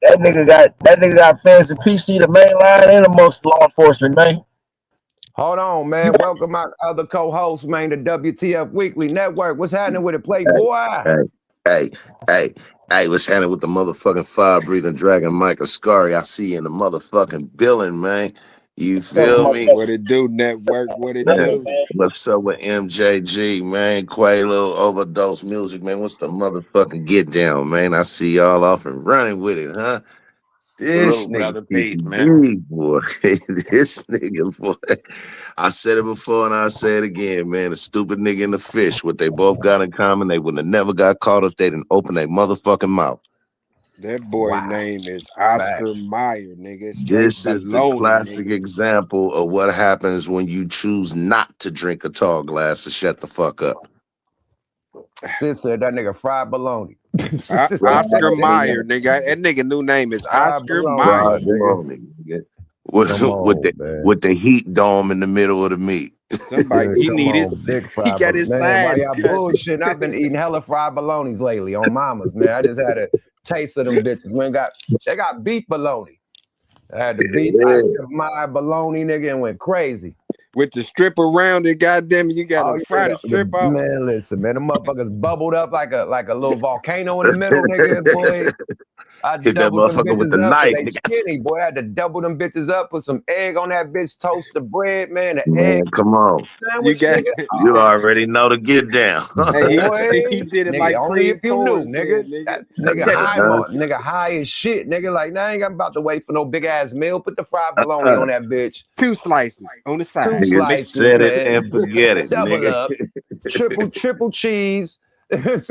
That nigga got fans in PC, the main line, and amongst law enforcement, man.
Hold on,
You
man. Welcome our other co-host, man, the WTF Weekly Network. What's happening with it, Playboy?
Hey, hey, hey, hey, what's happening with the motherfucking fire breathing dragon, Mike Ascari? I see you in the motherfucking building, man. You
so
feel
much
me?
What it do, network? What it
Man,
do?
what's up with MJG, man? Quavo overdose music, man. What's the motherfucking get down, man? I see y'all off and running with it, huh? This
Salute,
nigga
brother. Peace, man.
PPD, boy. This nigga, boy. I said it before and I'll say it again, man. The stupid nigga and the fish, what they both got in common, they would have never got caught if they didn't open their motherfucking mouth.
That boy
Wow.
name is Oscar
Facts.
Mayer, nigga. Straight
This is the
baloney,
classic
nigga.
example of what happens when you choose not to drink a tall glass and shut the fuck up.
Sis said that nigga fried bologna.
Oscar Mayer, nigga. That nigga new name is
Fried
Oscar
bologna,
Mayer,
my
Fried
nigga.
bologna, nigga. With,
Come
with
on,
the
man.
with the heat dome in the middle of the meat.
Somebody
Yeah,
he
come
need his
on, big
he
fried
got
bologna.
his
Man, why
sides
y'all
cut.
bullshitting? I've been eating hella fried bolognas lately on Mama's, man. I just had a taste of them bitches. Man, they got beef bologna. I had the beef Oscar Mayer bologna, nigga, and went crazy.
With the strip around it, goddamn it, you gotta fry the strip off.
Man, listen, man, the motherfuckers bubbled up like a little volcano in the middle, nigga, boy. I
Hit that
doubled them
motherfucker with the
bitches up because
knife.
they skinny, boy. I had to double them bitches up, put some egg on that bitch, toast the bread, man, the egg
Man, come on.
You
sandwich,
got
nigga.
You already know to get down.
hey,
Boy,
he did it
nigga,
like
only if
cream
you knew,
corn
nigga.
said, nigga.
That nigga high, nigga high as shit, nigga. Like, now I ain't about to wait for no big ass meal. Put the fried bologna on that bitch.
2 slices on the side.
Two
Nigga,
slices,
set it
man.
and forget it,
Double
nigga.
up. Triple cheese.
1
fried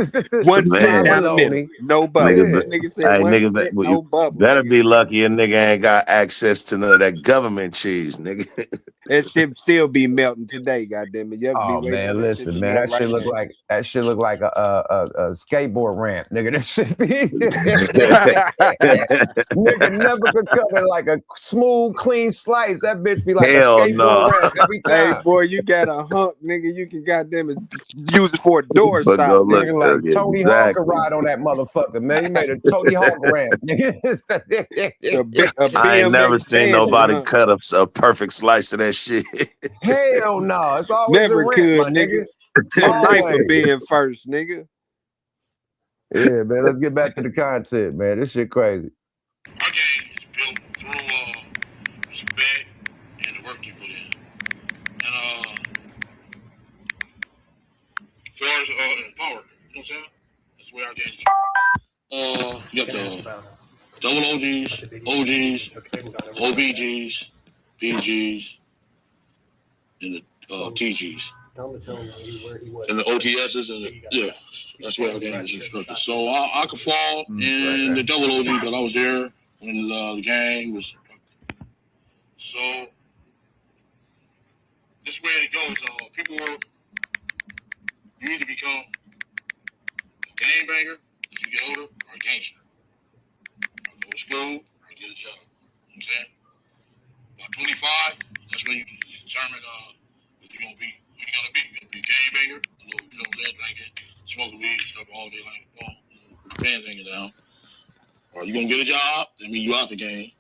cent down the middle,
bologna.
no bubble.
Nigga,
Yeah.
Nigga said 1 cent, no
you
bubble.
better
Nigga.
be lucky a nigga ain't got access to none of that government cheese, nigga.
That shit still be melting today. Goddamn it! You have to be
Oh
waiting for
man,
that shit to
listen, man,
melt
that shit
right
look
now.
like a skateboard ramp, nigga. That shit be nigga never could cut it like a smooth, clean slice. That bitch be like a
Hell
skateboard
no.
ramp every
Hey
time.
boy, you got a hump, nigga. You can goddamn it use it for a door
But go
stop,
look.
nigga.
Nigga like Tony Hawk could
Exactly.
ride on that motherfucker, man. He made a Tony Hawk ramp, nigga.
A
I ain't never
BMX
seen
tangent,
nobody
huh?
cut up a perfect slice of that shit.
Hell no, it's always a
Never
ramp, my
could,
nigga.
nigga. A knife
Always.
being first, nigga.
Yeah, man. Let's get back to the content, man. This shit crazy.
Our game is built through respect and the work you put in. And as far as power, you know what I'm saying? That's the way our game is. You got the double OGs, OGs, OBGs, PGs, and the TGs. And the OTSs and yeah, that's where our game is constructed. So I could fall in the double OG, but I was there when the gang was. So this way it goes. People you either become a game banger as you get older or a gangster. Or go to school or get a job. You know what I'm saying? By 25, that's when you determine what you're gonna be. What you're gonna be. You're gonna be a game banger, you know what I'm saying, drinking, smoking weed, stuff all day long, pants hanging down. Or you gonna get a job, that means you out the game.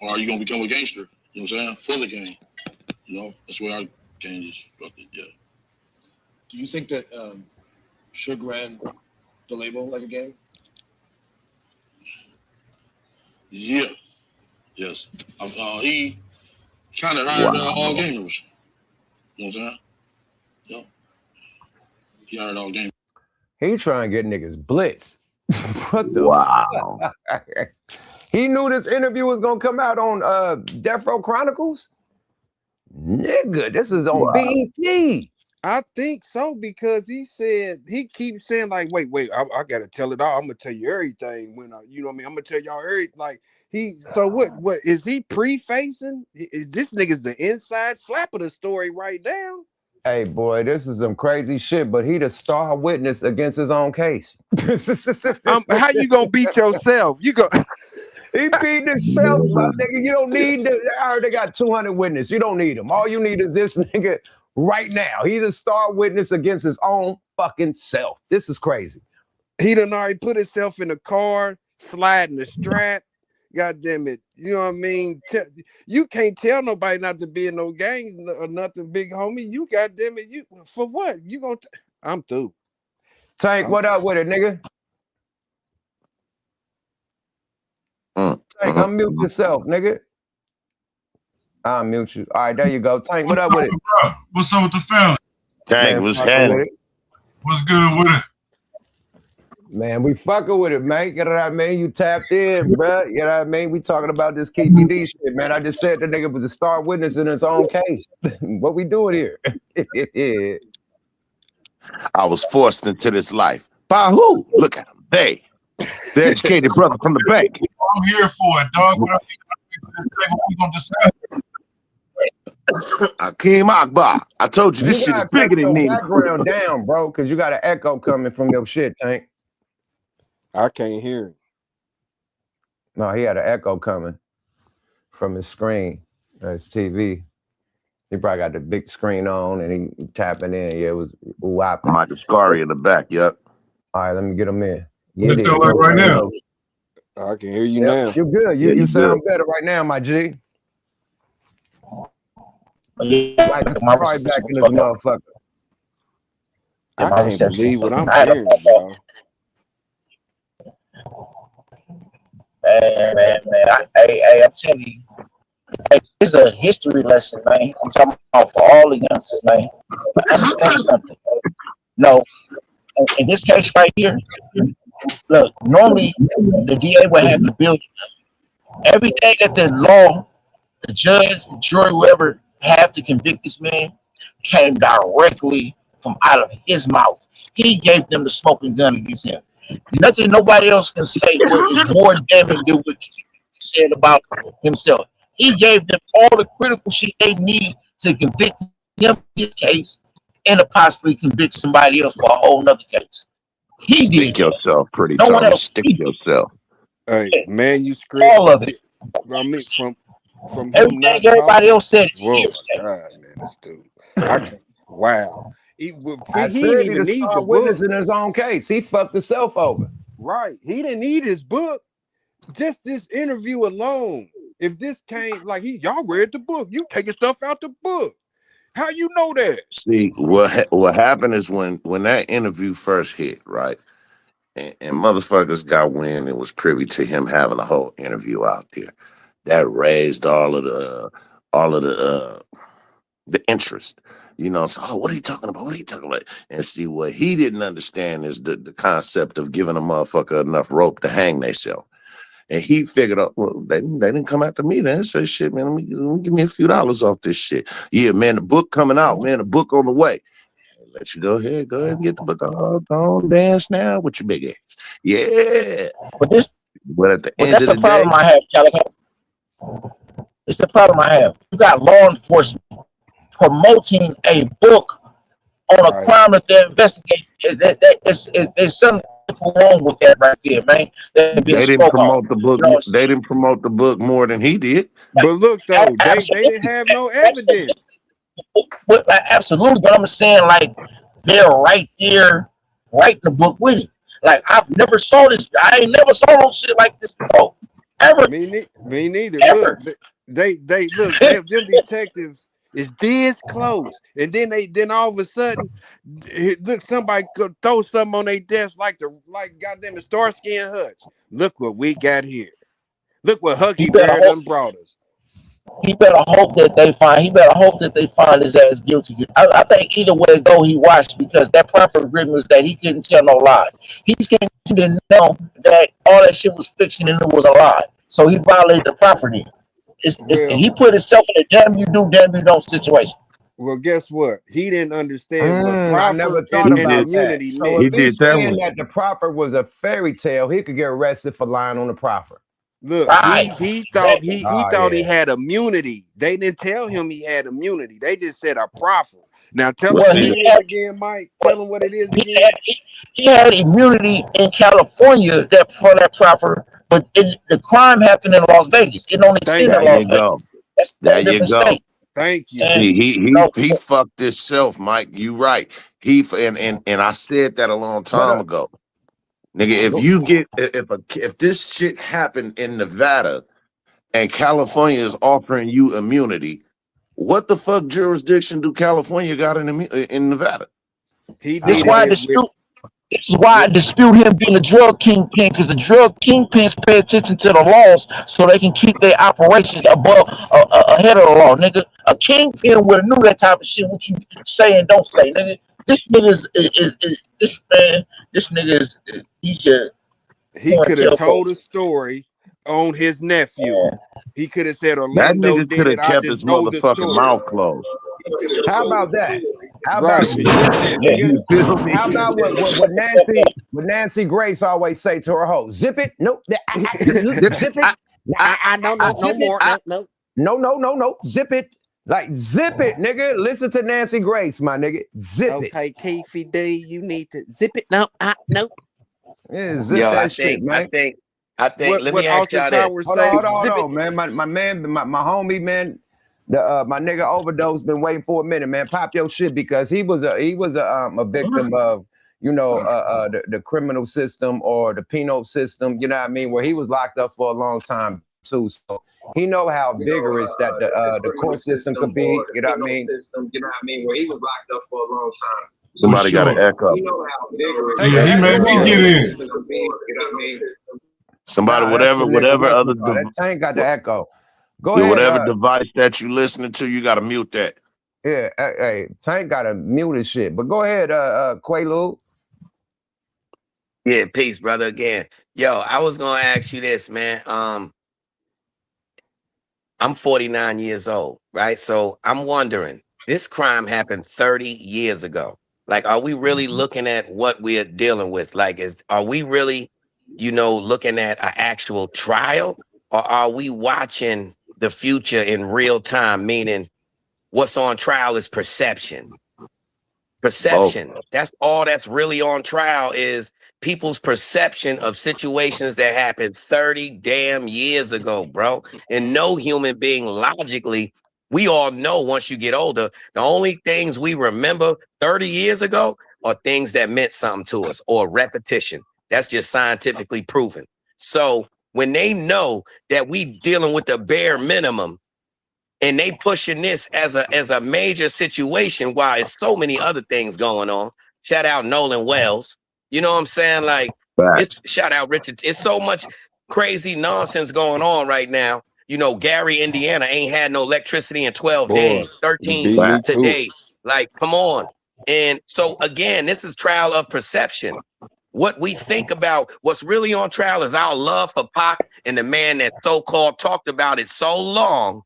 Or are you gonna become a gangster? You know what I'm saying? For the game. You know, that's where our game is structured, yeah.
Do you think that Suge ran the label like a game?
Yeah. Yes. He kind of hired all gamers. You know what I'm saying? Yeah. He hired all gamers.
He trying to get niggas blitzed. What the
Wow.
fuck? He knew this interview was gonna come out on Death Row Chronicles? Nigga, this is on BET.
I think so because he keeps saying like, wait, I gotta tell it all. I'm gonna tell you everything when you know what I mean. I'm gonna tell y'all everything. Like so what is he prefacing? This nigga's the inside flap of the story right now.
Hey boy, this is some crazy shit, but he the star witness against his own case.
How you gonna beat yourself? You go.
He beat himself, my nigga. You don't need I heard they got 200 witnesses. You don't need them. All you need is this nigga right now. He's a star witness against his own fucking self. This is crazy.
He done already put himself in the car, sliding the strap. God damn it. You know what I mean? You can't tell nobody not to be in no gang or nothing, big homie. You goddamn it. You for what? You gonna I'm through.
Tank, what up with it, nigga? Tank, unmute yourself, nigga. I'll mute you. All right, there you go. Tank, what up with it?
Bro? What's up with the family?
Tank, what's happening?
What's good with it?
Man, we fucking with it, man. You know what I mean? You tapped in, bro. You know what I mean? We talking about this KPD shit, man. I just said the nigga was a star witness in his own case. What we doing here?
I was forced into this life. By who? Look at him. They. The educated brother from the bank.
I'm here for it, dog. What we gonna discuss?
Akeem Akbar. I told you this shit is bigger than me.
Background down, bro, because you got an echo coming from your shit, Tank.
I can't hear him.
No, he had an echo coming from his screen, his TV. He probably got the big screen on and he tapping in. Yeah, it was whopping.
Michael Scary in the back, yep.
All right, let me get him in.
What it sound like right now?
I can hear you now.
You're good. You sound better right now, my G. Right back in this motherfucker.
I can't believe what I'm hearing, y'all.
Man. I'm telling you, this is a history lesson, man. I'm talking about for all the youngsters, man. But understand something. No, in this case right here, look, normally the DA would have to build everything that the law, the judge, the jury, whoever have to convict this man came directly from out of his mouth. He gave them the smoking gun against him. Nothing nobody else can say what is more damning than what he said about himself. He gave them all the critical shit they need to convict him in this case and to possibly convict somebody else for a whole nother case. He
Stick
did that.
yourself, pretty
No one
Tony.
else.
Stick
He did
yourself.
Hey,
that.
manuscript.
All of it.
I mean, from him
Everything
not
everybody
talking.
else said is
Oh
hearsay.
my God, man, this dude. I can't. Wow.
I
He didn't
said he
even
the
need the
star
book.
witness in his own case. He fucked himself over.
Right. He didn't need his book. Just this interview alone. If this came like y'all read the book, you taking stuff out the book. How you know that?
See, what happened is when that interview first hit, right? And motherfuckers got wind and was privy to him having a whole interview out there. That raised all of the interest. You know, so what are you talking about? What are you talking about? And see, what he didn't understand is the concept of giving a motherfucker enough rope to hang themselves. And he figured out, well, they didn't come after me. They didn't say, shit, man, let me give me a few dollars off this shit. Yeah, man, the book coming out, man, the book on the way. Let you go ahead and get the book. Oh, don't dance now with your big ass. Yeah. But at the end
That's
of
the
the day,
problem I have, Calico. It's the problem I have. You got law enforcement promoting a book on a crime that they're investigating. There's something wrong with that right there, man. That being
they didn't
spoke on.
promote the book.
You know what I'm
They didn't promote the book more than he did.
But look though, they
Absolutely.
didn't have no evidence.
Absolutely, but I'm saying like they're right there writing the book with him. Like I've never saw this. I ain't never saw no shit like this before. Ever.
Me neither.
Ever.
Look, they look, them detectives is this close, and then all of a sudden, look, somebody could throw something on their desk like goddamn the Starsky and Hutch. Look what we got here. Look what Huggy Bear done brought us.
He better hope that they find. He better hope that they find his ass guilty. I think either way it go, he watched because that profit agreement was that he couldn't tell no lie. He's getting to know that all that shit was fiction and it was a lie. So he violated the property. He put himself in a damn you do, damn you don't situation.
Well, guess what? He didn't understand what
I never
proffer
thought
and
about that.
immunity
So
meant.
if he's saying that the proffer was a fairy tale, he could get arrested for lying on the proffer.
Look,
right.
he thought he thought he
yeah.
had immunity. They didn't tell him he had immunity. They just said a proffer. Now tell
Well,
him what it is again, Mike. Tell him what it is again.
He had immunity in California that for that proffer, but the crime happened in Las Vegas. It don't extend to
There
Las
you go.
Vegas. That's
There
a
you
different
go.
state.
Thank you.
He fucked himself, Mike. You right. He and I said that a long time ago. Nigga, if you get if this shit happened in Nevada and California is offering you immunity, what the fuck jurisdiction do California got in Nevada?
This is why I dispute him being a drug kingpin, because the drug kingpins pay attention to the laws so they can keep their operations above ahead of the law, nigga. A kingpin would have knew that type of shit. What you say and don't say, nigga. This nigga is this man. This nigga is he just.
He could have told a story on his nephew. He could have said
That
Orlando
nigga
did
could have
it. I
kept
just
his
told the
motherfucking
story.
mouth closed.
How about that? How
Right.
about zip it, nigga?
You feel me?
How about what Nancy Grace always say to her hoe? Zip it? Nope. Zip it?
No more. No.
No. Zip it. Like zip it, nigga. Listen to Nancy Grace, my nigga. Zip it.
Okay, Keefy D, you need to zip it. No, nope.
Yeah, zip that shit, man.
I think. Let me ask y'all this.
Hold on, man. My man, my homie, man. My nigga overdose been waiting for a minute, man. Pop your shit because he was a victim of the criminal system or the penal system. You know what I mean? Where he was locked up for a long time too. So he know how vigorous that the court system could be. You know what I mean? Where he was locked up for a long time.
Somebody got an echo.
You know how vigorous.
Yeah, he made me get in.
You know what I mean?
Somebody, whatever other
that tank got the echo. Go
yeah,
ahead.
whatever device that you listening to, you gotta mute that.
Yeah, hey, Tank gotta mute his shit. But go ahead, Quaalude.
Yeah, peace, brother. Again, yo, I was gonna ask you this, man. I'm 49 years old, right? So I'm wondering, this crime happened 30 years ago. Like, are we really looking at what we are dealing with? Like, are we really, looking at an actual trial, or are we watching the future in real time, meaning what's on trial is perception. Perception. That's all that's really on trial is people's perception of situations that happened 30 damn years ago, bro. And no human being logically, we all know once you get older, the only things we remember 30 years ago are things that meant something to us or repetition. That's just scientifically proven. So when they know that we dealing with the bare minimum, and they pushing this as a major situation while there's so many other things going on. Shout out Nolan Wells. You know what I'm saying? Like, it's shout out Richard. It's so much crazy nonsense going on right now. You know, Gary, Indiana ain't had no electricity in 12 days, 13 today. Like, come on. And so again, this is trial of perception. What we think about, what's really on trial is our love for Pac and the man that so-called talked about it so long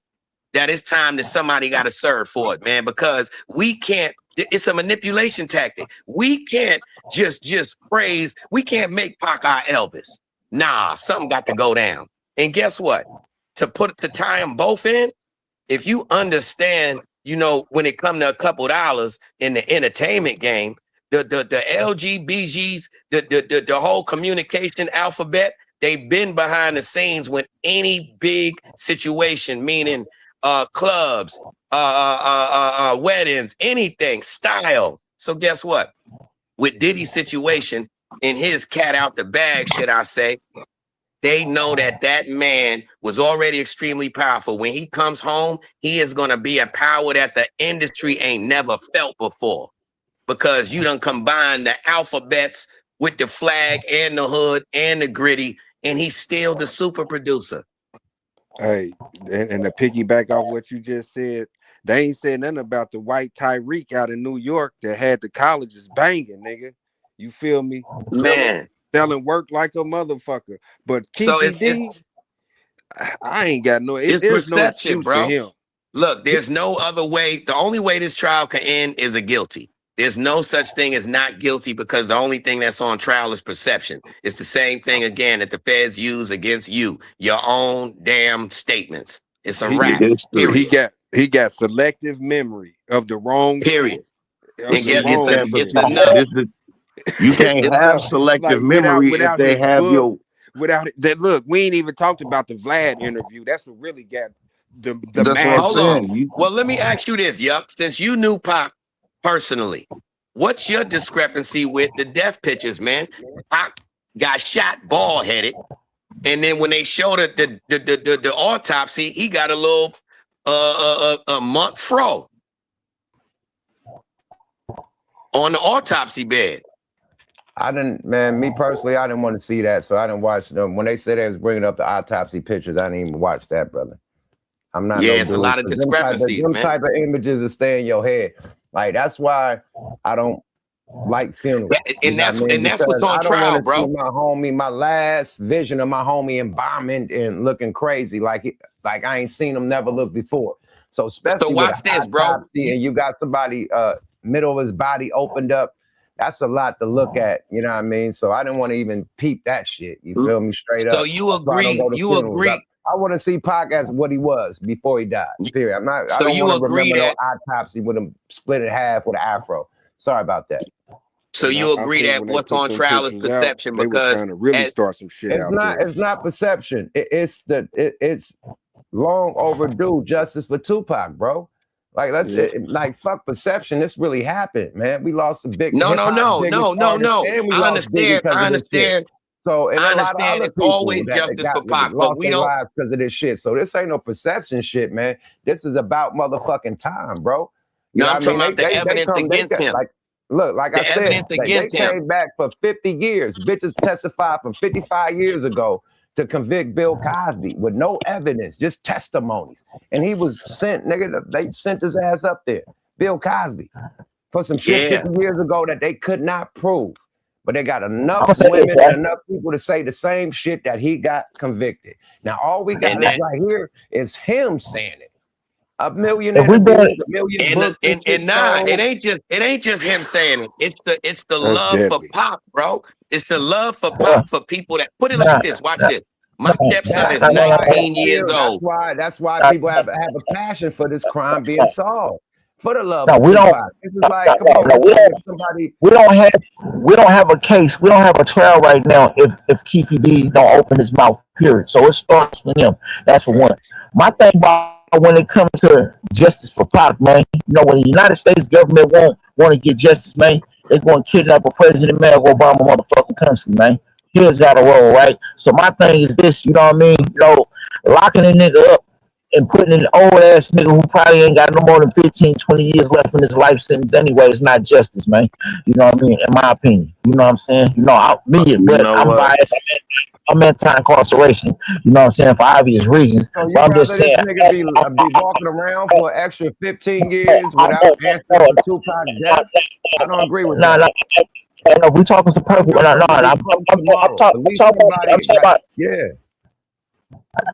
that it's time that somebody got to serve for it, man, because we can't, it's a manipulation tactic. We can't just praise, we can't make Pac our Elvis. Nah, something got to go down. And guess what? To tie them both in, if you understand, you know, when it come to a couple dollars in the entertainment game, the LGBTs, the whole communication alphabet, they've been behind the scenes when any big situation, meaning clubs, weddings, anything, style. So guess what? With Diddy's situation in his cat out the bag, should I say, they know that that man was already extremely powerful. When he comes home, he is going to be a power that the industry ain't never felt before, because you done combine the alphabets with the flag and the hood and the gritty, and he's still the super producer.
Hey, and to piggyback off what you just said, they ain't said nothing about the white Tyreek out in New York that had the colleges banging, nigga. You feel me?
Man.
Selling work like a motherfucker. But
So
Kiki I ain't got no,
it's
there's no
perception,
excuse
bro.
for him.
Look, there's no other way. The only way this trial can end is a guilty. There's no such thing as not guilty, because the only thing that's on trial is perception. It's the same thing again that the feds use against you, your own damn statements. It's a wrap. Period.
He got selective memory of the wrong
period.
Shit,
And it's enough.
You can't have selective memory if they have your.
Without it, that look, we ain't even talked about the Vlad interview. That's what really got the
That's what I'm
Hold
saying.
on. Well, let me ask you this, Yup. Since you knew Pac personally, what's your discrepancy with the death pictures, man? Pac got shot bald headed, and then when they showed the autopsy, he got a little a month fro on the autopsy bed.
I didn't, man, me personally, I didn't want to see that, so I didn't watch them. When they said they was bringing up the autopsy pictures, I didn't even watch that, brother. I'm not.
Yeah,
no
it's
dude.
a lot of discrepancies,
them
man.
type of images that stay in your head. Like, that's why I don't like funerals.
And that's what's on trial, bro.
See my homie, my last vision of my homie embalming and looking crazy, like I ain't seen him never look before. So especially
watch this, bro.
And you got somebody middle of his body opened up. That's a lot to look at, you know what I mean? So I didn't want to even peep that shit. You feel me? Straight up.
So you agree? You agree?
I want to see Pac as what he was before he died. Period. I don't want to remember no autopsy with him split in half with an afro. Sorry about that.
So you agree that what's on trial is perception, because
trying to really start some shit out there.
It's not perception. It's long overdue justice for Tupac, bro. Like like fuck perception. This really happened, man. We lost a big.
No. I understand.
So and
I
a lot of other
it's
people
always justice for Pac, but we don't
because of this shit. So this ain't no perception shit, man. This is about motherfucking time, bro.
No, I'm talking about the evidence against him.
Like I said, they came back for 50 years. Bitches testified from 55 years ago to convict Bill Cosby with no evidence, just testimonies. And he was sent, nigga, they sent his ass up there, Bill Cosby, for some shit 50 years ago that they could not prove. But they got enough women and enough people to say the same shit that he got convicted. Now, all we got right here is him saying it. A million interviews, a million books.
It ain't just him saying it. It's the love for Pac, bro. It's the love for Pac for people that put it like this. Watch this. My stepson is
That's why
19 years old.
that's why people have a passion for this crime being solved. For the love
No,
of
we don't.
Tupac. This is like, come on,
No,
it's like if somebody
we don't have a case. We don't have a trial right now if Keefe D don't open his mouth. Period. So it starts with him. That's for one. My thing about when it comes to justice for Pac, man, you know, when the United States government want to get justice, man, they're going to kidnap a president, man, Obama motherfucking country, man. Here's got to roll, right? So my thing is this, you know what I mean? You know, locking a nigga up and putting an old ass nigga who probably ain't got no more than 15, 20 years left in his life sentence anyway, it's not justice, man. You know what I mean? In my opinion. You know what I'm saying? You know, but I'm biased. I'm anti-incarceration. You know what I'm saying? For obvious reasons.
So you
But I'm
rather
just
this
saying.
nigga be walking around for an extra 15 years without answering for Tupac's death? I don't agree with
No,
that.
no, we talking some perfect. No,
I'm
no,
supposed to be
I'm
close
talking
tomorrow. Release somebody that,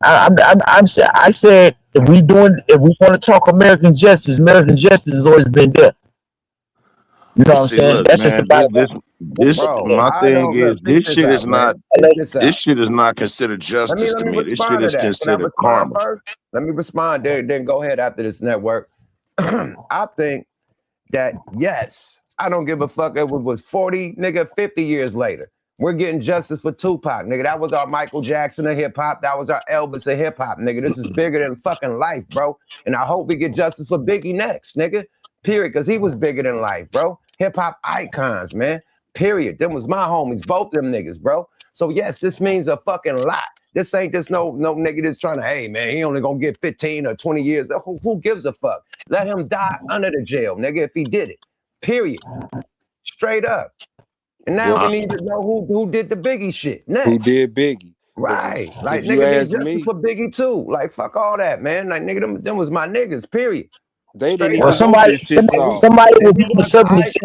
yeah.
I said if we want to talk American justice has always been death. You know what I'm
See,
saying?
look,
That's just
man,
about
this,
Bro,
my
I
thing
don't look,
is,
check
this
this
shit is
out, man.
not,
Check this
this
out.
shit is not considered justice
Let
to
me
me. This shit
respond to
is
that. Can I
considered
respond
karma.
first? Let me respond, then go ahead after this network. I think that yes, I don't give a fuck if it was 40, nigga, 50 years later. We're getting justice for Tupac, nigga. That was our Michael Jackson of hip hop. That was our Elvis of hip hop, nigga. This is bigger than fucking life, bro. And I hope we get justice for Biggie next, nigga. Period. Because he was bigger than life, bro. Hip hop icons, man. Period. Them was my homies, both them niggas, bro. So yes, this means a fucking lot. This ain't just no nigga that's trying to, hey man, he only gonna get 15 or 20 years. Who gives a fuck? Let him die under the jail, nigga, if he did it. Period. Straight up. And now we need to know who did the Biggie shit next.
Who did Biggie?
Right. Like,
if you
nigga, get
ask
justice
me,
for Biggie too. Like, fuck all that, man. Like, nigga, them was my niggas, period.
they didn't
Straight
even
up.
want this shit solved.
somebody
If
would
we
be the
watch
subject.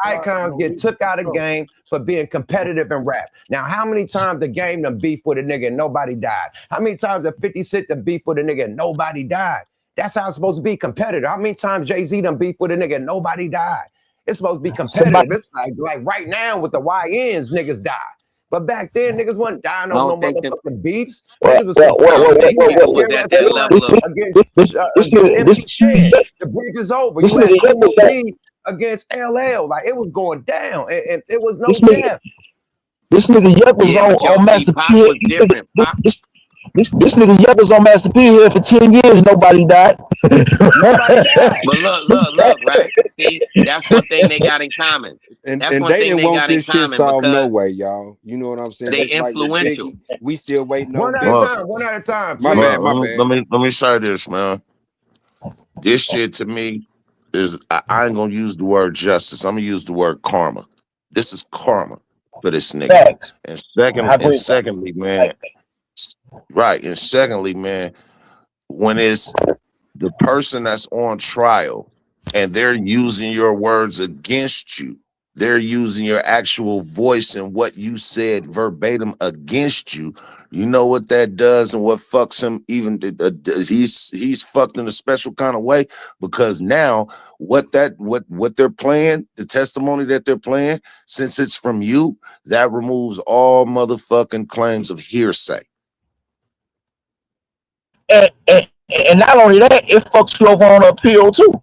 icons get took out of game for being competitive in rap. Now, how many times the game done beef with a nigga and nobody died? How many times the 50 Cent done beef with a nigga and nobody died? That's how it's supposed to be competitive. How many times Jay-Z done beef with a nigga and nobody died? It's supposed to be competitive. It's like right now with the YNs, niggas die. But back then, niggas wasn't dying over no motherfucking beefs. Niggas was against MC Shan. The bridge is over. You had Cool D against LL. Like, it was going down. And it was no death.
This nigga Yep was on Master P. This nigga Yep was on Master P here for 10 years. Nobody died.
Nobody died.
But look, right? See, that's one thing they got in common.
And
That's
they
one thing
didn't
they
want
got in
this shit
common
solved no
because
way, y'all. You know what I'm saying?
they
Just like with
influential.
Biggie, we still waiting on
One at
Biggie.
a time.
My
please.
bad, my bad.
Let me say this, man. This shit to me is, I ain't gonna use the word justice. I'm gonna use the word karma. This is karma for this nigga. And secondly, man, right. And secondly, man, when it's the person that's on trial and they're using your words against you, they're using your actual voice and what you said verbatim against you. You know what that does and what fucks him even. He's fucked in a special kind of way, because now what they're playing, the testimony that they're playing, since it's from you, that removes all motherfucking claims of hearsay.
And not only that, it fucks you over on appeal too.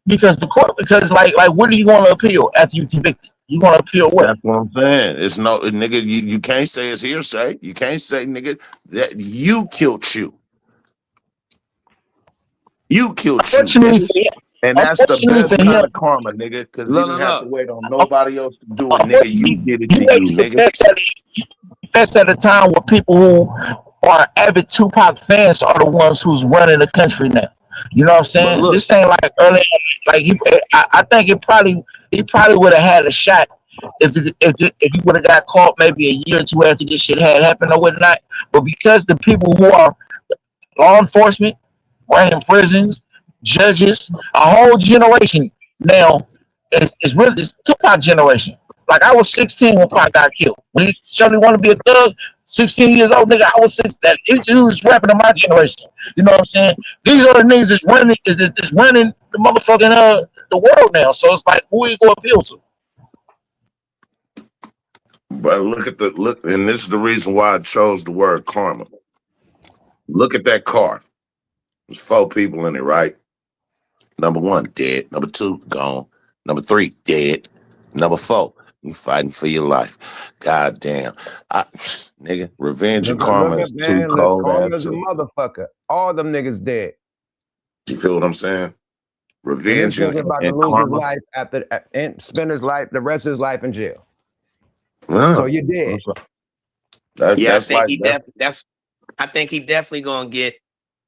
Because the court, like what are you going to appeal after you convicted? You going to appeal what?
That's what I'm saying. It's no, nigga, you can't say it's hearsay. You can't say, nigga, that you killed you. You killed you, nigga. And that's the best kind of karma, nigga, because he didn't have to wait on nobody else to do it, nigga. You did it to you, nigga.
That's at a time where people who are avid Tupac fans are the ones who's running the country now. You know what I'm saying? This ain't like early. Like I think he probably would have had a shot if he would have got caught maybe a year or two after this shit had happened or whatnot. But because the people who are law enforcement, running prisons, judges, a whole generation now is really this Tupac generation. Like, I was 16 when Pac got killed. When he showed he wanted to be a thug, 16 years old, nigga, I was 6. He was rapping in my generation. You know what I'm saying? These are the niggas that's running the motherfucking the world now. So it's like, who are you going to appeal to?
But look, and this is the reason why I chose the word karma. Look at that car. There's 4 people in it, right? Number 1, dead. Number 2, gone. Number 3, dead. Number 4, you fighting for your life. God damn. Nigga, revenge and
Look
karma
at
is 2
man, look,
cold
karma's a
answers.
motherfucker. All them niggas dead.
You feel what I'm saying?
And this
Revenge
nigga about to
and
lose his
karma.
life and spend his life, the rest of his life in jail.
Yeah.
So you're dead.
Yeah, I
That's
think
like
he I think he definitely gonna get.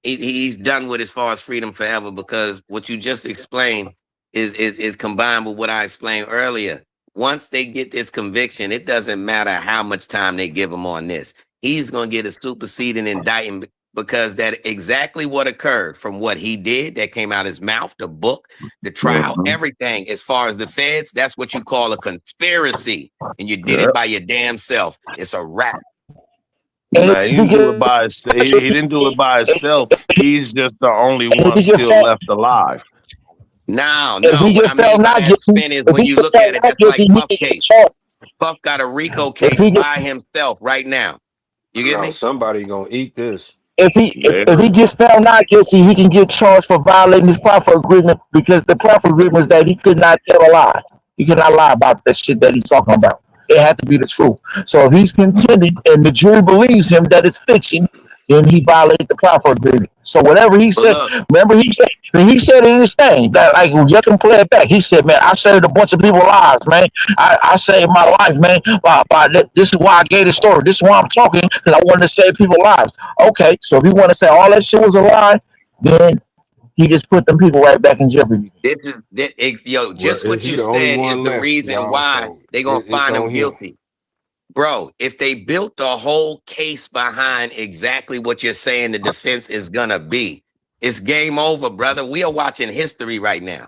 He's done with as far as freedom forever, because what you just explained is combined with what I explained earlier. Once they get this conviction, it doesn't matter how much time they give him on this. He's gonna get a superseding indictment, because that exactly what occurred from what he did that came out his mouth, the book, the trial, everything. As far as the feds, that's what you call a conspiracy, and you did it by your damn self. It's a wrap.
Nah, he didn't do it by himself. He didn't do it by himself. He's just the only one still left alive.
No, what I mean by that spin is when you look at it, that's like Puff case. Puff got a RICO case by himself right now. You get me?
Somebody gonna eat this.
If he gets found not guilty, he can get charged for violating his proffer agreement, because the proffer agreement is that he could not tell a lie. He could not lie about that shit that he's talking about. It had to be the truth. So if he's contending and the jury believes him that it's fiction, then he violated the proffer agreement. So whatever he said, remember he said in his thing that, like, you can play it back. He said, "Man, I saved a bunch of people's lives, man. I saved my life, man. This is why I gave the story. This is why I'm talking, because I wanted to save people's lives." Okay, so if you want to say all that shit was a lie, then he just put them people right back in jeopardy.
Just what you said is the reason why they gonna find him guilty. Bro, if they built the whole case behind exactly what you're saying the defense is gonna be, it's game over, brother. We are watching history right now.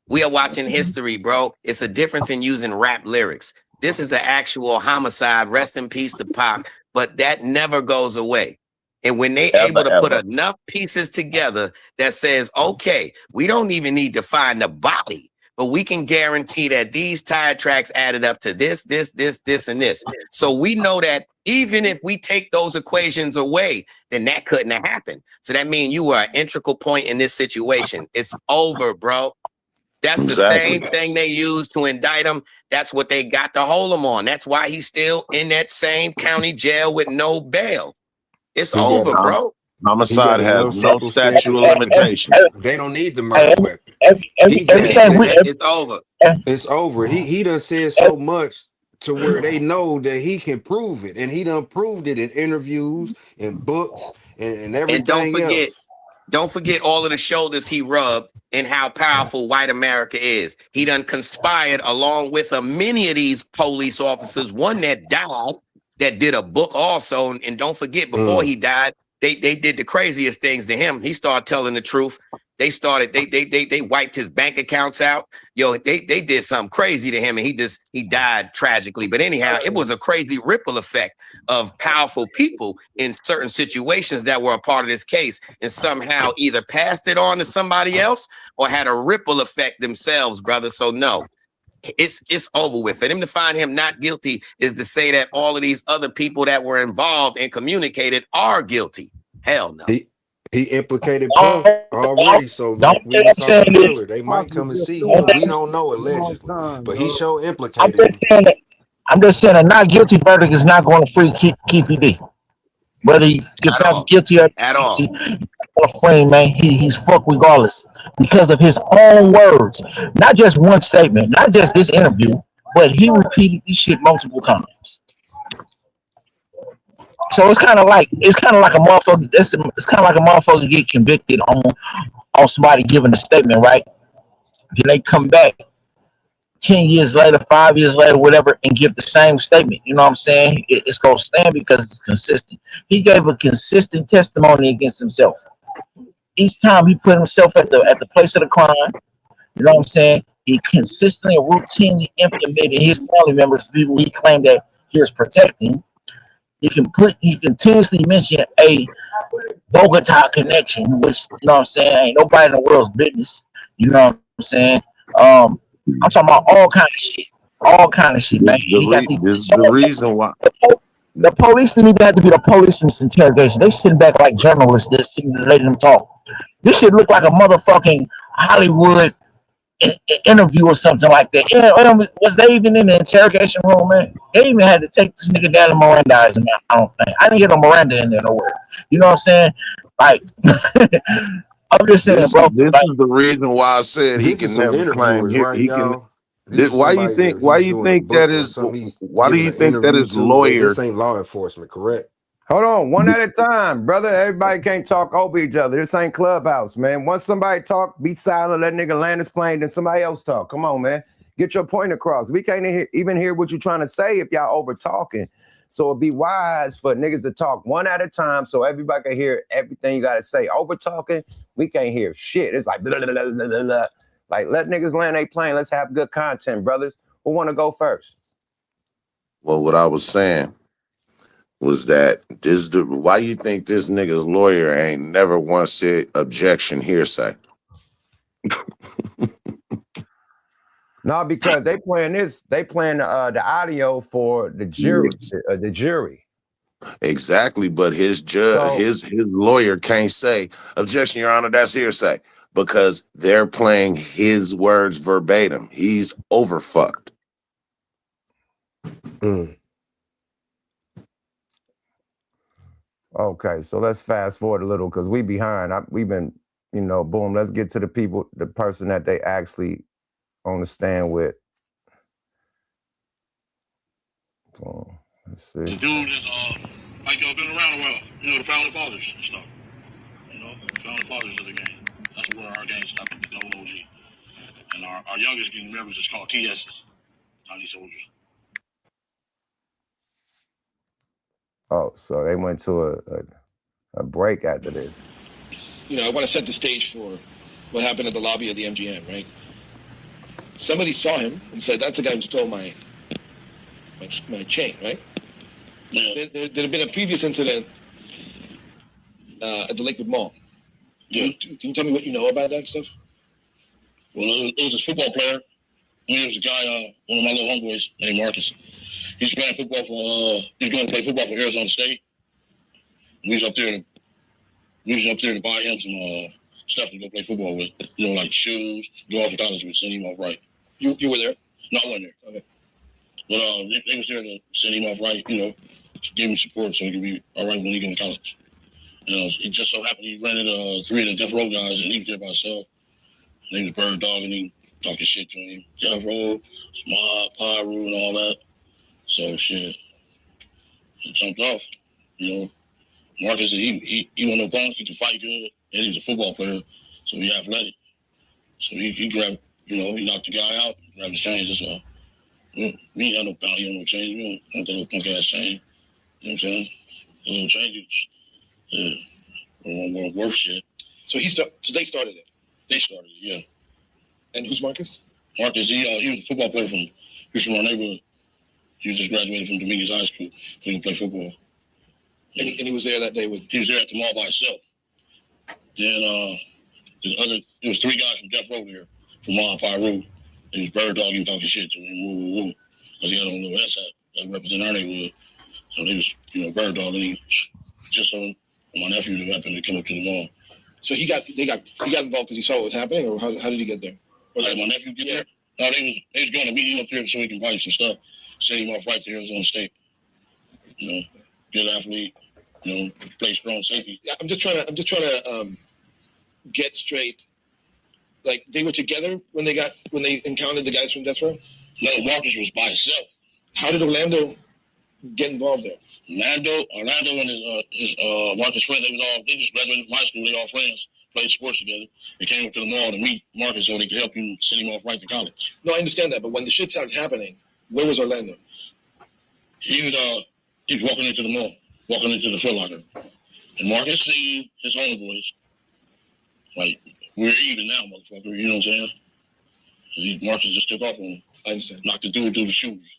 We are watching history, bro. It's a difference in using rap lyrics. This is an actual homicide. Rest in peace to Pac, but that never goes away. And when they able to put enough pieces together that says, okay, we don't even need to find the body, but we can guarantee that these tire tracks added up to this, and this. So we know that even if we take those equations away, then that couldn't have happened. So that means you were an integral point in this situation. It's over, bro. That's the same thing they used to indict him. That's what they got to hold him on. That's why he's still in that same county jail with no bail. It's over, bro.
Homicide has no statute of limitations.
They don't need the murder weapon.
It's over.
It's over. He done said so much to where they know that he can prove it, and he done proved it in interviews and books and everything else.
Don't forget all of the shoulders he rubbed and how powerful white America is. He done conspired along with many of these police officers, one that died, that did a book also. And don't forget, before he died, they did the craziest things to him. He started telling the truth. They wiped his bank accounts out. Yo, they did something crazy to him, and he died tragically. But anyhow, it was a crazy ripple effect of powerful people in certain situations that were a part of this case, and somehow either passed it on to somebody else or had a ripple effect themselves, brother. So no, it's over with. For them to find him not guilty is to say that all of these other people that were involved and communicated are guilty. Hell no.
He implicated Puff already, so like we was talking earlier, they might come and see him. We don't know allegedly, but he sure implicated him.
I'm just saying a not guilty verdict is not going to free Keefy D. Whether he gets found guilty or not guilty, frame, man, he's fucked regardless because of his own words. Not just one statement, not just this interview, but he repeated this shit multiple times. So it's kind of like a motherfucker. It's kind of like a motherfucker get convicted on somebody giving a statement, right? Then they come back 10 years later, 5 years later, whatever, and give the same statement. You know what I'm saying? It's gonna stand because it's consistent. He gave a consistent testimony against himself. Each time he put himself at the place of the crime, you know what I'm saying? He consistently and routinely implemented his family members, people he claimed that he was protecting. He continuously mentioned a Bogota connection, which, you know what I'm saying, ain't nobody in the world's business. You know what I'm saying? I'm talking about all kinds of shit. all kind of shit, man. He got these.
This is the reason why.
The police didn't even have to be the police in this interrogation. They sitting back like journalists. They're sitting and letting them talk. This shit look like a motherfucking Hollywood interview or something like that. Yeah, was they even in the interrogation room, man? They even had to take this nigga down to Mirandize, man. I don't think. I didn't hear no Miranda in there nowhere. You know what I'm saying? Like, I'm just saying,
This
bro. Like,
is the reason why I said he
This is
can
some
never claim
interviewers,
here.
right,
He can.
y'all? This is
Why you
somebody
think?
that
Why
he's
you
doing a
think that
book or
is?
something. He's
Why do
giving
you
an
think that
interview
his
to.
lawyer?
This ain't law enforcement, correct?
Hold on, one at a time, brother. Everybody can't talk over each other. This ain't Clubhouse, man. Once somebody talk, be silent, let nigga land his plane, then somebody else talk. Come on, man. Get your point across. We can't even hear what you're trying to say if y'all over talking. So it'd be wise for niggas to talk one at a time so everybody can hear everything you gotta say. Over talking, we can't hear shit. It's like blah, blah, blah, blah, blah, blah. Like let niggas land their plane. Let's have good content, brothers. Who wanna go first?
Well, what I was saying was that why you think this nigga's lawyer ain't never once said objection hearsay?
No, because they playing the audio for the jury. The jury.
Exactly, but his lawyer can't say objection, Your Honor. That's hearsay because they're playing his words verbatim. He's overfucked.
Okay, so let's fast forward a little because we behind. We've been, boom. Let's get to the person that they actually on the stand with. Let's see.
The dude is like been around a while. The founding fathers and stuff. The founding fathers of the game. That's where our game stopped, the double OG. And our youngest getting members is called TSs, Tiny Soldiers.
Oh, so they went to a break after this.
I want to set the stage for what happened at the lobby of the MGM, right? Somebody saw him and said, "That's the guy who stole my chain," right? Yeah. There had been a previous incident at the Lakewood Mall. Yeah. Can you tell me what you know about that stuff? Well, it was a football player. There was a guy, one of my little homeboys named Marcus. He's playing football he's going to play football for Arizona State. We was up there to buy him some stuff to go play football with. Like shoes, go off to college with, send him off right. You were there? No, I wasn't there. Okay. But they was there to send him off right, give him support so he could be all right when he go to college. It just so happened he rented 3 of the Death Row guys and he was there by himself. They was bird dogging him, talking shit to him. Death Row, Smog, Pyru, and all that. So shit, he jumped off. Marcus, he wasn't no punk. He could fight good, and he was a football player, so he athletic. So he grabbed, he knocked the guy out, grabbed his chain. That's all. We ain't got no bounty on no chain. We don't want that little punk ass chain. You know what I'm saying? The little chain, won't worth shit. So they started it. They started it, yeah. And who's Marcus? Marcus, he was a football player he was from our neighborhood. He just graduated from Dominguez High School, so he can play football. And he was there that day he was there at the mall by himself. Then it was 3 guys from Death Row there, from Pyru. They was bird dogging, talking shit to him, woo, woo, woo. Because he had on a little S hat that represent our neighborhood. So they was, bird dogging him just so my nephew knew happened to come up to the mall. So he got involved because he saw what was happening, or how did he get there? Or like my nephew get there? No, they was going to meet him up there so he can buy some stuff, send him off right to Arizona State. Good athlete, play strong safety. Yeah, I'm just trying to get straight. Like they were together when they encountered the guys from Death Row? No, Marcus was by himself. How did Orlando get involved there? Orlando and his Marcus friend, they just graduated from high school, they all friends, played sports together. They came up to the mall to meet Marcus so they could help him send him off right to college. No, I understand that, but when the shit started happening, where was Orlando? He was walking into the mall, walking into the Foot Locker. And Marcus seen his homeboys. Like, we're even now, motherfucker, you know what I'm saying? Marcus just took off on him. I understand. Knocked the dude through the shoes,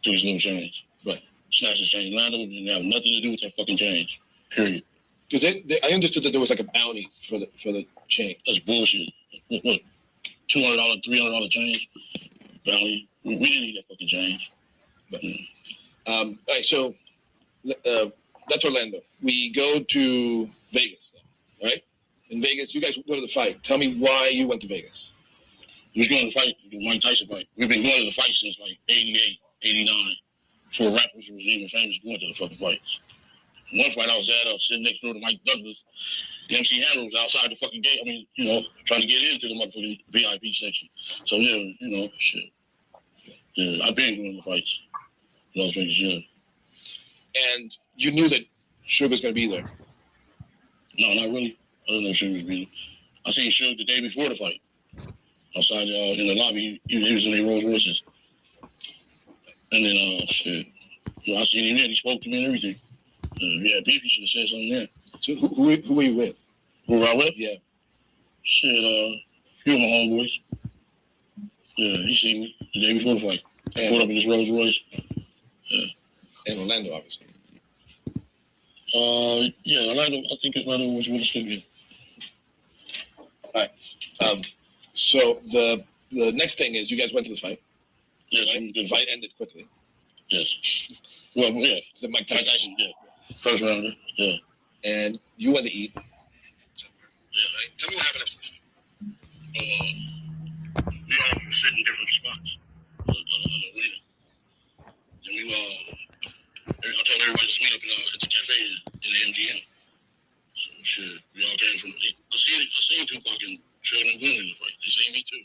took his little change. But snatched his change. Orlando didn't have nothing to do with that fucking change. Period. Because I understood that there was like a bounty for the chain. That's bullshit. What $200, $300 change?
Valley. We didn't need that fucking change.
But, all right, so that's Orlando. We go to Vegas now, right? In Vegas, you guys go to the fight. Tell me why you went to Vegas.
We was going to the fight, the Mike Tyson fight. We've been going to the fight since like 88, 89. Before rappers was even famous going to the fucking fights. One fight I was at, I was sitting next door to Mike Douglas. The MC Hammer was outside the fucking gate. I mean, you know, trying to get into the motherfucking VIP section. So, yeah, you know, shit. Yeah, I've been going to fights. Las Vegas, yeah.
And you knew that Suge was going to be there.
No, not really. I didn't know Suge was being. I seen Suge the day before the fight. Outside in the lobby, he was in the Rolls Royces. And then, shit. You know, I seen him there. He spoke to me and everything. Yeah, beef, he should have said something there.
So who were you with?
Who were I with?
Yeah.
Shit, few of my homeboys. Yeah, he seen me the day before the fight. I pulled up in this Rolls Royce. Yeah.
And Orlando, obviously.
Yeah, Orlando, I think Orlando was with us too, yeah.
All right. So the next thing is you guys went to the fight.
Yes,
right? The fight ended quickly.
Yes. Well, yeah.
Is it Mike
Mike
Tyson?
Tyson, yeah. First rounder, yeah.
And you went to eat.
Yeah, right. Tell me what happened after the fight. We all were sitting in different spots on the arena. And we I told everybody to meet up at the cafe in the MGM. So shit, we all came from. I seen Tupac and Suge and Glenn in the fight. They seen me too.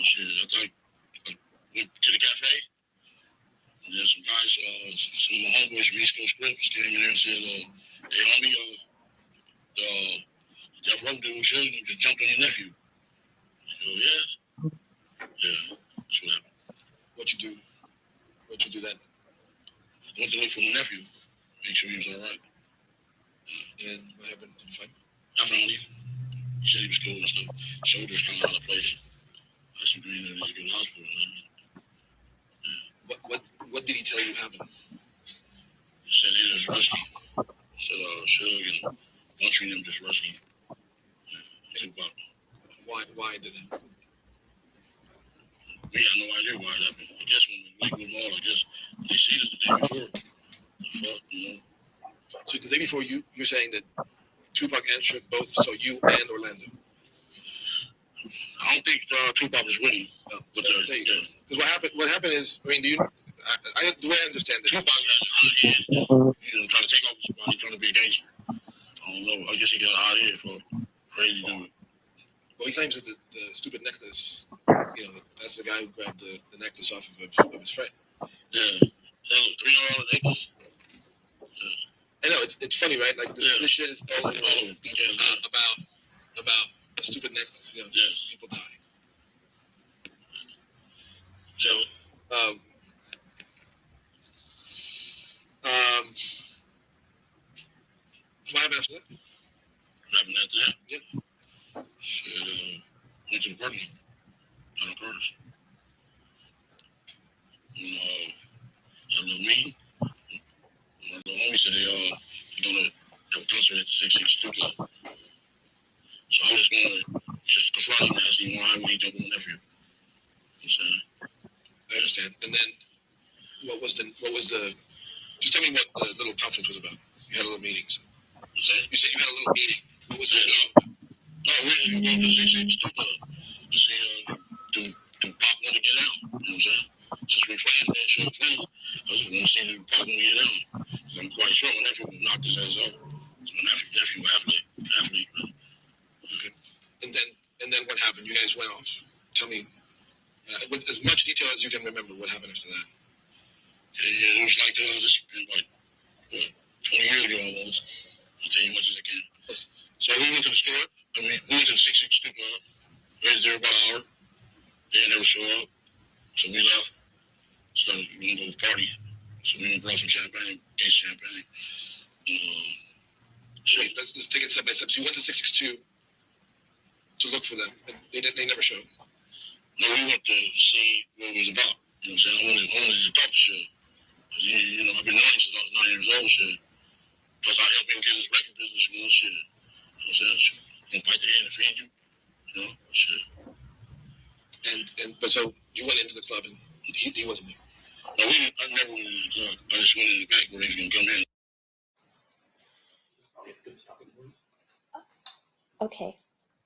Shit, I went to the cafe. And then some guys, some of my homeboys from East Coast Scripts came in there and said, "Hey, homie, that road dude Suge just jumped on your nephew." I go, "Yeah, yeah, that's what happened."
What'd you do then?
I went to look for my nephew, make sure he was all right.
And what happened in the fight?
I found him. He said he was cool and stuff. Shoulders kind of out of place. I some green and he's a good hospital.
What did he tell you happened?
He said he was rusty. He said Suge and Country and them just rusty. Tupac.
Why did it?
We had no idea why it happened. I guess when we went with them all, I guess they seen us the day before. The fuck, you know.
So the day before you're saying that Tupac and Suge both saw you and Orlando.
I don't think Tupac was with him.
No,
But
there you go. Because what happened is, I mean, the way I understand it,
Tupac had a hot head, just, you know, trying to take over somebody, trying to be a gangster. I don't know. I guess he got a hot head for crazy dude.
well, he claims that the stupid necklace, you know, that's the guy who grabbed the necklace off of his friend.
Yeah. That $300 necklace.
I know it's funny, right? Like this shit is all about a stupid necklace. You know, people die.
So,
what happened after that?
what happened after that?
Yeah.
Shit, went to the parking lot. Out of cars. And, had a little meeting. My little homie said they're gonna have a concert at the 662 Club. So I was just gonna confront him and ask him why would he jump on my nephew. I'm saying.
I understand. And then, what was the? Just tell me what the little conference was about. You had a little meeting. So.
What's that?
You said you had a little meeting. What was it?
No, we were just going to the 662 Club to see do Pop want to get out. You know what I'm saying? Since we playing that show, please. I just want to see the Pop want to get out. Because I'm quite sure my nephew will knock his ass out. My nephew athlete.
Okay. And then what happened? You guys went off. Tell me, with as much detail as you can remember, what happened after that?
Yeah, it was like this been like 20 years ago almost. I'll tell you as much as I can. So we went to the store. We went to the 662 Club. We was there about an hour. They didn't ever show up. So we left. Started we gonna go party. So we went and brought some champagne, case of champagne.
So let's take it step by step. So you went to 662 to look for them. And they never showed.
No, we went to see what it was about. You know what I'm saying? I wanted to talk to shit. Because, you know, I've been knowing since I was 9 years old, shit. Plus, I helped him get his record business going, shit. You know what I'm saying? Gonna bite the hand and feed you. You know, shit.
But so You went into the club and he wasn't there.
No, I never went in the club. I just went in the back where they was gonna come in.
Okay.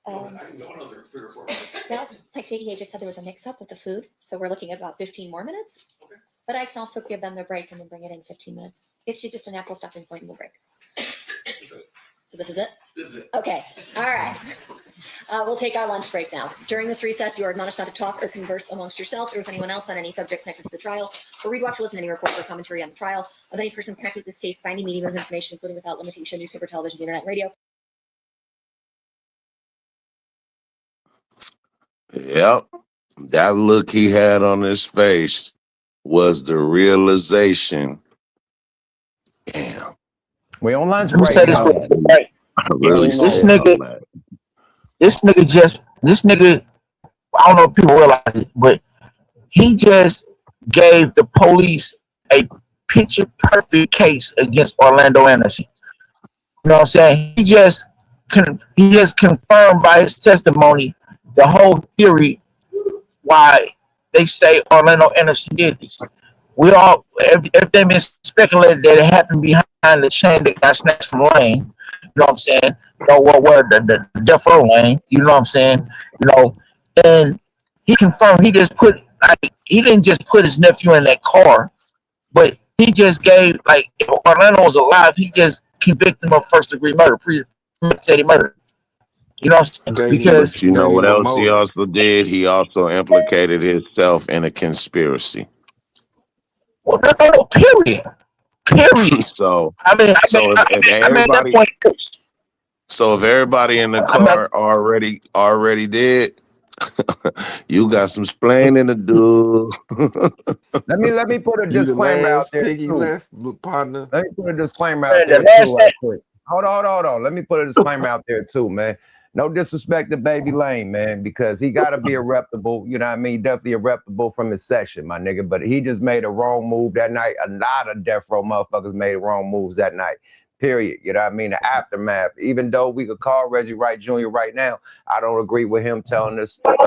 I can go another 3 or 4 minutes.
Well, like JDA just said, there was a mix-up with the food, so we're looking at about 15 more minutes.
Okay.
But I can also give them their break and then bring it in 15 minutes. It's just a natural stopping point in the break. So this is it?
This is it.
Okay, all right. We'll take our lunch break now. During this recess, you are admonished not to talk or converse amongst yourselves or with anyone else on any subject connected to the trial, or read, watch, or listen to any report or commentary on the trial of any person connected to this case by any medium of information, including without limitation, newspaper, television, internet, and radio.
Yep. That look he had on his face was the realization. Damn.
We on lunch
Let me
break,
say this
y'all.
right.
I really
This
This
said all
nigga,
that.
this nigga, I don't know if people realize it, but he just gave the police a picture perfect case against Orlando Anderson. You know what I'm saying? He just confirmed by his testimony the whole theory why they say Orlando Anderson did this. We all everything been speculated that it happened behind the chain that got snatched from Lane. You know what I'm saying? You know what the death row Lane. You know what I'm saying? You know, and he confirmed he just put like he didn't just put his nephew in that car, but he just gave like if Orlando was alive, he just convicted him of first degree murder, premeditated murder. You know what I'm saying?
Gave him
Because
But you know
gave
what
him a
else he
motive.
also did? He also implicated himself in a conspiracy.
well, no, period.
So
I mean,
if
I made that
everybody
point.
if everybody in the car already did, you got some splaining to do.
Let me put a
You the
disclaimer out
last
there
piggy
too.
left, partner.
Let me put a disclaimer out
The
there
last
too, right quick. Hold on. Let me put a disclaimer out there too, man. No disrespect to Baby Lane, man, because he got to be reputable. You know what I mean? Definitely reputable from his session, my nigga. But he just made a wrong move that night. A lot of death row motherfuckers made wrong moves that night. Period. You know what I mean? The aftermath. Even though we could call Reggie Wright Jr. right now, I don't agree with him telling us security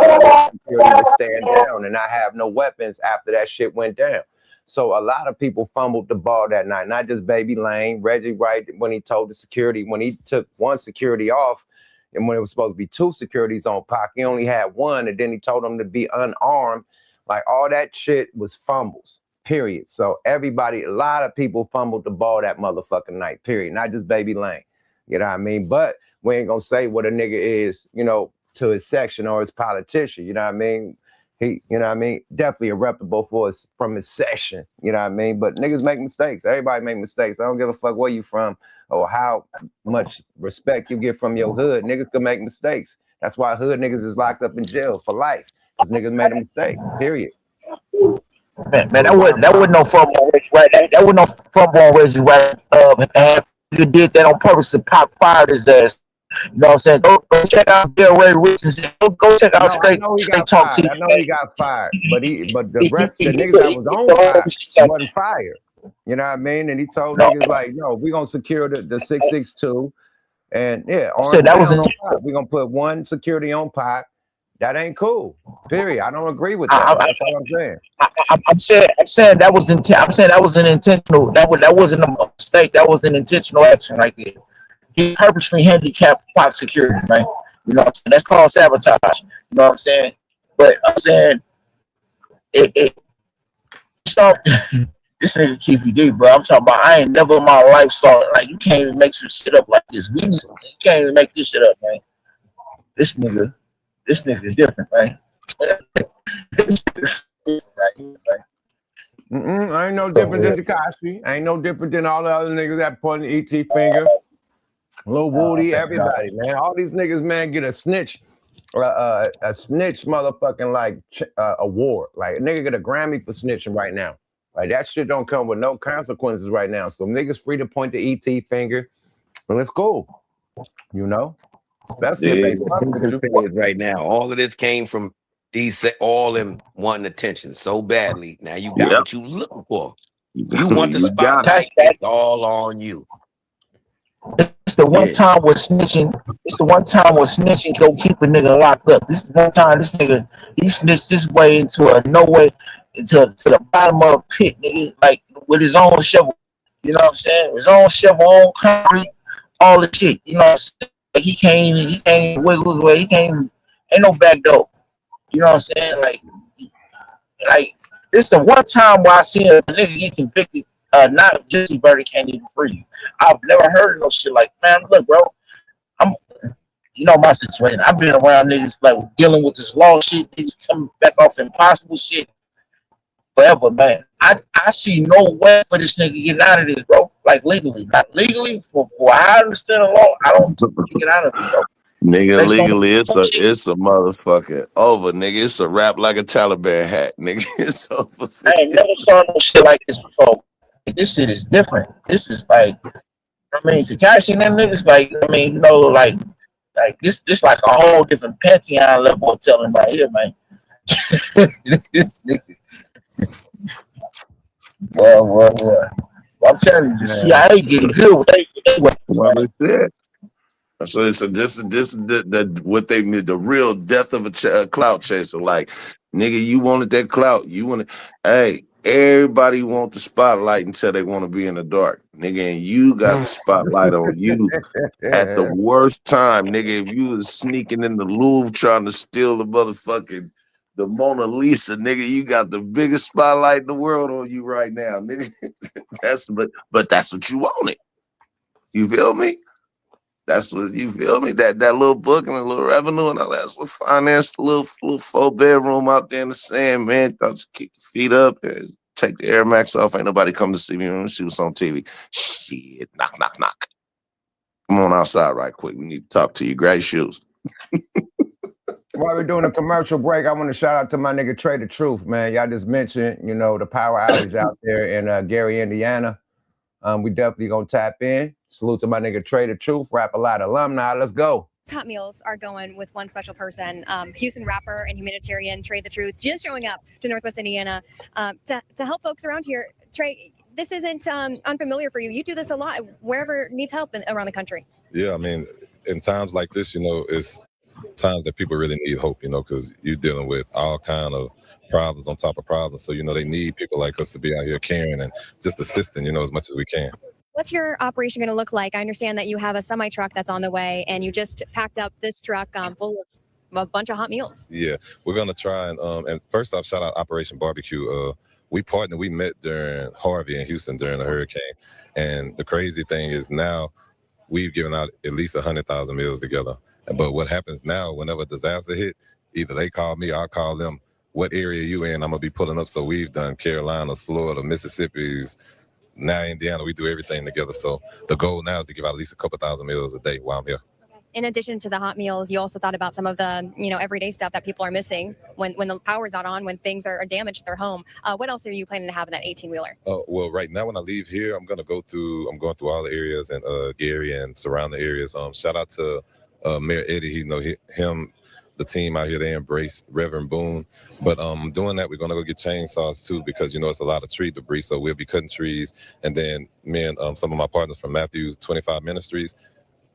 to stand down and not have no weapons after that shit went down. So a lot of people fumbled the ball that night, not just Baby Lane, Reggie Wright, when he told the security, when he took one security off, and when it was supposed to be 2 securities on Pac, he only had 1, and then he told them to be unarmed. Like all that shit was fumbles, period. So everybody, a lot of people fumbled the ball that motherfucking night, period. Not just Baby Lane, you know what I mean? But we ain't gonna say what a nigga is, you know, to his section or his politician, you know what I mean? He, you know what I mean? Definitely a reputable for us from his session, you know what I mean? But niggas make mistakes. Everybody make mistakes. I don't give a fuck where you from or how much respect you get from your hood. Niggas can make mistakes. That's why hood niggas is locked up in jail for life. Because niggas made a mistake. Period.
Man, that wasn't no fumble on Reggie White. That wasn't no fumble on Reggie White. And he did that on purpose to pop fired his ass. You know what I'm saying? Go check out Bill Ray Richardson. Go check out
I know he got
Talk
fired.
TV.
I know he got fired. But the rest, the niggas that was on Pac wasn't fired. You know what I mean? And he told niggas like, no, we're gonna secure the 662. And yeah,
said that was
on Pac. We're gonna put 1 security on Pac. That ain't cool. Period. I don't agree with that. That's all I'm saying.
I'm saying that was I'm saying that was an intentional. That wasn't a mistake. That was an intentional action right there. He purposely handicapped Pac security, man. You know what I'm saying? That's called sabotage. You know what I'm saying? But I'm saying it start this nigga KPD, bro. I'm talking about I ain't never in my life saw it. Like you can't even make some shit up like this. You can't even make this shit up, man. This nigga is different, man.
I ain't no different than Tekashi. I ain't no different than all the other niggas that pointing ET finger. Lil Woody, everybody, man. All these niggas, man, get a snitch motherfucking like award. Like a nigga get a Grammy for snitching right now. Like that shit don't come with no consequences right now. So niggas free to point the ET finger. Well, it's cool. You know? Especially if they fuck with you.
Right now, all of this came from these all them wanting attention so badly. Now you got what you looking for. You want the spotlight. It's all on you.
It's the one time where snitching. It's the one time where snitching go keep a nigga locked up. This is the one time this nigga he snitched this way into a no way to the bottom of a pit, nigga, like with his own shovel. You know what I'm saying? His own shovel, own concrete, all the shit. You know what I'm saying? Like, he can't even wiggle his way. He can't even, ain't no back door. You know what I'm saying? Like this the one time where I seen a nigga get convicted, not guilty verdict can't even free you. I've never heard of no shit like, man, look, bro, I'm you know my situation. I've been around niggas like dealing with this law shit, niggas coming back off impossible shit forever, man. I see no way for this nigga getting out of this, bro. Like legally. Not legally, for I understand the law, I don't think he get out of it, bro.
Nigga,
Based on
legally,
the shit.
it's a motherfucking over, nigga. It's a rap like a Taliban hat, nigga. It's over.
I ain't never saw no shit like this before. Like, this shit is different. This is like, I mean, Takashi and them niggas, like, I mean, you know, like this like a whole different pantheon level of telling right here, man. This nigga. Well. I'm telling you, the CIA getting good with they
Well, that's it. So this is the what they need, the real death of a clout chaser. Like, nigga, you wanted that clout. You wanted, hey, everybody want the spotlight until they want to be in the dark, nigga, and you got the spotlight on you at the worst time, nigga. If you was sneaking in the Louvre trying to steal the Mona Lisa, nigga, you got the biggest spotlight in the world on you right now, nigga. But that's what you wanted. You feel me? That's what you feel me. That little book and a little revenue and all that. Let's finance the little 4-bedroom out there in the sand, man. Thought you kick your feet up and take the Air Max off. Ain't nobody come to see me. Let me see what's on TV. Shit, knock, knock, knock. Come on outside right quick. We need to talk to you. Grab your shoes.
While we're doing a commercial break, I want to shout out to my nigga Trey the Truth, man. Y'all just mentioned, you know, the power outage out there in Gary, Indiana. We definitely gonna tap in. Salute to my nigga Trey the Truth, Rap a Lot alumni. Let's go.
Hot Meals are going with one special person, Houston rapper and humanitarian Trey the Truth, just showing up to Northwest Indiana to help folks around here. Trey, this isn't unfamiliar for you. You do this a lot wherever needs help around the country.
Yeah, I mean, in times like this, you know, it's times that people really need hope, you know, because you're dealing with all kind of problems on top of problems. So, you know, they need people like us to be out here caring and just assisting, you know, as much as we can.
What's your operation going to look like? I understand that you have a semi truck that's on the way, and you just packed up this truck full of a bunch of hot meals.
Yeah, we're going to try and first off, shout out Operation Barbecue. We met during Harvey in Houston during the hurricane. And the crazy thing is now we've given out at least 100,000 meals together. But what happens now, whenever a disaster hit, either they call me or I call them. What area you in? I'm going to be pulling up. So we've done Carolinas, Florida, Mississippi's, now Indiana. We do everything together. So the goal now is to give out at least a couple thousand meals a day while I'm here.
In addition to the hot meals, you also thought about some of the, you know, everyday stuff that people are missing when the power's not on, when things are damaged to their home. What else are you planning to have in that 18-wheeler?
Well, right now when I leave here, I'm going through all the areas in Gary and surrounding areas. Shout out to Mayor Eddie. The team out here, they embrace Reverend Boone. But doing that, we're going to go get chainsaws too, because, you know, it's a lot of tree debris. So we'll be cutting trees. And then me and some of my partners from Matthew 25 Ministries,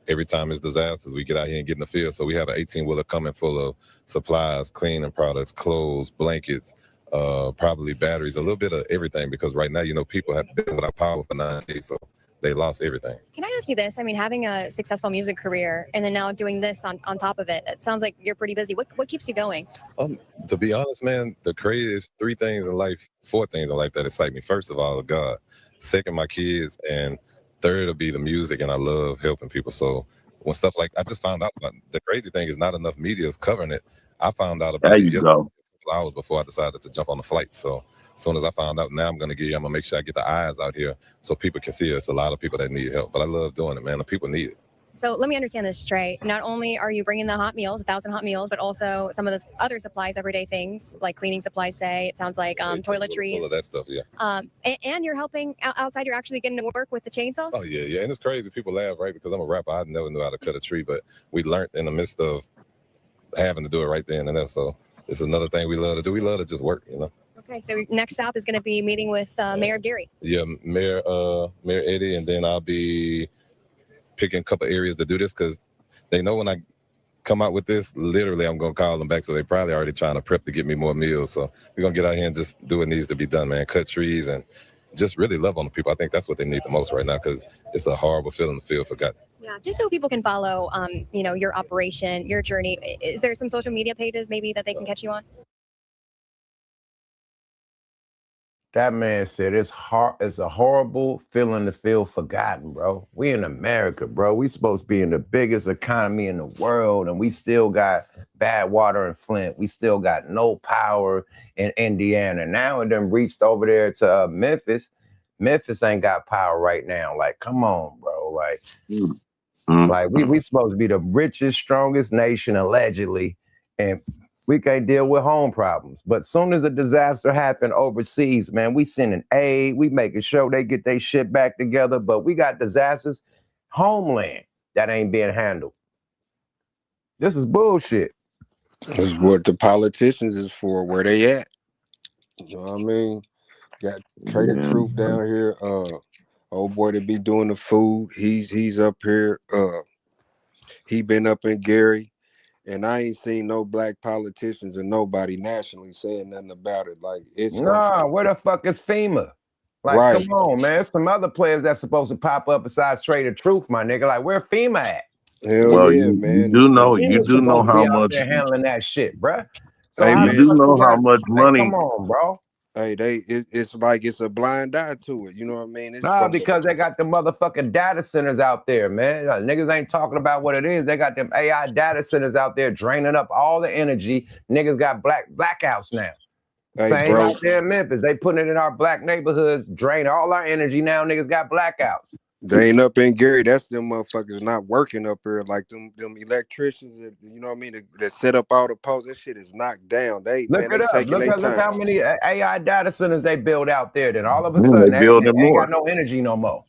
every time it's disasters, we get out here and get in the field. So we have an 18-wheeler coming full of supplies, cleaning products, clothes, blankets, probably batteries, a little bit of everything. Because right now, you know, people have been without power for 9 days. So they lost everything. Can
I ask you this? I mean, having a successful music career and then now doing this on top of it, it sounds like you're pretty busy. What keeps you going?
To be honest, man, the craziest 4 things in life that excite me. First of all, God. Second, my kids. And third will be the music. And I love helping people. So when stuff like, I just found out about, the crazy thing is not enough media is covering it. I found out about it yesterday, a couple hours before I decided to jump on the flight. So as soon as I found out, now I'm going to make sure I get the eyes out here so people can see us. A lot of people that need help, but I love doing it, man. The people need it.
So let me understand this, Trey. Not only are you bringing the hot meals, 1,000 hot meals, but also some of the other supplies, everyday things like cleaning supplies, say, it sounds like toiletries.
All of that stuff, yeah.
And you're helping outside. You're actually getting to work with the chainsaws?
Oh, yeah. And it's crazy. People laugh, right? Because I'm a rapper. I never knew how to cut a tree, but we learned in the midst of having to do it right then and there. So it's another thing we love to do. We love to just work, you know.
Okay, so next stop is going to be meeting with Mayor Gary.
Yeah, Mayor Eddie, and then I'll be picking a couple areas to do this because they know when I come out with this, literally I'm gonna call them back. So they probably already trying to prep to get me more meals. So we're gonna get out here and just do what needs to be done, man. Cut trees and just really love on the people. I think that's what they need the most right now because it's a horrible feeling to feel forgotten.
Yeah, just so people can follow, your operation, your journey. Is there some social media pages maybe that they can catch you on?
That man said it's a horrible feeling to feel forgotten, bro. We in America, bro. We supposed to be in the biggest economy in the world, and we still got bad water in Flint. We still got no power in Indiana. Now it done reached over there to Memphis. Memphis ain't got power right now. Like, come on, bro. Like, we supposed to be the richest, strongest nation allegedly, and we can't deal with home problems. But soon as a disaster happen overseas, man, we sending aid, we making sure they get their shit back together. But we got disasters, homeland, that ain't being handled. This is bullshit.
That's what the politicians is for, where they at. You know what I mean? Got Trader Truth down here. Old boy to be doing the food. He's up here. He been up in Gary. And I ain't seen no black politicians and nobody nationally saying nothing about it. Like, it's
Nah, where the fuck is FEMA? Like,
right.
come on, man. There's some other players that's supposed to pop up besides Trader Truth, my nigga. Like, where FEMA at?
Hell yeah, man.
You do know how much there handling that shit, bruh. So
hey,
how
man,
the fuck you got, come on, bro.
Hey, it's like it's a blind eye to it. You know what I mean? It's
Nah, because they got the motherfucking data centers out there, man. Niggas ain't talking about what it is. They got them AI data centers out there draining up all the energy. Niggas got blackouts now.
Hey,
Same
bro.
out there in Memphis. They putting it in our black neighborhoods, drain all our energy. Now niggas got blackouts.
They ain't up in Gary. That's them motherfuckers not working up here like them electricians that, you know what I mean, that set up all the posts. That shit is knocked down. They taking their time.
Look how many AI data centers they build out there. Then all of a sudden they ain't got no energy no more.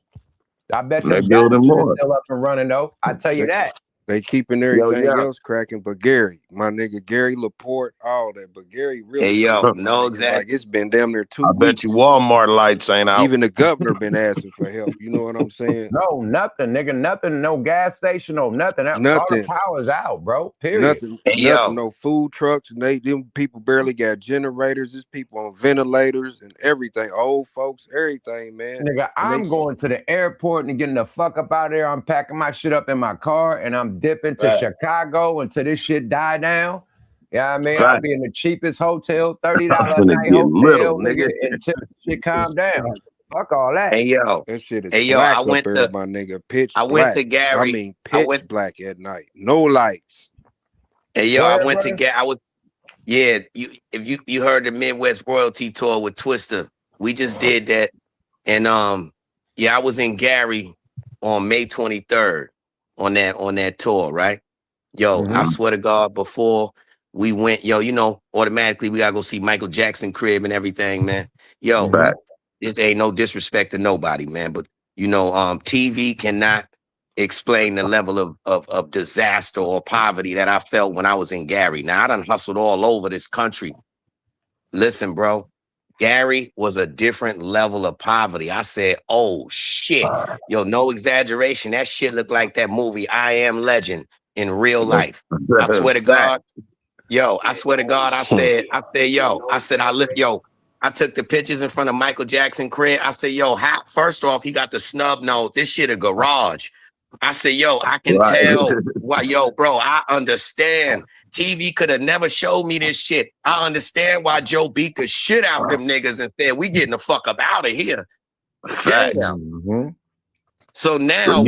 I bet the data centers still up and running though. I tell you that.
They keeping everything else cracking, but Gary, my nigga, Gary Laporte, all that. But Gary really, like it's been damn near 2 weeks.
Bet you Walmart lights ain't out.
Even the governor been asking for help. You know what I'm saying?
No, nothing, nigga, nothing. No gas station, no nothing. All the power's out, bro. Period.
Nothing. No food trucks. Them people barely got generators. There's people on ventilators and everything. Old folks, everything, man.
Nigga, I'm going to the airport and getting the fuck up out of there. I'm packing my shit up in my car and I'm dipping to Chicago until this shit die down. Yeah, I mean, I'll be in the cheapest hotel, $30 a night hotel, nigga, until shit calm down. Fuck all that.
Hey yo,
that shit is black up there, my nigga. Pitch black. I went to Gary. I mean, pitch black at night. No lights.
Hey yo, I went to Gary. If you heard the Midwest Royalty Tour with Twister, we just did that, and I was in Gary on May 23rd. On that tour, right? Yo, I swear to God, before we went, automatically we gotta go see Michael Jackson crib and everything, man. Yo, this ain't no disrespect to nobody, man, but TV cannot explain the level of disaster or poverty that I felt when I was in Gary. Now I done hustled all over this country. Listen, bro. Gary was a different level of poverty. I said, oh, shit. Yo, no exaggeration. That shit looked like that movie, I Am Legend, in real life. I swear to God. Yo, I swear to God, I took the pictures in front of Michael Jackson crib. I said, yo, first off, he got the snub nose. This shit a garage. I said, yo, I can tell. Yo, bro, I understand. TV could have never showed me this shit. I understand why Joe beat the shit out them niggas and said, we getting the fuck up out of here. Damn. So now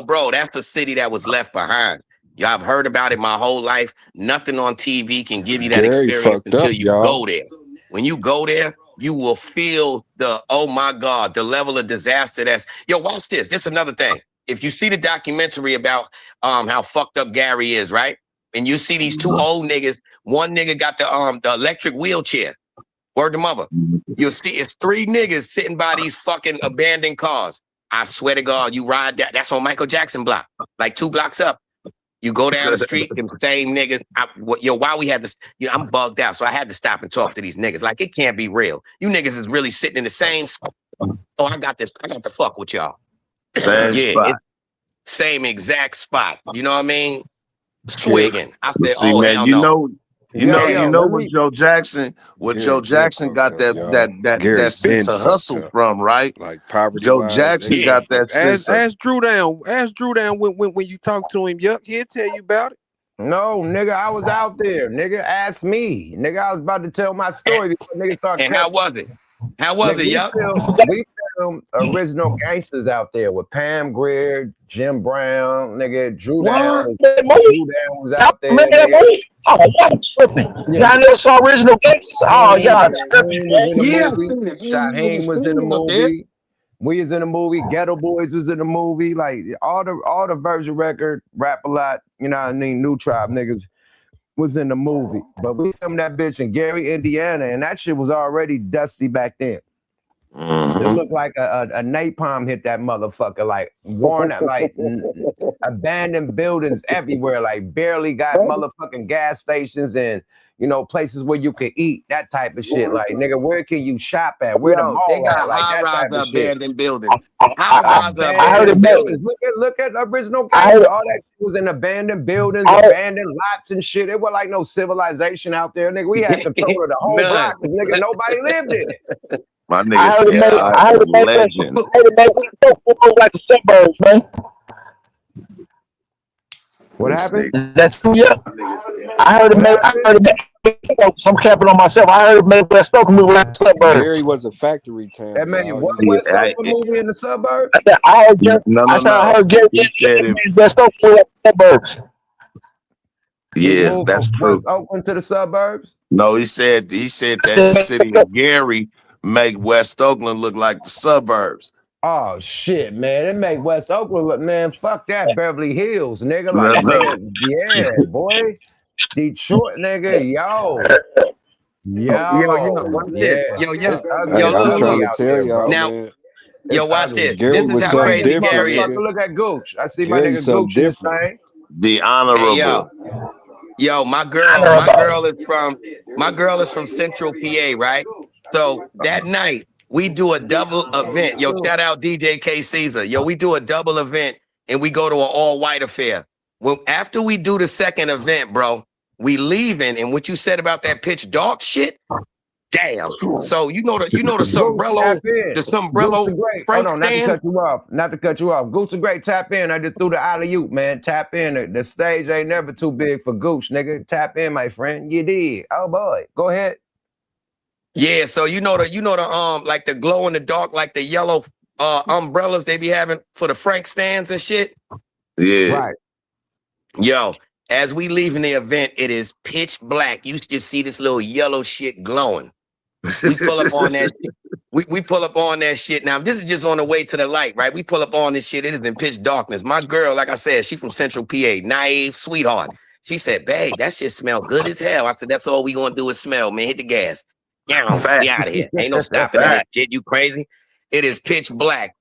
bro, that's the city that was left behind. Y'all have heard about it my whole life. Nothing on TV can give you that experience until you go there. When you go there, you will feel oh my God, the level of disaster watch this. This is another thing. If you see the documentary about how fucked up Gary is, right? And you see these two old niggas, one nigga got the electric wheelchair. Word to mother. You'll see it's 3 niggas sitting by these fucking abandoned cars. I swear to God, you ride that. That's on Michael Jackson block, like 2 blocks up. You go down the street, them same niggas. Why we had this? I'm bugged out, so I had to stop and talk to these niggas. Like, it can't be real. You niggas is really sitting in the same spot. Oh, I got this. I got to fuck with y'all.
Same spot.
same exact spot. You know what I mean? Swigging. I said,
See,
oh,
man,
hell
you
no.
know
let
what
me.
Joe Jackson,
Gary been fucked
got
up, y'all.
that
Gary
sense
been
of
fucked
hustle
up.
from, right?
Like poverty
Joe
wise, that
Jackson
Yeah.
nigga
got that
fucked. Ask
sense of
Drew Down. Ask Drew Down when you talk to him. Yup, he'll tell you about it.
No, nigga, I was out there. Nigga, ask me. Nigga, I was about to tell my story before niggas start
And how was it? How was
Nigga,
it, yup?
we filmed Original Gangsters out there with Pam Grier, Jim Brown, nigga, Drew Down
What?
was out there,
Remember that
nigga.
movie? Oh, y'all tripping.
Yeah.
Y'all never saw Original Gangsters? Oh, y'all tripping,
Shaheem was in the
Yeah, I
movie.
seen it.
Shaheem was in the
Up there.
movie. We was in the movie. Ghetto Boys was in the movie. Like all the Virgin Record, Rap a Lot, you know what I mean, New Tribe niggas was in the movie. But we filmed that bitch in Gary, Indiana, and that shit was already dusty back then. It looked like a napalm hit that motherfucker, like worn out, like abandoned buildings everywhere, like barely got motherfucking gas stations and places where you could eat, that type of shit. Like, nigga, where can you shop at? Where the
Yo, they
mall
got
at? Like that
high-rise
type of shit.
abandoned buildings. High-rise
Abandoned
abandoned buildings.
buildings. Look at Original Gangster. All that shit was in abandoned buildings, abandoned lots and shit. It was like no civilization out there, nigga. We had control of the whole
None.
block because nigga nobody lived in it.
my
I
nigga
heard it
said,
I heard it made
legend.
like the suburbs, man.
What happened?
Is that true? Yeah. I heard it made. I'm capping on myself. I heard it made West Oakland look like the suburbs.
Gary was a factory town.
That man,
y'all.
what
He-
West Oakland movie in the suburbs?
I heard Gary.
No.
I heard Gary
He said it.
made West Oakland look like the suburbs.
He
Yeah,
moved
that's
from
true.
West Oakland to the suburbs.
No, he said that the city of Gary make West Oakland look like the suburbs.
Oh shit, man! It make West Oakland look, man. Fuck that, Beverly Hills, nigga. Like, nigga, yeah, boy. Detroit, nigga, yo,
Watch this.
yeah.
Yo,
It's ugly.
Hey,
It's
I'm
ugly
trying to
out
tell
there,
y'all,
bro.
Now,
man.
yo,
It's
watch
ugly.
this.
Gary
This is
was
how
something
crazy
different,
Gary is.
nigga.
Look at Gooch. I see my
Gary's
nigga
something
Gooch in his
different.
thing.
The
Hey,
honorable.
yo, my girl is from Central PA, right? So that night we do a double event. Yo, shout out DJ K Caesar. Yo, we do a double event and we go to an all-white affair. Well, after we do the second event, bro, we leaving, and what you said about that pitch dark shit, damn. So you know the
Gooch,
sombrello,
tap in.
the
Goose
sombrello
the Great.
Frank
Hold on, not to
stands.
cut you off. Goose the Great, tap in. I just threw the alley-oop, man. Tap in. The stage ain't never too big for Gooch, nigga. Tap in, my friend. You did. Oh boy. Go ahead.
Yeah, so you know the like the glow in the dark, like the yellow umbrellas they be having for the Frank stands and shit.
Yeah.
Right.
Yo, as we leaving the event, it is pitch black. You just see this little yellow shit glowing. We pull up on that shit. We pull up on that shit. Now, this is just on the way to the light, right? We pull up on this shit. It is in pitch darkness. My girl, like I said, she from Central PA, naive, sweetheart. She said, babe, that shit smell good as hell. I said, that's all we gonna do is smell, man. Hit the gas. Yeah, we out of here. Ain't no stopping in this shit. You crazy? It is pitch black.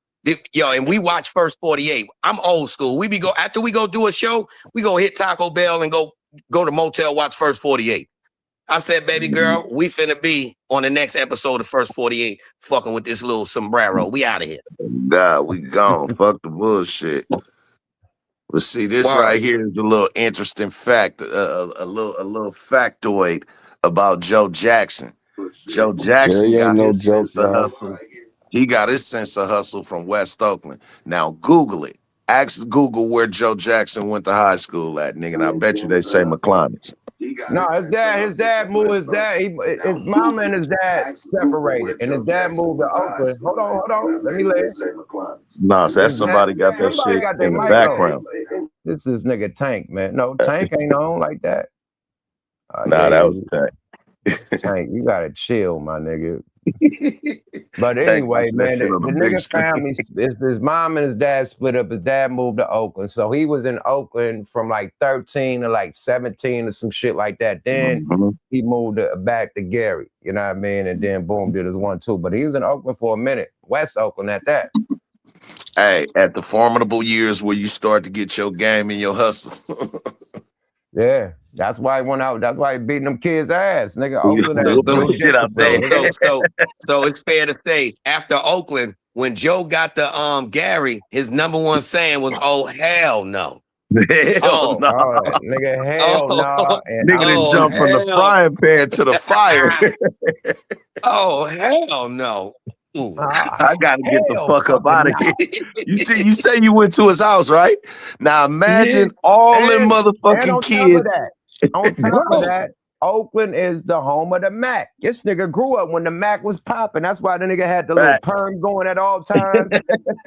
Yo, and we watch First 48. I'm old school. After we go do a show, we go hit Taco Bell and go to motel, watch First 48. I said, baby girl, we finna be on the next episode of First 48 fucking with this little sombrero. We out of here.
Nah, we gone. Fuck the bullshit. But see, this right here is a little interesting fact, a little factoid about Joe Jackson. Joe Jackson
Gary ain't
got
no
his
joke,
sense of
y'all.
hustle. He got his sense of hustle from West Oakland. Now Google it. Ask Google where Joe Jackson went to high school at, nigga. And I bet you they say McClymont.
No, his dad moved. His mom and his dad separated, and his dad moved to Oakland. Hold on. Let me lay.
No, so that's somebody got that shit
their
in the
mic
background.
on. This is nigga Tank, man. No, Tank ain't on like that.
Nah, that was Tank.
Tank, you gotta chill, my nigga. But
Tank
anyway,
got that
man,
shit on
the
the big
nigga
screen.
family, his mom and his dad split up. His dad moved to Oakland, so he was in Oakland from like 13 to like 17 or some shit like that. Then he moved back to Gary, you know what I mean? And then boom, did his 1-2. But he was in Oakland for a minute, West Oakland at that.
Hey, at the formidable years where you start to get your game and your hustle.
Yeah, that's why he went out. That's why he beating them kids' ass, nigga. Oakland
So it's fair
to say, after Oakland, when Joe got the Gary, his number one saying was, "Oh hell no."
Hell no.
Nigga, hell no. And
Nigga done jumped from the frying pan to the fire.
Oh, hell no.
I gotta get the fuck up out of here. You say you went to his house, right? Now imagine all them motherfucking kids.
On top of that, Oakland is the home of the Mac. This nigga grew up when the Mac was popping. That's why the nigga had the little perm going at all times.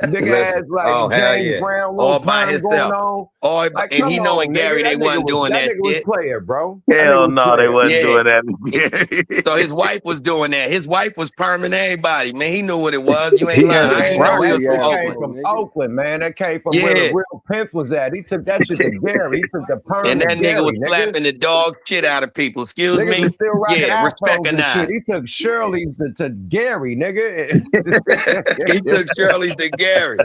Nigga has like James Brown little perm going on.
Like, and he knowing Gary, they wasn't doing that
nigga was
shit.
player, bro.
Hell no, they wasn't doing that.
So his wife was doing that. His wife was perming everybody. Man, he knew what it was. You ain't lying. I ain't know he was from
Oakland. Came from Oakland, man. That came from where the real pimp was at. He took that shit to Gary. He took the perm
and that
to
nigga
Gary,
was slapping the dog shit out of people. Excuse me?
Was still
Yeah, respect or
and
not.
shit. He took Shirley's to Gary, nigga.
He took Shirley's to Gary.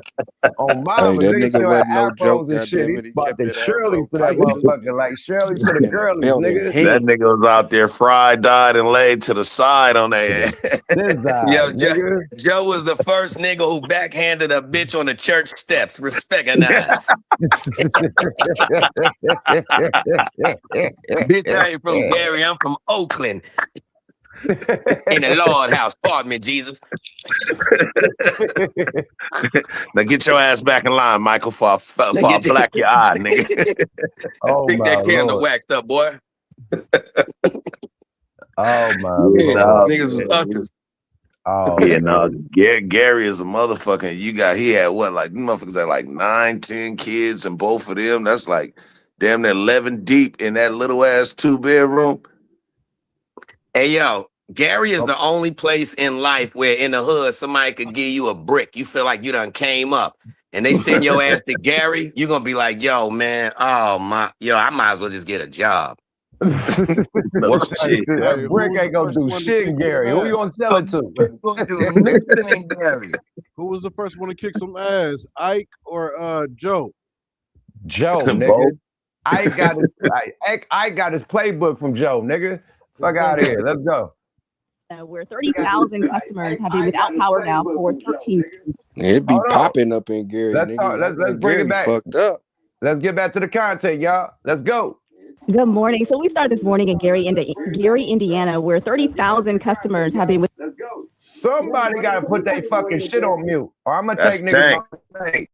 Oh, mama,
that
nigga
nigga
still
wasn't
had
no
afros
joke,
and shit. He
goddammit. He
bought
kept
the
that
Shirley's to
afro
that
tight, too.
motherfucker. Like Shirley's to the girlies, nigga.
That nigga was out there fried, dyed, and laid to the side on that.
Yo, Joe was the first nigga who backhanded a bitch on the church steps. Respect and nice. Bitch, I ain't from Gary. I'm from Oakland. In the Lord house. Pardon me, Jesus.
Now get your ass back in line, Michael, for I black your eye, nigga.
Pick that candle waxed up, boy.
Oh my
Lord.
Niggas was ushers.
Oh
yeah, no, Gary is a motherfucker. He had what, like motherfuckers had like 9, 10 kids, and both of them, that's like damn near 11 deep in that little ass 2-bedroom.
Hey yo, Gary is the only place in life where in the hood somebody could give you a brick. You feel like you done came up, and they send your ass to Gary. You're gonna be like, yo, man, I might as well just get a job.
That brick ain't gonna do shit in Gary. Who you gonna sell it to?
Who was the first one to kick some ass, Ike or Joe?
Joe, nigga. I got his playbook from Joe, nigga. Fuck out of here. Let's go.
Where 30,000 customers have been without power now for 13 days.
It be popping up in Gary.
Let's bring it back.
Fucked up.
Let's get back to the content, y'all. Let's go.
Good morning. So we started this morning in Gary, Indiana, where 30,000 customers have been with.
Let's go. Somebody got to put their fucking shit on mute, or I'm gonna take niggas.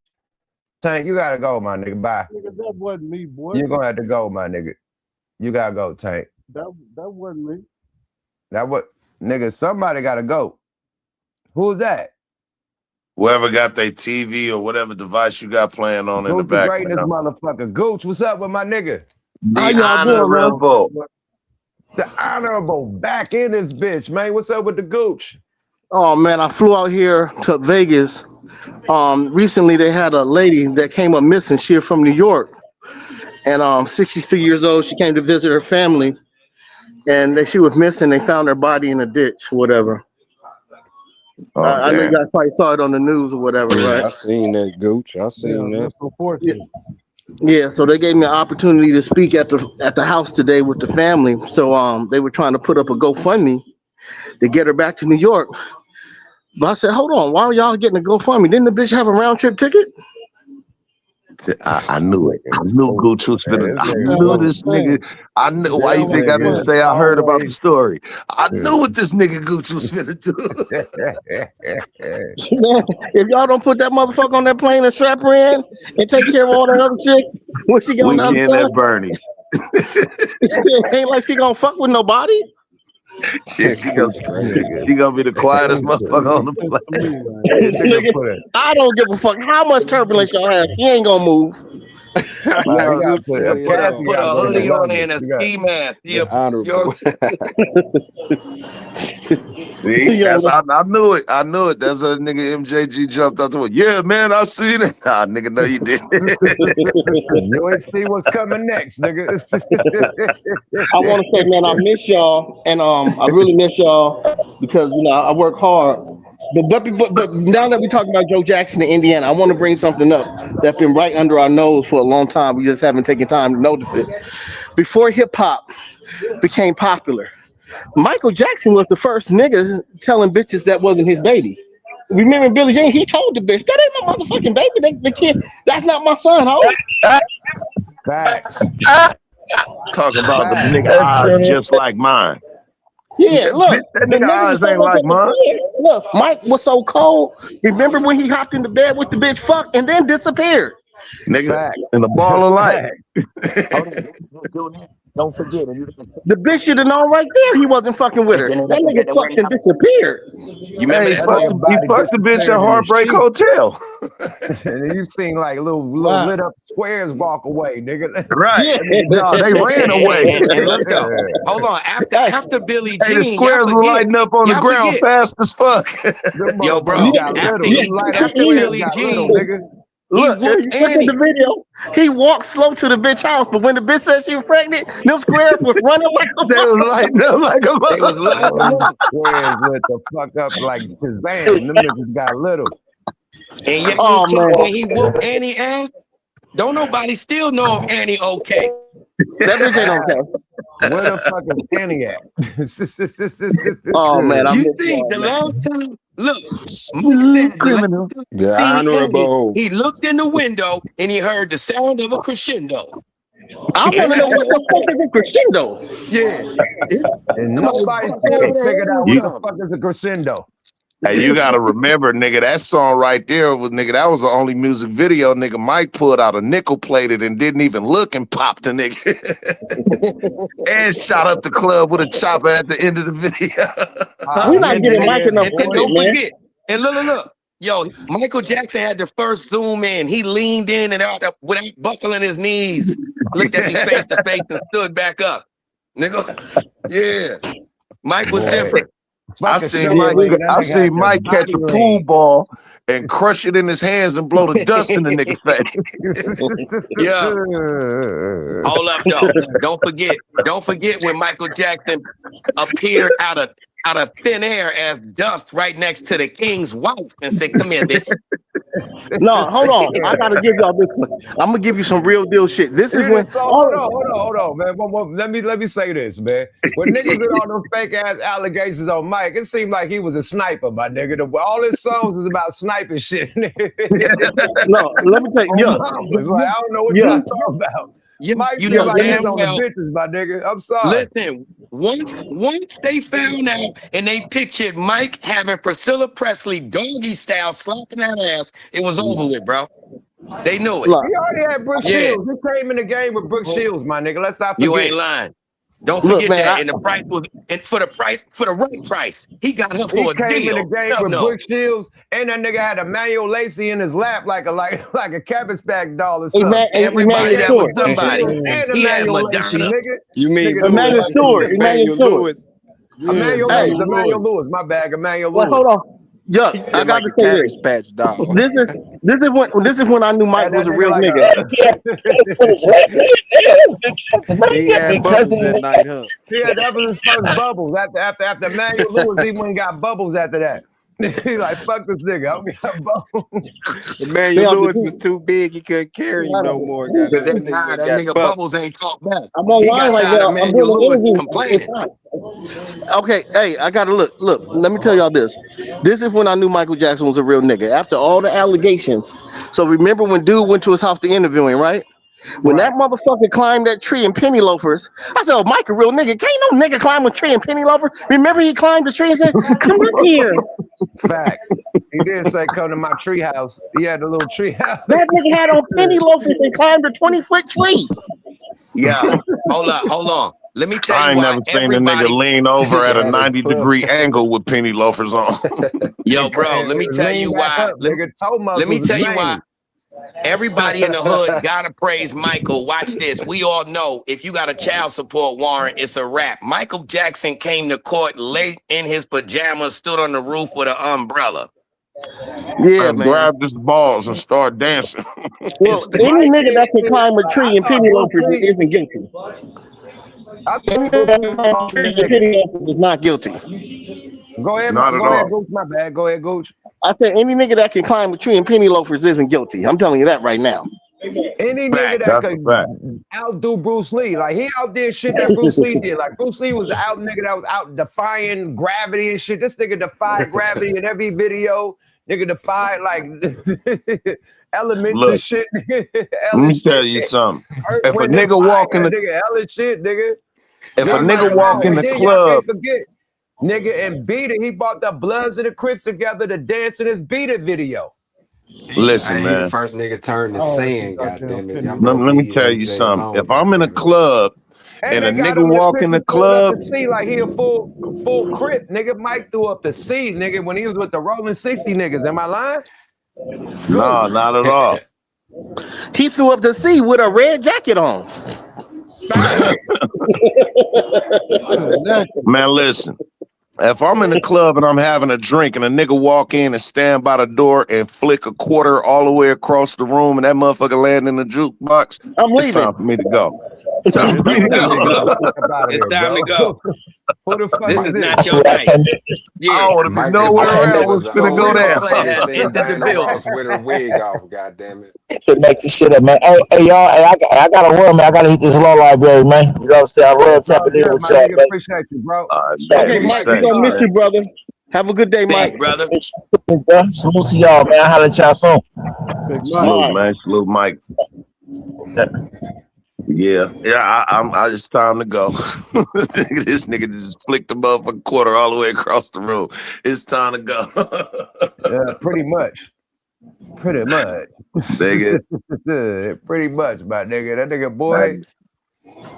Tank, you gotta go, my nigga. Bye.
Nigga, that wasn't me, boy.
You're gonna have to go, my nigga. You gotta go, Tank.
That wasn't me.
Nigga, somebody gotta go. Who's that?
Whoever got their TV or whatever device you got playing on in the background.
Greatness, motherfucker. Gooch, what's up with my nigga?
The honorable.
The honorable back in this bitch, man. What's up with the Gooch?
Oh man, I flew out here to Vegas. Recently they had a lady that came up missing. She was from New York, and 63 years old. She came to visit her family, and she was missing. They found her body in a ditch, whatever.
Oh,
I know you guys probably saw it on the news or whatever, right?
I seen that, Gooch. I seen that.
Yeah, so they gave me an opportunity to speak at the house today with the family. So they were trying to put up a GoFundMe to get her back to New York. But I said, hold on, why are y'all getting a GoFundMe? Didn't the bitch have a round trip ticket?
I knew it. I knew Gooch was finna. I knew this nigga. I knew why you think I didn't say I heard about the story. I knew what this nigga Gooch was finna do.
If y'all don't put that motherfucker on that plane and strap her in and take care of all that other shit, what's she gonna do?
Weekend at Bernie.
Ain't like she gonna fuck with nobody.
She gonna be the quietest motherfucker on the planet.
I don't give a fuck how much turbulence y'all have. She ain't gonna move.
Put a hoodie on and a ski mask.
Honorable.
See, I knew it. I knew it. That's a nigga MJG jumped out the way. Yeah, man, I seen it. Nah, nigga, no, you didn't.
You ain't see what's coming next, nigga.
I want to say, man, I miss y'all, and I really miss y'all because I work hard. But now that we're talking about Joe Jackson in Indiana, I want to bring something up that's been right under our nose for a long time. We just haven't taken time to notice it. Before hip hop became popular, Michael Jackson was the first nigga telling bitches that wasn't his baby. remember Billie Jean? He told the bitch, that ain't my motherfucking baby. The kid, that's not my son, ho.
Facts.
Talk about the
Facts.
nigga eyes just like mine.
Yeah,
That,
look,
that
the
nigga
nigga
eyes
was so
ain't
much
like
at the
mine.
bed. Look, Mike was so cold. Remember when he hopped in the bed with the bitch, fuck, and then disappeared?
Nigga,
Facts.
in the ball of light.
Don't forget it.
The bitch should have known right there he wasn't fucking with her.
And then
That
don't forget
nigga
the
fucked
window.
and disappeared.
You remember
Hey,
that
That
fuck
nigga
song?
he
body
fucked the bitch at
disappeared in the
Heartbreak
sheet.
Hotel.
And then you seen like little
Wow.
lit up squares walk away, nigga.
Right.
Yeah.
No, they ran away.
And look though, hold on.
Hey,
After Billie
Hey, the
Jean, y'all
squares were
forget,
lighting up on the
y'all
ground
forget.
fast as fuck.
Them
Yo,
motherfuckers
bro,
got little. Them light up
after
squares
Billie
got little,
Jean,
nigga.
he
look,
whooped
you look at the
Annie.
video. He walked slow to the bitch house, but when the bitch said she was pregnant, them squares was running like a
They was lighting up like a
They was
mother.
lighting
Them
up.
squares lit the fuck up like Shazam. Them niggas got little.
And yet
Oh man,
when he whooped Annie ass, don't nobody still know if Annie okay.
that bitch ain't okay.
Where the fuck is Annie at?
Oh man, I
You
miss
think
y'all,
the
man.
last time, look, Mike
Smooth
said the last
criminal.
time
The
he seen Annie,
honorable.
he looked in the window and he heard the sound of a crescendo.
I want to know what the fuck is a crescendo.
Yeah.
And
Somebody
nobody
busted
still
her
figured
head
out
with
what the
something.
fuck is a crescendo.
Hey, you gotta remember, nigga, that song right there was nigga, that was the only music video nigga Mike pulled out a nickel plated and didn't even look and popped a nigga. And shot up the club with a chopper at the end of the video.
We're not giving Mike enough
And
credit,
don't
man.
forget, and look, yo, Michael Jackson had the first zoom in. He leaned in and out without buckling his knees, looked at you face to face and stood back up. Nigga, yeah. Mike was
Boy.
different.
I
Fucking
seen
show
Mike.
nigga, that
I
nigga
seen
had the
Mike catch
body
a pool
lean.
ball and crush it in his hands and blow the dust in the nigga's face.
Yeah. Hold up though. Don't forget when Michael Jackson appeared out of thin air as dust right next to the king's wife and said, "Come here, bitch."
No, hold on. I gotta give y'all this one. I'm gonna give you some real deal shit. This is when
Hold on, man. Let me say this, man. When niggas did all them fake ass allegations on Mike, it seemed like he was a sniper, my nigga. All his songs is about sniping shit.
no, let me tell you,
It's like, I don't know what y'all talking about. Mike
You
feel
know
like he's
damn
on the
well.
bitches, my nigga. I'm sorry.
Listen, once they found out and they pictured Mike having Priscilla Presley doggy style slapping that ass, it was over with, bro. They knew it.
He already had Brooke
Yeah.
Shields. He came in the game with Brooke Shields, my nigga. Let's not forget.
You ain't lying. Don't
Look,
forget
man,
that. And the price was, and for the right price, he got her
He
for a
came in the
deal.
game with Brooke Shields, and that nigga had Emmanuel Lacey in his lap like a cabbage bag doll or something.
Everybody that was somebody.
And
He had
Emmanuel Lacey,
Madonna.
nigga.
You mean
Nigga,
Emmanuel Stewart? Emmanuel Stewart.
Emmanuel Lewis. My bag, Emmanuel Lewis.
Well, hold on. Yeah,
He
I
said
got
like
to
a
say
Cabbage
this.
Patch doll.
This is when I knew Mike was a real nigga.
He had bubbles that night, huh?
Yeah, that was his first bubbles. After Emmanuel Lewis, he went and got bubbles after that. He like, fuck this nigga. I don't got bubbles.
Emmanuel Lewis was too big. He couldn't carry him no more.
That
Goddamn,
nigga
got
Bubbles ain't talk back.
I'm on
He
line
got
right
tired
now.
of
I'm
Emmanuel
doing
Lewis
an interview. It's
complaining.
hot. Okay, hey, I gotta look. Let me tell y'all this. This is when I knew Michael Jackson was a real nigga. After all the allegations. So remember when dude went to his house to interview him, right? When that motherfucker climbed that tree in penny loafers, I said, "Oh, Mike a real nigga. Can't no nigga climb a tree in penny loafers." Remember he climbed the tree and said, "Come up here."
Facts. He did say, "Come to my tree house." He had the little tree house.
That nigga had on penny loafers and climbed a 20-foot tree.
Yeah. Hold on. Let me tell
I
you
ain't
why
never seen a nigga lean over at a 90-degree angle with penny loafers on.
Yo, bro, let me tell you why. Let me tell you why. Everybody in the hood gotta praise Michael. Watch this. We all know if you got a child support warrant, it's a wrap. Michael Jackson came to court late in his pajamas, stood on the roof with an umbrella.
Yeah,
and
man.
grabbed his balls and started dancing.
Well, any nigga that can climb a tree in penny loafers isn't guilty. Any nigga that can climb a tree in penny loafers is not guilty.
Go ahead,
Not at
go ahead,
all.
Gooch. My bad. Go ahead, Gooch.
I said any nigga that can climb a tree in penny loafers isn't guilty. I'm telling you that right now.
Any nigga that could outdo Bruce Lee, like he outdid shit that Bruce Lee did. Like Bruce Lee was the out nigga that was out defying gravity and shit. This nigga defied gravity in every video. nigga defied like elements and
Look,
shit.
let
Ellen
me tell
shit.
you something.
Earth,
If a
wind, and
nigga
fire,
walk in the
nigga, Ellen shit, nigga.
if a
Big Mike
nigga walk in
and
the
then y'all
club,
can't forget, nigga, and Beat It, he brought the Bloods and the Crips together to dance in his Beat It video.
listen,
He the
man.
first nigga turned to
Oh,
sin,
she goddamn
goddamn it. Y'all
finished.
better
Let me
leave
tell you
MJ
something.
alone,
If I'm in a
goddamn it.
club
And
and a
they got
nigga
him the
walk in the
picture throwing up
club,
the C like he a full Crip, nigga. Mike threw up the C, nigga, when he was with the Rolling 60 niggas. Am I lying?
nah, not at all.
He threw up the sea with a red jacket on.
Man, listen. If I'm in the club and I'm having a drink and a nigga walk in and stand by the door and flick a quarter all the way across the room and that motherfucker land in the jukebox,
I'm
it's
leaving.
time for me to go.
It's
Time for me to
time to
go.
go.
Fuck up out of
It's
here,
time to
bro.
go.
Who the fuck
This
is
is
this?
not your night. Yeah.
I would have been
Mike the
nowhere
Dragon
else.
was the
Finna go
only
Ric
there.
Flair
motherfucker
has
seen
entered the
Diana
building.
Ross with her wig off, goddamn it.
To make this shit up, man. Hey, y'all. Hey, I gotta run, man. I gotta hit this law library, man. You know what I'm saying? I love
It's all
tapping in
good,
with
my
y'all,
nigga.
man.
Appreciate you, bro.
Man,
Okay,
Nigga,
be
Mike,
Mike
we
is
safe,
gonna miss
hard.
man.
you, brother. Have a good day,
Thank
Mike.
you, brother.
Salute to y'all, man. I'll holler at y'all soon.
Big Mike.
Salute,
All right.
man. Salute, Mike. Yeah, it's time to go. This nigga just flicked the motherfucking quarter all the way across the room. It's time to go.
Pretty much. Pretty much.
Nigga,
Pretty much, my nigga. That nigga boy.
man,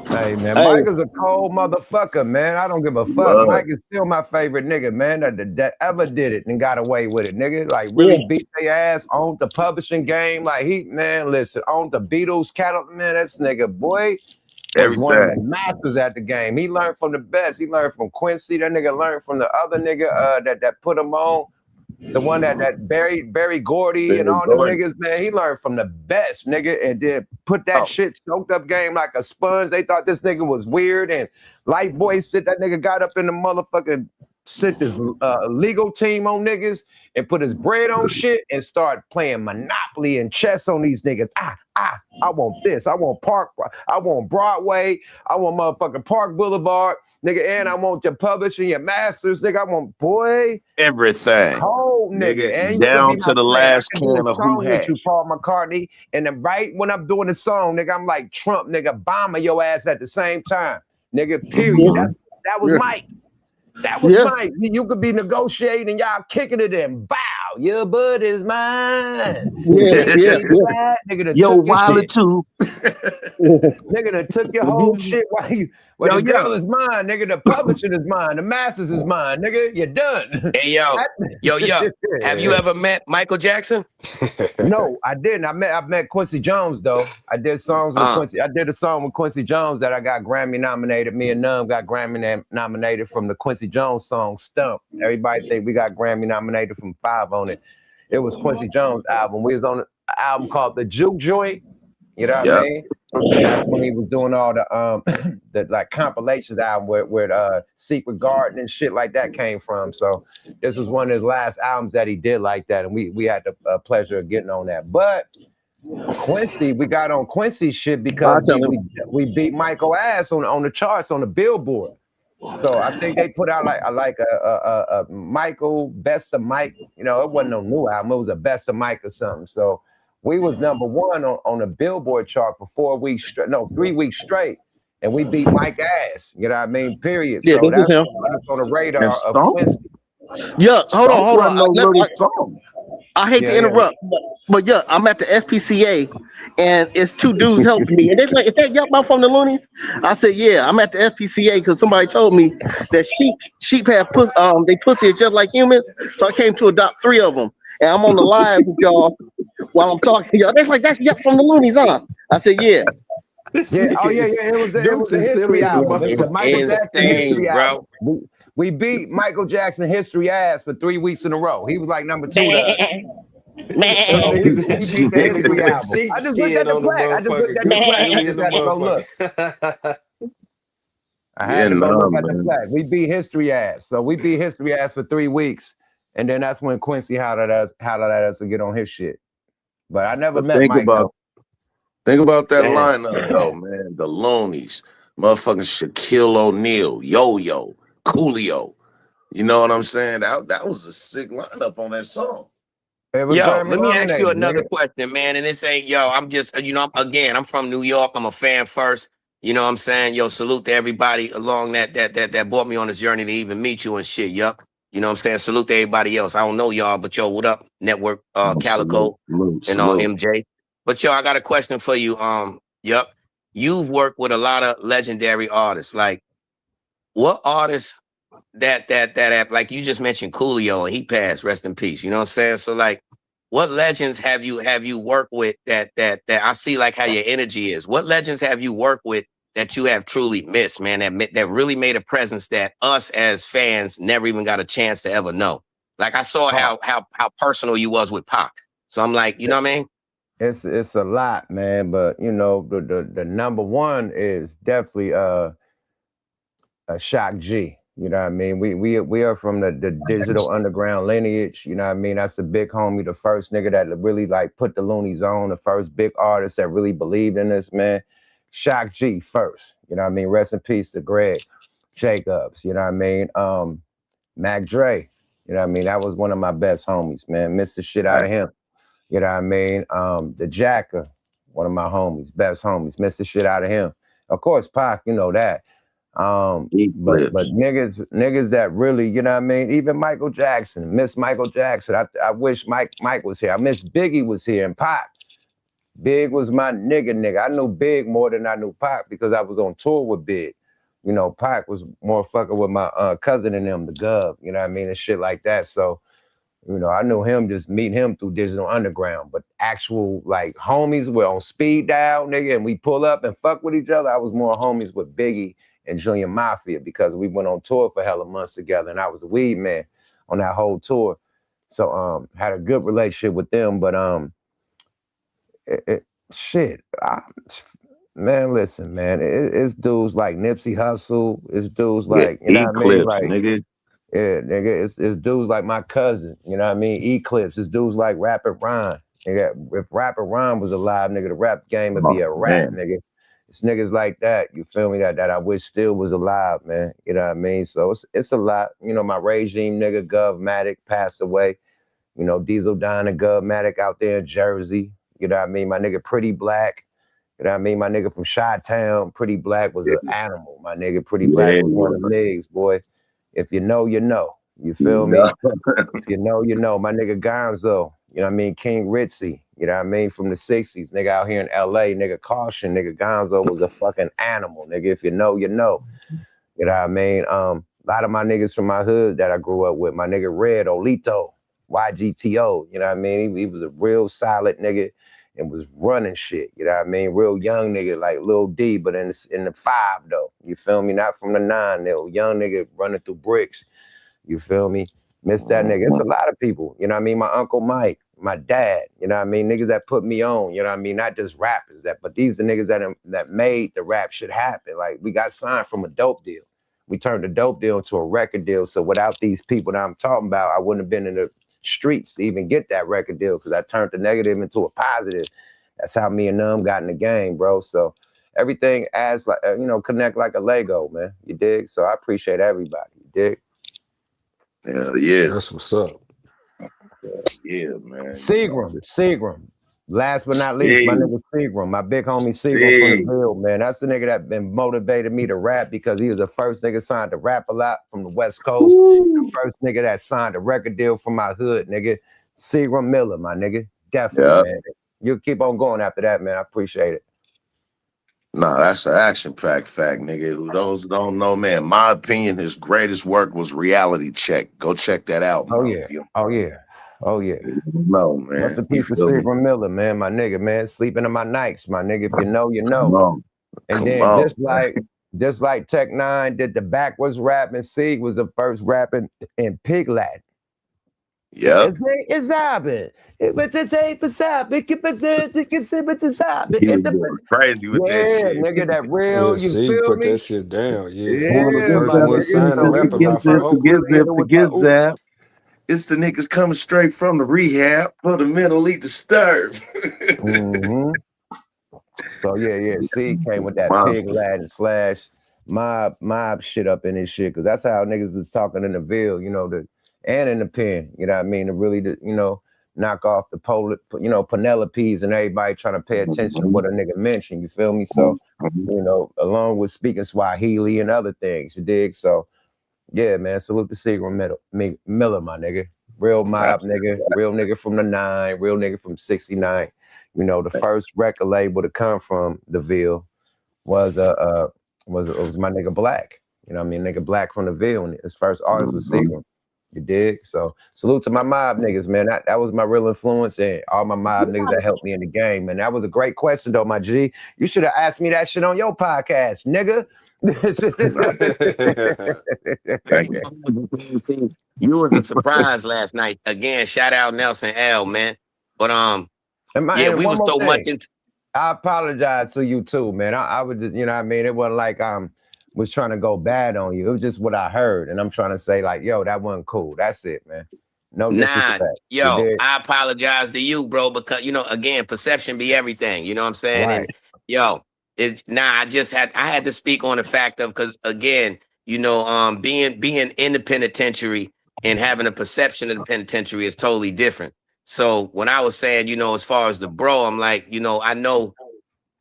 Hey man,
Hey,
Mike is a cold motherfucker, man. I don't give a fuck.
blood.
Mike is still my favorite nigga, man. That ever did it and got away with it, nigga. Like
yeah,
really beat their ass, owned the publishing game. Like man, listen, owned the Beatles catalog, man. This nigga boy was one of the
Everything.
masters at the game. He learned from the best. He learned from Quincy. That nigga learned from the other nigga that put him on. The one that Barry Gordy and
Very
all them
good.
niggas, man, he learned from the best, nigga, and then put that
Oh,
shit soaked up game like a sponge. They thought this nigga was weird, and Light Boy said that nigga got up in the motherfucking sent his legal team on niggas and put his bread on shit and start playing Monopoly and chess on these niggas. I want this. I want Broadway. I want motherfucking Park Boulevard, nigga, and I want your publishing, your masters, nigga. I want boy.
everything.
Cold nigga, and you could be
Down
my
to the
friend. I
last
could do
can
a
of who
song with
had.
you, Paul McCartney, and then right when I'm doing the song, nigga, I'm like Trump, nigga, bombing your ass at the same time, nigga. Period.
Mm-hmm.
That was
yeah,
Mike. That was
yeah.
Mike. You could be negotiating, y'all kicking it and bow. Your bud is mine.
Yeah,
Nigga,
yeah,
take
yeah.
that. Nigga that
Yo,
took your
Wiley
shit.
too.
Nigga that took your whole shit while
Yo,
the girl
yo.
is mine, nigga. The publishing is mine. The masters is mine, nigga. You're done.
Hey, yo. Have you ever met Michael Jackson?
No, I didn't. I met Quincy Jones though. I did songs with Quincy. I did a song with Quincy Jones that I got Grammy nominated. Me and Numb got Grammy nominated from the Quincy Jones song "Stump." Everybody think we got Grammy nominated from 5 on it. It was Quincy Jones' album. We was on an album called The Juke Joint. You know what I
Yep.
mean? And that's when he was doing all the the like compilations album where Secret Garden and shit like that came from. So this was one of his last albums that he did like that, and we had the pleasure of getting on that. But Quincy, we got on Quincy shit because
I'll tell him.
we beat Michael ass on the charts on the Billboard. So I think they put out like a Michael Best of Mike. You know, it wasn't no new album. It was a Best of Mike or something. So we was number one on the Billboard chart for 4 weeks straight. No, 3 weeks straight. And we beat Mike ass. You know what I mean? Period.
Yeah,
So
this is
that's
him.
on the radar
And
of
Stomp.
Quincy.
Yeah, hold on,
Stomp
hold
wasn't
on.
no little song.
I hate to
Yeah.
interrupt, but yeah, I'm at the SPCA, and it's 2 dudes helping me, and they're like, "Is that y'all from the Loonies?" I said, "Yeah, I'm at the SPCA because somebody told me that sheep have they pussy is just like humans, so I came to adopt 3 of them, and I'm on the live with y'all while I'm talking to y'all. They're like, "That's y'all from the Loonies, huh?" I said, "Yeah."
Yeah. Oh yeah. It was a history album. It was Michael Jackson history album. We beat Michael Jackson history ass for 3 weeks in a row. He was like number 2 to us. So we beat the history album. I just looked at the plaque. I just had to go look. I had to go look at the plaque. We beat history ass. So we beat history ass for 3 weeks. And then that's when Quincy hollered at us to get on his shit. But I never met Mike though.
Think about that
Damn.
lineup though, man. The Loonies, motherfucking Shaquille O'Neal, Yo-Yo, Coolio. You know what I'm saying? That was a sick lineup on that song.
It was
Yo,
Grammy
let me ask you
nominated,
another
nigga.
question, man. And this ain't, yo, I'm just, I'm from New York. I'm a fan first. You know what I'm saying? Yo, salute to everybody along that brought me on this journey to even meet you and shit, yup. You know what I'm saying? Salute to everybody else. I don't know y'all, but yo, what up? Network,
Salute,
Calico,
salute,
and
salute.
MJ. But yo, I got a question for you. Yup. You've worked with a lot of legendary artists. Like, what artists that have, like you just mentioned Coolio and he passed, rest in peace. You know what I'm saying? So like, what legends have you worked with that I see like how your energy is? What legends have you worked with that you have truly missed, man? That really made a presence that us as fans never even got a chance to ever know. Like I saw how personal you was with Pac. So I'm like, you know what I mean?
It's a lot, man. But you know, the number one is definitely Shock G. You know what I mean? We are from the digital underground lineage. You know what I mean? That's the big homie, the first nigga that really like put the Loonies on, the first big artist that really believed in this, man. Shock G first. You know what I mean? Rest in peace to Greg Jacobs. You know what I mean? Mac Dre. You know what I mean? That was one of my best homies, man. Missed the shit out of him. You know what I mean? The Jacker, one of my homies, best homies, missed the shit out of him. Of course, Pac, you know that. But niggas that really, you know what I mean? Even Michael Jackson, miss Michael Jackson. I wish Mike was here. I miss Biggie was here and Pac. Big was my nigga. I knew Big more than I knew Pac because I was on tour with Big. You know, Pac was more fucking with my cousin and them, the Gov, you know what I mean, and shit like that. So, you know, I knew him just meeting him through Digital Underground, but actual like homies were on speed dial, nigga, and we pull up and fuck with each other. I was more homies with Biggie and Junior Mafia because we went on tour for hella months together, and I was a weed man on that whole tour. So had a good relationship with them, but shit, man, listen, man, it's dudes like Nipsey Hussle, it's dudes like, you know what I mean, like.
Nigga.
Yeah, nigga, it's dudes like my cousin, you know what I mean? Eclipse, it's dudes like Rapid Ron. Nigga, if Rapid Ron was alive, nigga, the rap game would be a rap, nigga. It's niggas like that, you feel me, that I wish still was alive, man. You know what I mean? So it's a lot. You know, my regime nigga, Govmatic, passed away. You know, Diesel Don and Govmatic out there in Jersey. You know what I mean? My nigga Pretty Black. You know what I mean? My nigga from Chi-Town, Pretty Black was an animal. My nigga Pretty Black was one of the niggas, boy. If you know, you know. You feel me? If you know, you know. My nigga Gonzo, you know what I mean? King Ritzy, you know what I mean? From the 60s. Nigga out here in LA, nigga Caution, nigga Gonzo was a fucking animal, nigga. If you know, you know. You know what I mean? A lot of my niggas from my hood that I grew up with, my nigga Red, Olito, YGTO, you know what I mean? He was a real solid nigga and was running shit, you know what I mean? Real young nigga like Lil D, but in the 5 though, you feel me? Not from the 9, though. Young nigga running through bricks, you feel me? Miss that nigga. It's a lot of people, you know what I mean? My Uncle Mike, my dad, you know what I mean? Niggas that put me on, you know what I mean? Not just rappers, but these are niggas that made the rap shit happen. Like, we got signed from a dope deal. We turned the dope deal into a record deal. So without these people that I'm talking about, I wouldn't have been in the streets to even get that record deal because I turned the negative into a positive. That's how me and them got in the game, bro. So everything adds like, connect like a Lego, man. You dig? So I appreciate everybody. You dig?
Hell yeah.
That's what's up.
Yeah, man.
Seagram. Last but not least, my nigga Seagram, my big homie Seagram from the Ville, man. That's the nigga that been motivated me to rap because he was the first nigga signed to Rap a Lot from the West Coast. The first nigga that signed a record deal from my hood, nigga. Seagram Miller, my nigga. Definitely, man. You keep on going after that, man. I appreciate it.
Nah, that's an action-packed fact, nigga. Who those don't know, man. My opinion, his greatest work was Reality Check. Go check that out,
Oh
man.
yeah. Oh yeah. Oh yeah.
No, man.
That's a piece of Seagram Miller, man. My nigga, man. Sleeping in my nights, my nigga. If you know, you know. And then just like Tech Nine did the backwards rap, and Sieg was the first rapping in Pig Latin.
Yeah.
It's happening. But this ain't beside it. It's
crazy with that shit.
Nigga, that real, you
See,
feel
put
me?
that shit down. Yeah,
Yeah,
one of the first
my
ones
nigga.
signed to Rap a Lot from Oakland.
that. It's the niggas coming straight from the rehab for the mentally disturbed.
So yeah. C came with that Pig Latin / mob shit up in his shit, because that's how niggas is talking in the Ville, and in the pen, you know what I mean? To really, knock off the Penelopes and everybody trying to pay attention to what a nigga mentioned. You feel me? So, along with speaking Swahili and other things, you dig? So, yeah, man. Salute to Seagram Miller, my nigga. Real mob nigga, real nigga from the 9, real nigga from 69. The first record label to come from the Ville was my nigga Black. Nigga Black from the Ville, and his first artist was Seagram. You dig? So salute to my mob niggas, man. That was my real influence, and all my mob niggas that helped me in the game. And that was a great question, though, my G. You should have asked me that shit on your podcast, nigga.
You was a surprise last night. Again, shout out Nelson L, man. But we was so much into.
I apologize to you too, man. I was just, you know what I mean? It wasn't like was trying to go bad on you. It was just what I heard. And I'm trying to say, like, yo, that wasn't cool. That's it, man. No disrespect.
I apologize to you, bro, because again, perception be everything. You know what I'm saying?
Right.
And I had to speak on the fact of, because again, being in the penitentiary and having a perception of the penitentiary is totally different. So when I was saying, as far as the bro, I'm like, I know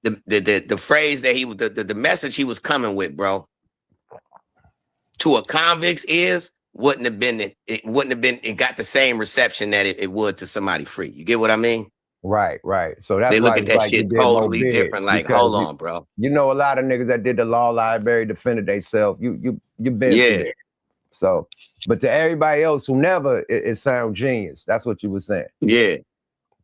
the phrase that the message he was coming with, bro, to a convict's ears it got the same reception that it would to somebody free. You get what I mean?
Right. So that's
they look at that
like
shit totally different. Like, hold on, bro.
A lot of niggas that did the law library defended themselves. You been through it. So, but to everybody else who never, it sound genius. That's what you were saying.
Yeah.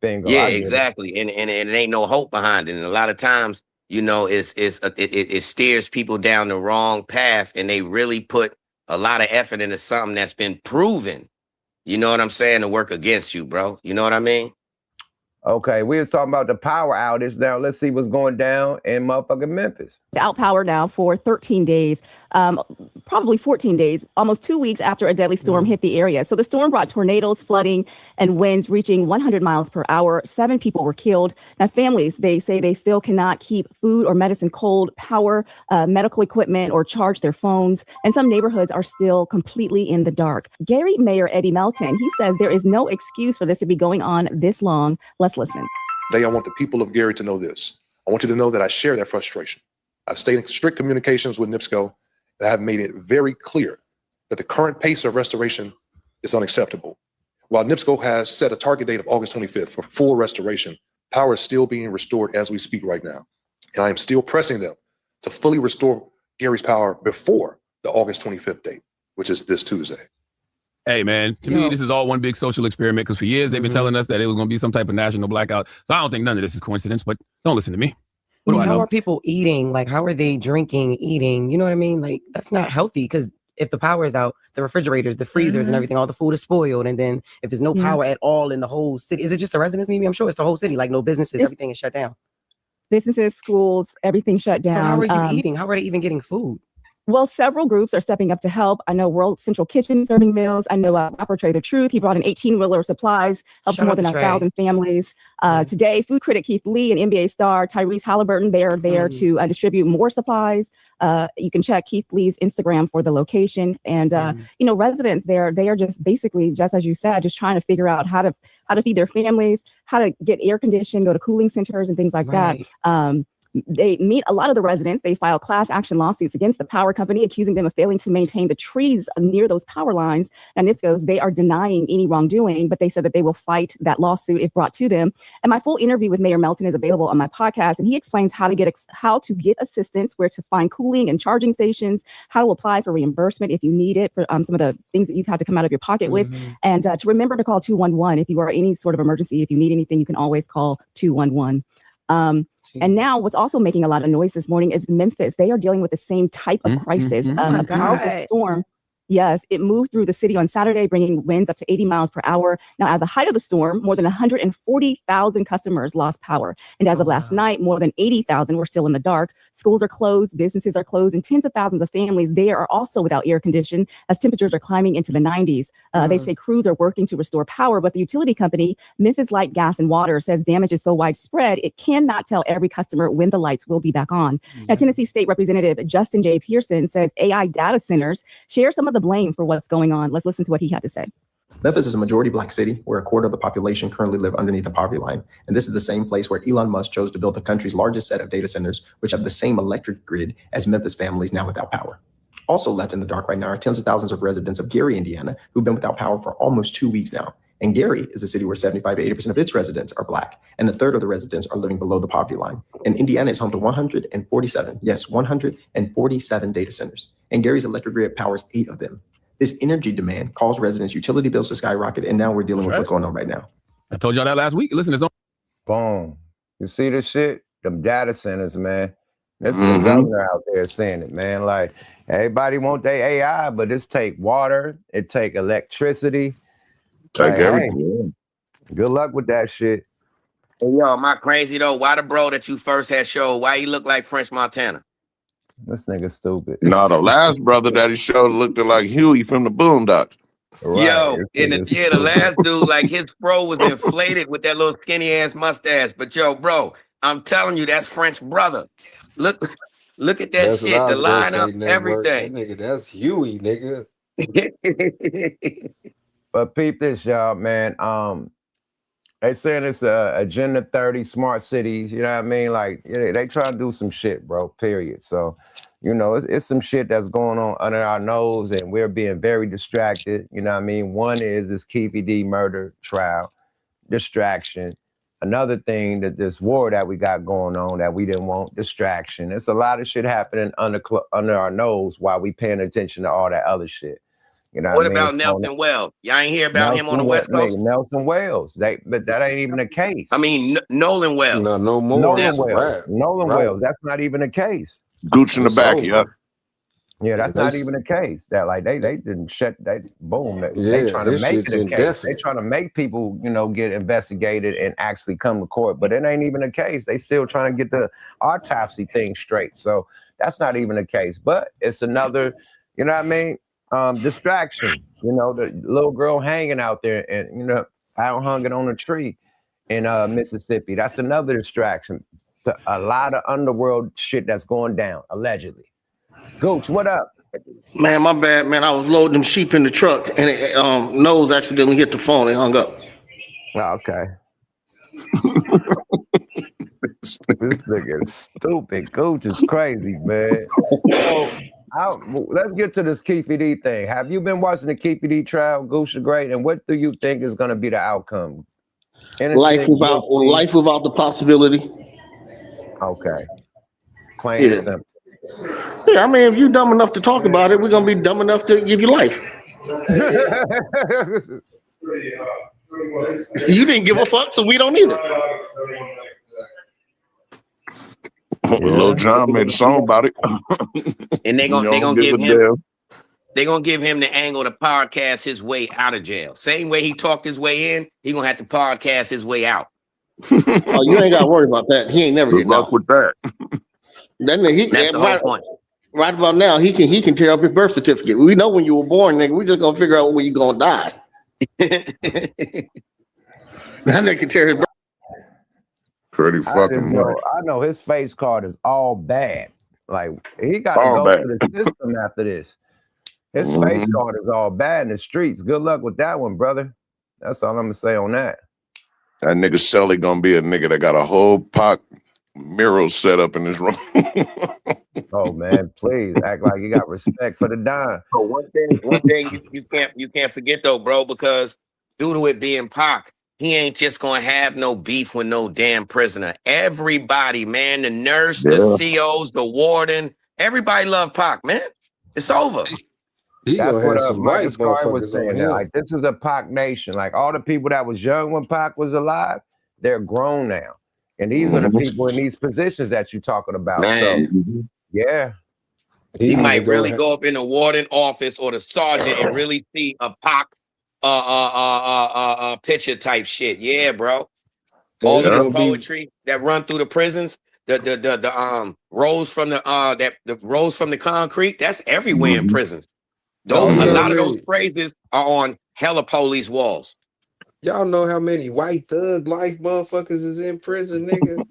Bingo.
Yeah, exactly. And it ain't no hope behind it. And a lot of times, it steers people down the wrong path, and they really put a lot of effort into something that's been proven, you know what I'm saying, to work against you, bro. You know what I mean?
Okay, we was talking about the power outage. Now let's see what's going down in motherfucking Memphis.
Out power now for 13 days, probably 14 days, almost 2 weeks after a deadly storm hit the area. So the storm brought tornadoes, flooding, and winds reaching 100 miles per hour. 7 people were killed. Now families, they say they still cannot keep food or medicine cold, power, medical equipment, or charge their phones. And some neighborhoods are still completely in the dark. Gary Mayor Eddie Melton, he says there is no excuse for this to be going on this long. Let's listen.
Today, I want the people of Gary to know this. I want you to know that I share that frustration. I've stayed in strict communications with NIPSCO, and I have made it very clear that the current pace of restoration is unacceptable. While NIPSCO has set a target date of August 25th for full restoration, power is still being restored as we speak right now. And I am still pressing them to fully restore Gary's power before the August 25th date, which is this Tuesday.
Hey, man, to me, this is all one big social experiment, because for years they've been telling us that it was going to be some type of national blackout. So I don't think none of this is coincidence, but don't listen to me. What do I know?
How are people eating? Like, how are they drinking, eating? You know what I mean? Like, that's not healthy, because if the power is out, the refrigerators, the freezers and everything, all the food is spoiled. And then if there's no power at all in the whole city, is it just the residents, maybe? I'm sure it's the whole city, like no businesses, everything is shut down.
Businesses, schools, everything shut down.
So how are you eating? How are they even getting food?
Well, several groups are stepping up to help. I know World Central Kitchen serving meals. I know Rapper Trey the Truth. He brought an 18-wheeler of supplies, helped more than 1,000 families. Today, food critic Keith Lee and NBA star Tyrese Halliburton, they are there to distribute more supplies. You can check Keith Lee's Instagram for the location. And, residents there, they are just basically, just as you said, just trying to figure out how to feed their families, how to get air conditioned, go to cooling centers and things like that. They meet a lot of the residents. They file class action lawsuits against the power company, accusing them of failing to maintain the trees near those power lines. And NIPSCOs, they are denying any wrongdoing, but they said that they will fight that lawsuit if brought to them. And my full interview with Mayor Melton is available on my podcast, and he explains how to get assistance, where to find cooling and charging stations, how to apply for reimbursement if you need it for some of the things that you've had to come out of your pocket with, and to remember to call 211 if you are any sort of emergency. If you need anything, you can always call 211. And now what's also making a lot of noise this morning is Memphis. They are dealing with the same type of crisis. A powerful storm. Yes, it moved through the city on Saturday, bringing winds up to 80 miles per hour. Now, at the height of the storm, more than 140,000 customers lost power. And as of last night, more than 80,000 were still in the dark. Schools are closed, businesses are closed, and tens of thousands of families, they are also without air conditioning as temperatures are climbing into the 90s. They say crews are working to restore power, but the utility company, Memphis Light, Gas, and Water, says damage is so widespread, it cannot tell every customer when the lights will be back on. Now, Tennessee State Representative Justin J. Pearson says AI data centers share some of the blame for what's going on. Let's listen to what he had to say.
Memphis is a majority Black city where a quarter of the population currently live underneath the poverty line. And this is the same place where Elon Musk chose to build the country's largest set of data centers, which have the same electric grid as Memphis families now without power. Also left in the dark right now are tens of thousands of residents of Gary, Indiana, who've been without power for almost 2 weeks now. And Gary is a city where 75 to 80% of its residents are Black, and a third of the residents are living below the poverty line. And Indiana is home to 147, yes, 147 data centers. And Gary's electric grid powers 8 of them. This energy demand caused residents' utility bills to skyrocket, and now we're dealing with what's going on right now.
I told y'all that last week. Listen, it's on.
Boom. You see this shit? Them data centers, man. This is the governor out there saying it, man. Like, everybody want their AI, but this take water, it take electricity.
Take
Like,
everything.
hey, good luck with that shit.
Hey, yo, am I crazy though? Why the bro that you first had showed, why he look like French Montana?
This nigga stupid.
No, the last brother that he showed looked like Huey from the Boondocks.
Right.
Yo, the last dude, like his fro was inflated with that little skinny ass mustache. But yo, bro, I'm telling you, that's French brother. Look at that
That's what
shit,
I
the
was gonna say,
lineup,
network. That
everything.
nigga, that's Huey, nigga.
But peep this, y'all, man. They saying it's Agenda 30 smart cities. You know what I mean? Like, they try to do some shit, bro. Period. So, you know, it's some shit that's going on under our nose, and we're being very distracted. You know what I mean? One is this Keefe D murder trial, distraction. Another thing, that this war that we got going on that we didn't want, distraction. It's a lot of shit happening under our nose while we paying attention to all that other shit. You know
What
I mean?
about Nelson Wells? Y'all ain't hear about him on the West Coast?
Nelson Wells. But that ain't even the case.
I mean, Nolan Wells.
No more.
Nolan Wells. Nolan Wells. That's not even the case.
Gooch in the back, yeah.
Yeah, that's not even the case. That like they didn't shut. They boom. They trying to
this
make
shit's
it a case. They
indefinite.
trying to make people, you know, get investigated and actually come to court. But it ain't even the case. They still trying to get the autopsy thing straight. So that's not even the case. But it's another, you know what I mean? Distraction. You know, the little girl hanging out there and, you know, found hanging on a tree in Mississippi. That's another distraction to a lot of underworld shit that's going down, allegedly. Gooch, what up?
Man, my bad, man. I was loading them sheep in the truck, and it, nose accidentally hit the phone and hung up.
Oh, okay. This nigga is stupid. Gooch is crazy, man. Let's get to this Keefe D thing. Have you been watching the Keefe D trial, Gooch the Great? And what do you think is going to be the outcome?
Life without the possibility.
Okay. Plain and simple.
Yeah, I mean, if you're dumb enough to talk about it, we're gonna be dumb enough to give you life. You didn't give a fuck, so we don't either.
Lil Jon made a song about it.
And they gonna give him the angle to podcast his way out of jail. Same way he talked his way in, he gonna have to podcast his way out.
Oh, you ain't got to worry about that. He ain't never getting out.
With that.
That's the whole point. Right about now, he can tear up his birth certificate. We know when you were born, nigga. We just gonna figure out when you gonna die. That nigga can tear his birth.
Pretty fucking much.
I know his face card is all bad. Like he got to go to the system after this. His face card is all bad in the streets. Good luck with that one, brother. That's all I'm gonna say on that.
That nigga Shelly gonna be a nigga that got a whole Pac mural set up in his room.
Oh man, please act like you got respect for the dime.
So one thing you can't forget though, bro, because due to it being Pac, he ain't just gonna have no beef with no damn prisoner. Everybody, man, the nurse, the COs, the warden, everybody love Pac, man. It's over.
That's what Marcus Carr was saying. Like, this is a Pac nation. Like all the people that was young when Pac was alive, they're grown now. And these are the people in these positions that you're talking about.
Man.
So, yeah.
He might really go up in the warden office or the sergeant and really see a Pac picture type shit. Yeah, bro. All of this poetry that run through the prisons, the rose from the rose from the concrete, that's everywhere in prisons. A lot of those phrases are on hella police walls.
Y'all know how many white thug life motherfuckers is in prison, nigga?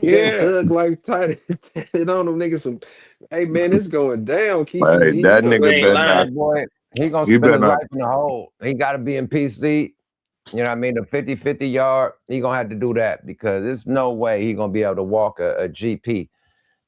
Yeah.
Thug life tight on them niggas. Hey man, it's going down.
Hey, that nigga better not.
He gonna
You
spend
better
his
not.
life in the hole. He gotta be in PC. You know what I mean? The 50-50 yard, he gonna have to do that because there's no way he gonna be able to walk a GP.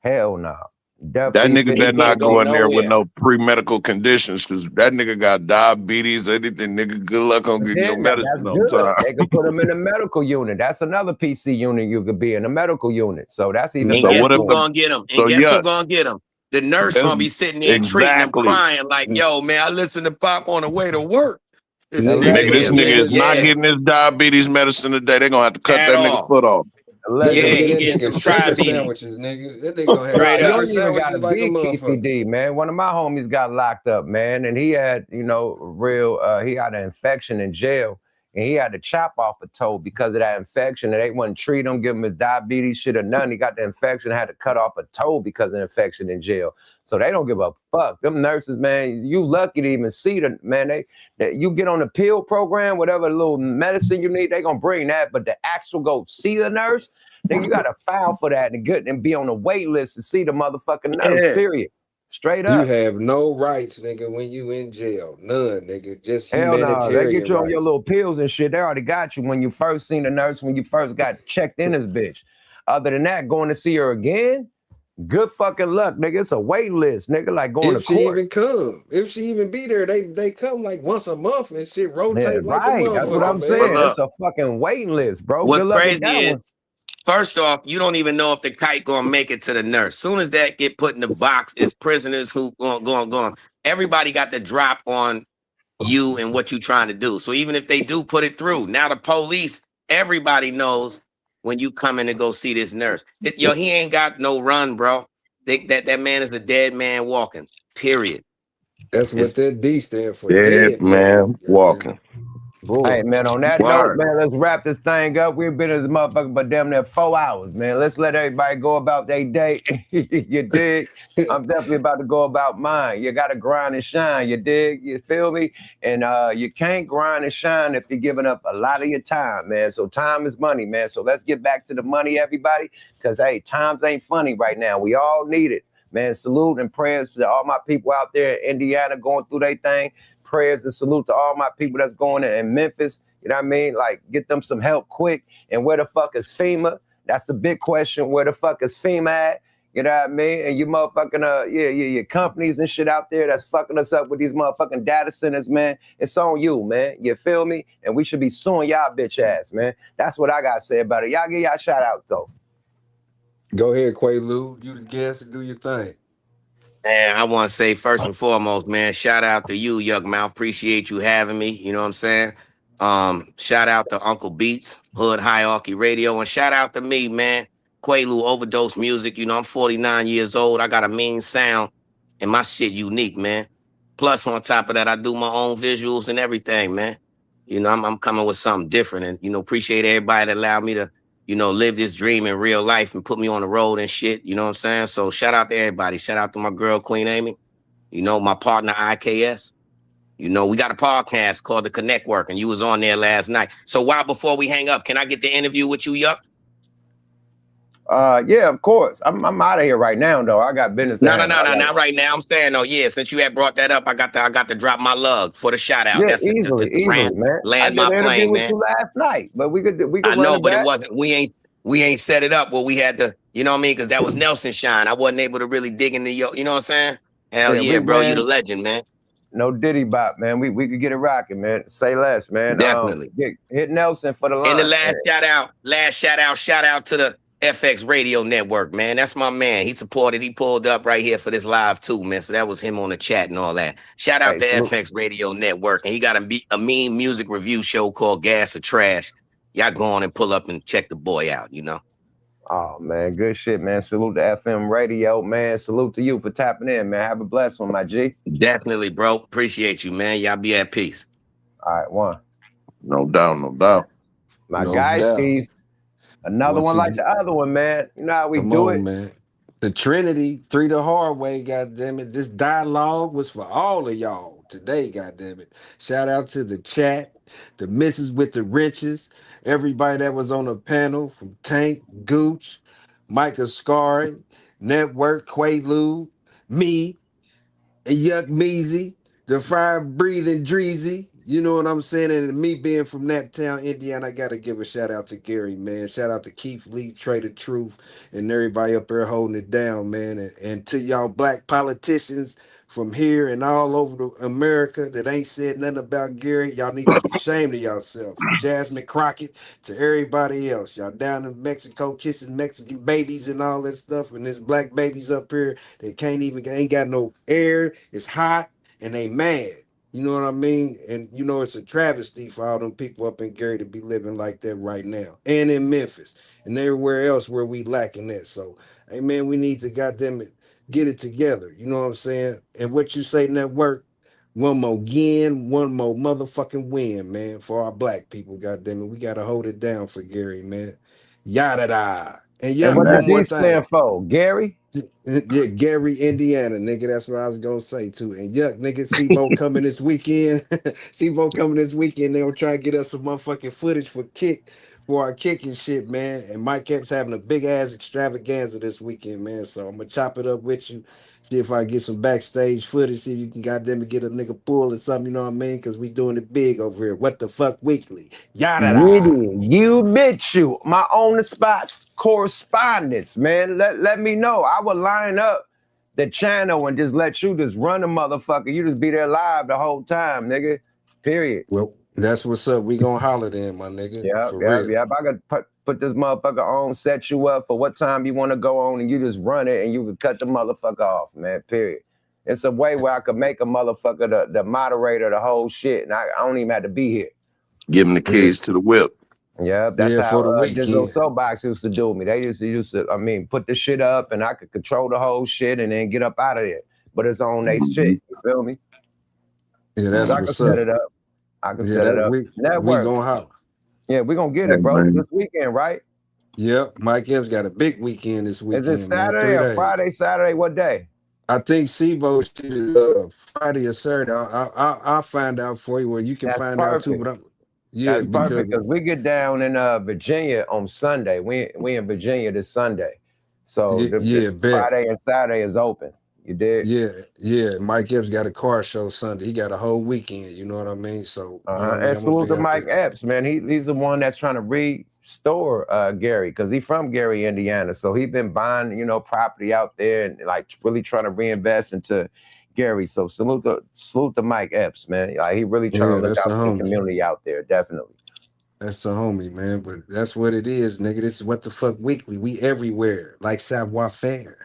Hell no.
That
Definitely
nigga
He
better
50.
not
can't go
go in there with
nowhere.
no pre-medical conditions because that nigga got diabetes, anything. Nigga, good luck on
But
getting your
then that's
medicine on
good.
time.
They could put him in a medical unit. That's another PC unit you could be in, a medical unit. So that's even
And
So
better
guess
what if
who
for him.
gonna get him? And
so
guess who
yeah,
gonna get him? The nurse
that's
gonna be sitting there treating him,
exactly.
crying like, "Yo, man, I listened to Pop on the way to work. This nigga
Nigga, this
here,
Allegedly.
nigga
man.
is not
Yeah,
getting his diabetes medicine today. They're gonna have to cut
at
that nigga
all.
foot off.
They gonna
Yeah,
Allegedly.
get
he
that
getting
nigga
some
chicken
diabetes.
sandwiches, nigga. That nigga gonna have
Nah,
Straight
you
chicken
up.
don't even
sandwiches
gotta
like a
be
motherfucker.
KCD, man. One of my homies got locked up, man, and he had, real he had an infection in jail. And he had to chop off a toe because of that infection. And they wouldn't treat him, give him his diabetes, shit or nothing. He got the infection, had to cut off a toe because of the infection in jail. So they don't give a fuck. Them nurses, man, you lucky to even see them, man. You get on the pill program, whatever little medicine you need, they gonna bring that. But the actual go see the nurse, then you gotta file for that and be on the wait list to see the motherfucking nurse,
Yeah.
period. Straight
You
up.
have no rights, nigga, when you in jail. None, nigga. Just
Hell no, they get
humanitarian
you on your
rights.
little pills and shit. They already got you when you first seen the nurse, when you first got checked in this bitch. Other than that, going to see her again, good fucking luck, nigga. It's a wait list, nigga, like going to
If she
court.
even come, if she even be there, they come like once a month and shit
Yeah,
rotate like a
right. That's what
motherfucker,
I'm
But
man.
saying. It's
look,
a fucking waiting list, bro.
what's
Good luck with
crazy
that
is,
one.
first off, you don't even know if the kite gonna make it to the nurse. Soon as that get put in the box, it's prisoners who going. Everybody got the drop on you and what you trying to do. So even if they do put it through, now the police, everybody knows when you come in to go see this nurse. He ain't got no run, bro. That man is a dead man walking. Period.
That's what
It's
that D stand for.
Dead
Dead man.
man
Goddamn it.
walking.
Hey,
bull.
man, on that note,
Word.
man, let's wrap this thing up. We've been in this motherfucker for damn near 4 hours, man. Let's let everybody go about their day. You dig? I'm definitely about to go about mine. You got to grind and shine. You dig? You feel me? And you can't grind and shine if you're giving up a lot of your time, man. So time is money, man. So let's get back to the money, everybody, because, hey, times ain't funny right now. We all need it, man. Salute and prayers to all my people out there in Indiana going through their thing. Prayers and salute to all my people that's going in Memphis. You know what I mean? Like, get them some help quick. And where the fuck is FEMA? That's the big question. Where the fuck is FEMA at? You know what I mean? And you motherfucking, your companies and shit out there that's fucking us up with these motherfucking data centers, man. It's on you, man. You feel me? And we should be suing y'all bitch ass, man. That's what I got to say about it. Y'all give y'all shout out, though.
Go ahead, Quaalude. You the guest and do your thing.
Man, I want to say first and foremost, man, shout out to you, Young Mouth. Appreciate you having me. You know what I'm saying? Shout out to Uncle Beats, Hood Hierarchy Radio, and shout out to me, man. Quaalude Overdose Music. You know, I'm 49 years old. I got a mean sound, and my shit unique, man. Plus, on top of that, I do my own visuals and everything, man. You know, I'm coming with something different, and appreciate everybody that allowed me to live this dream in real life and put me on the road and shit. You know what I'm saying? So shout out to everybody. Shout out to my girl, Queen Amy. My partner, IKS. We got a podcast called The Connect Work, and you was on there last night. So before we hang up, can I get the interview with you, Yuck?
Yeah, of course. I'm out of here right now, though. I got business.
No, not right now. I'm saying, since you had brought that up, I got to drop my lug for the shout out.
Yeah,
That's
easily, man. I
land
did
my
an interview
plane,
with
man.
you last night, but we could
I
run
know,
it
but
back.
it wasn't. We ain't set it up. Well, we had to, you know what I mean? Because that was Nelson Shine. I wasn't able to really dig into you know what I'm saying? Hell yeah, bro, you the legend, man.
No Diddy bop, man. We could get it rocking, man. Say less, man.
Definitely.
Hit Nelson for the line.
And the last shout out to the FX Radio Network, man. That's my man. He pulled up right here for this live too, man. So that was him on the chat and all that. Shout out to FX Radio Network. And he got a mean music review show called Gas or Trash. Y'all go on and pull up and check the boy out,
Oh, man. Good shit, man. Salute to FM Radio, man. Salute to you for tapping in, man. Have a blessed one, my G.
Definitely, bro. Appreciate you, man. Y'all be at peace.
All right, one.
No doubt.
My guys, keys. Another one like the other one, man. You know how we do it.
Man. The Trinity, 3 the hard way, goddammit. This dialogue was for all of y'all today, goddammit. Shout out to the chat, the misses with the wrenches, everybody that was on the panel from Tank, Gooch, Micah Scari, Network, Quaalude, me, and Yuck Measy, the fire breathing Dreezy. You know what I'm saying? And me being from that town, Indiana, I gotta give a shout out to Gary, man. Shout out to Keith Lee, Trader Truth, and everybody up there holding it down, man. And to y'all black politicians from here and all over America that ain't said nothing about Gary, y'all need to be ashamed of yourself. From Jasmine Crockett to everybody else. Y'all down in Mexico kissing Mexican babies and all that stuff. And there's black babies up here that ain't got no air. It's hot and they mad. You know what I mean? And you know, it's a travesty for all them people up in Gary to be living like that right now. And in Memphis and everywhere else where we lacking that. So, hey man, we need to goddamn it get it together. You know what I'm saying? And what you say network, one more again, one more motherfucking win, man, for our black people. Goddamn it. We gotta hold it down for Gary, man. Yada da. And yeah,
And what
one
the
more
D
thing.
stand for? Gary?
Yeah, Gary, Indiana, nigga. That's what I was gonna say too. And yuck, nigga, Sebo coming this weekend. Sebo coming this weekend. They'll try to get us some motherfucking footage for our kicking shit, man. And Mike Epps having a big ass extravaganza this weekend, man. So I'm gonna chop it up with you. See if I get some backstage footage. See if you can goddamn get a nigga pull or something. You know what I mean? Because we doing it big over here. What the fuck weekly? Yada da.
You bitch you. My on the spot correspondence, man. Let me know. I will line up the channel and just let you just run the motherfucker. You just be there live the whole time, nigga. Period.
Well, that's what's up. We gonna holler then, my nigga.
Yep,
For
yep,
real.
yep. I got put this motherfucker on, set you up for what time you want to go on, and you just run it and you can cut the motherfucker off, man. Period. It's a way where I could make a motherfucker the moderator, the whole shit, and I don't even have to be here.
Give him the keys to the whip.
Yeah, that's
Yeah,
how
for the
Digital
weekend.
Soapbox used to do me. They used to, put the shit up and I could control the whole shit and then get up out of there. But it's on they shit. You feel me?
Yeah, that's
So I can
what's
set
up.
it up. I can
Yeah,
set it
that
up.
we
Network.
gonna holler.
Yeah, we gonna get
Hey,
it, bro.
man.
This weekend, right?
Yep, Mike Epps got a big weekend this
Is it
weekend, man.
Saturday
3
or
days.
Friday? Saturday, what day?
I think Sebo shit is Friday or Saturday. I'll find out for you. Well, you can
That's
find out too.
perfect.
But
That's
because
perfect because we get down in Virginia on Sunday. We in Virginia this Sunday. So the
bet.
Friday and Saturday is open. You did?
Yeah. Mike Epps got a car show Sunday. He got a whole weekend. You know what I mean? So you know what I mean.
And
I'm gonna
salute
be
to
out
Mike
there.
Epps, man. He's the one that's trying to restore Gary because he's from Gary, Indiana. So he's been buying, property out there and like really trying to reinvest into Gary. So salute to Mike Epps, man. Like he really trying to
Yeah,
look
that's
out
the
for the
homie.
community out there, definitely.
That's the homie, man. But that's what it is, nigga. This is What the Fuck Weekly. We everywhere, like Savoir Faire.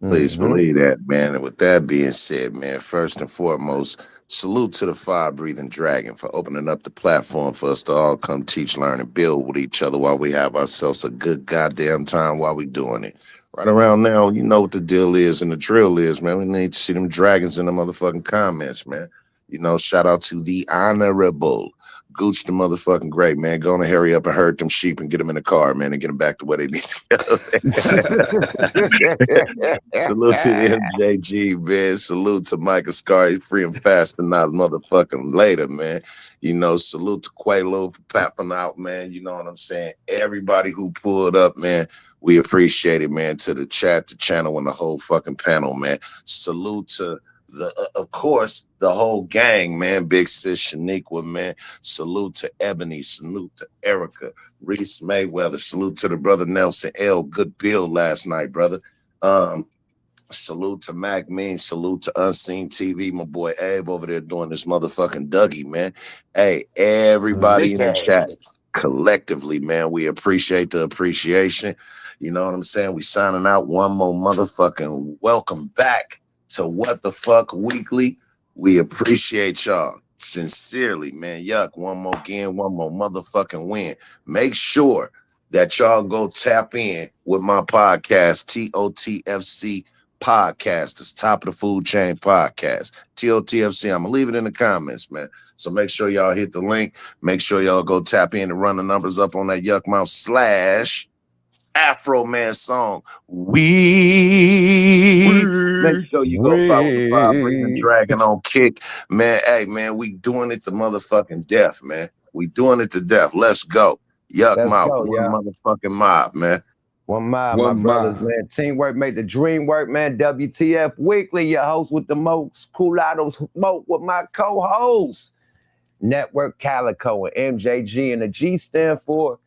Please
Mm-hmm.
believe that, man. And with that being said, man, first and foremost, salute to the fire breathing dragon for opening up the platform for us to all come teach, learn, and build with each other while we have ourselves a good goddamn time while we doing it. Right around now, you know what the deal is and the drill is, man. We need to see them dragons in the motherfucking comments, man. Shout out to the honorable Gooch the motherfucking great, man. Go on and hurry up and herd them sheep and get them in the car, man, and get them back to where they need to go. Salute to MJG, man. Salute to Mike Ascari, free and fast and not motherfucking later, man. Salute to Qualo for papping out, man. You know what I'm saying? Everybody who pulled up, man, we appreciate it, man. To the chat, the channel, and the whole fucking panel, man. Salute to of course, the whole gang, man. Big Sis Shaniqua, man. Salute to Ebony. Salute to Erica. Reese Mayweather. Salute to the brother Nelson L. Good build last night, brother. Salute to Mac Mean. Salute to Unseen TV. My boy Abe over there doing this motherfucking Dougie, man. Hey, everybody in the chat collectively, man. We appreciate the appreciation. You know what I'm saying? We signing out one more motherfucking welcome back to What the Fuck Weekly. We appreciate y'all sincerely, man. Yuck, one more again, one more motherfucking win. Make sure that y'all go tap in with my podcast, TOTFC Podcast. It's Top of the Food Chain Podcast. TOTFC. I'm gonna leave it in the comments, man. So make sure y'all hit the link. Make sure y'all go tap in and run the numbers up on that Yuck Mouth / Afro Man song. Make sure you go follow the Fire Breathing Dragon on Kick. Man, hey, man, we doing it to motherfucking death, man. We doing it to death. Let's go. Yuck
Let's
Mouth,
go,
one
yeah.
motherfucking mob, man.
My brothers, man. Teamwork made the dream work, man. WTF Weekly, your host with the most coolado smoke with my co-host. Network Calico and MJG, and the G stand for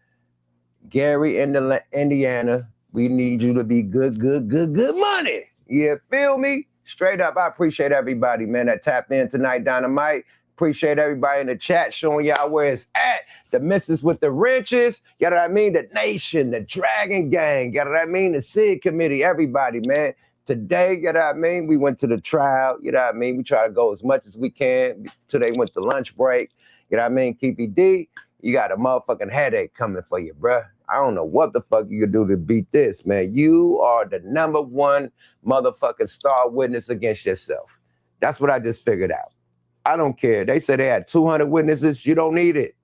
Gary, Indiana. We need you to be good money. You feel me? Straight up, I appreciate everybody, man, that tapped in tonight, Dynamite. Appreciate everybody in the chat showing y'all where it's at. The missus with the wrenches, you know what I mean? The Nation, the Dragon Gang, you know what I mean? The SID Committee, everybody, man. Today, you know what I mean? We went to the trial, you know what I mean? We try to go as much as we can till they went to lunch break. You know what I mean? Keepy D, you got a motherfucking headache coming for you, bruh. I don't know what the fuck you could do to beat this, man. You are the number one motherfucking star witness against yourself. That's what I just figured out. I don't care. They said they had 200 witnesses. You don't need it.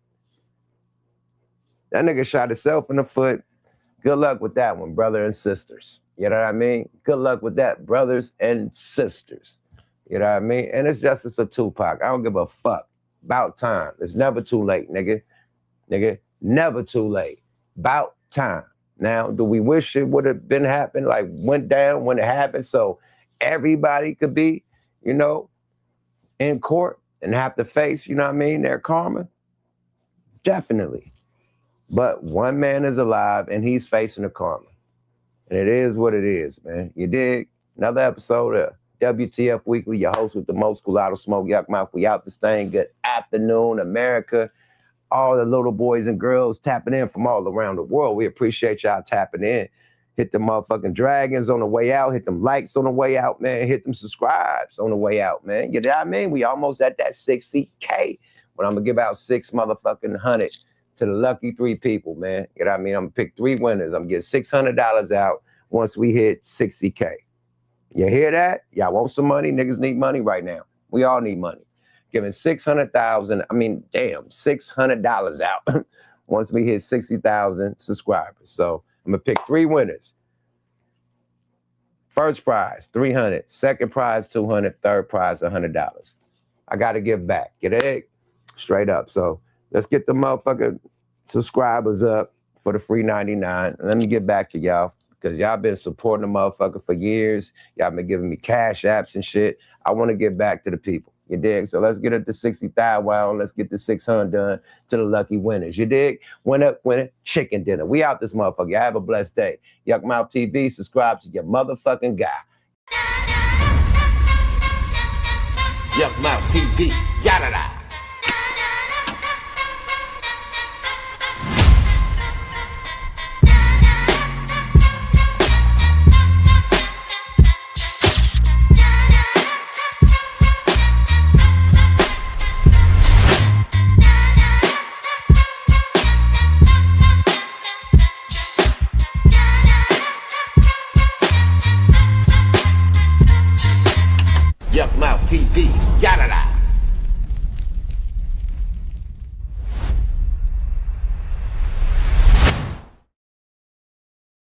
That nigga shot himself in the foot. Good luck with that one, brother and sisters. You know what I mean? Good luck with that, brothers and sisters. You know what I mean? And it's justice for Tupac. I don't give a fuck. About time. It's never too late, nigga. Nigga, never too late. About time. Now, do we wish it would have been happened, like went down when it happened so everybody could be, you know, in court and have to face, you know what I mean, their karma? Definitely. But one man is alive and he's facing the karma. And it is what it is, man. You dig? Another episode of WTF Weekly, your host with the most coolado smoke, Yuck Mouth. We out this thing. Good afternoon, America. All the little boys and girls tapping in from all around the world. We appreciate y'all tapping in. Hit the motherfucking dragons on the way out. Hit them likes on the way out, man. Hit them subscribes on the way out, man. You know what I mean? We almost at that 60K. But I'm going to give out 6 motherfucking 100 to the lucky 3 people, man. You know what I mean? I'm going to pick 3 winners. I'm going to get $600 out once we hit 60K. You hear that? Y'all want some money? Niggas need money right now. We all need money. Giving $600 out once we hit 60,000 subscribers. So I'm gonna pick 3 winners. First prize, $300. Second prize, $200. Third prize, $100. I gotta give back. Get it? Straight up. So let's get the motherfucking subscribers up for the free 99. Let me get back to y'all, because y'all been supporting the motherfucker for years. Y'all been giving me cash apps and shit. I want to get back to the people. You dig? So let's get it to 60,000. Wow, let's get the 600 done to the lucky winners. You dig? Winner, chicken dinner. We out this motherfucker. Y'all have a blessed day. Yuck Mouth TV, subscribe to your motherfucking guy.
Yuck Mouth TV, yada da. Yuck Mouth TV, yada da.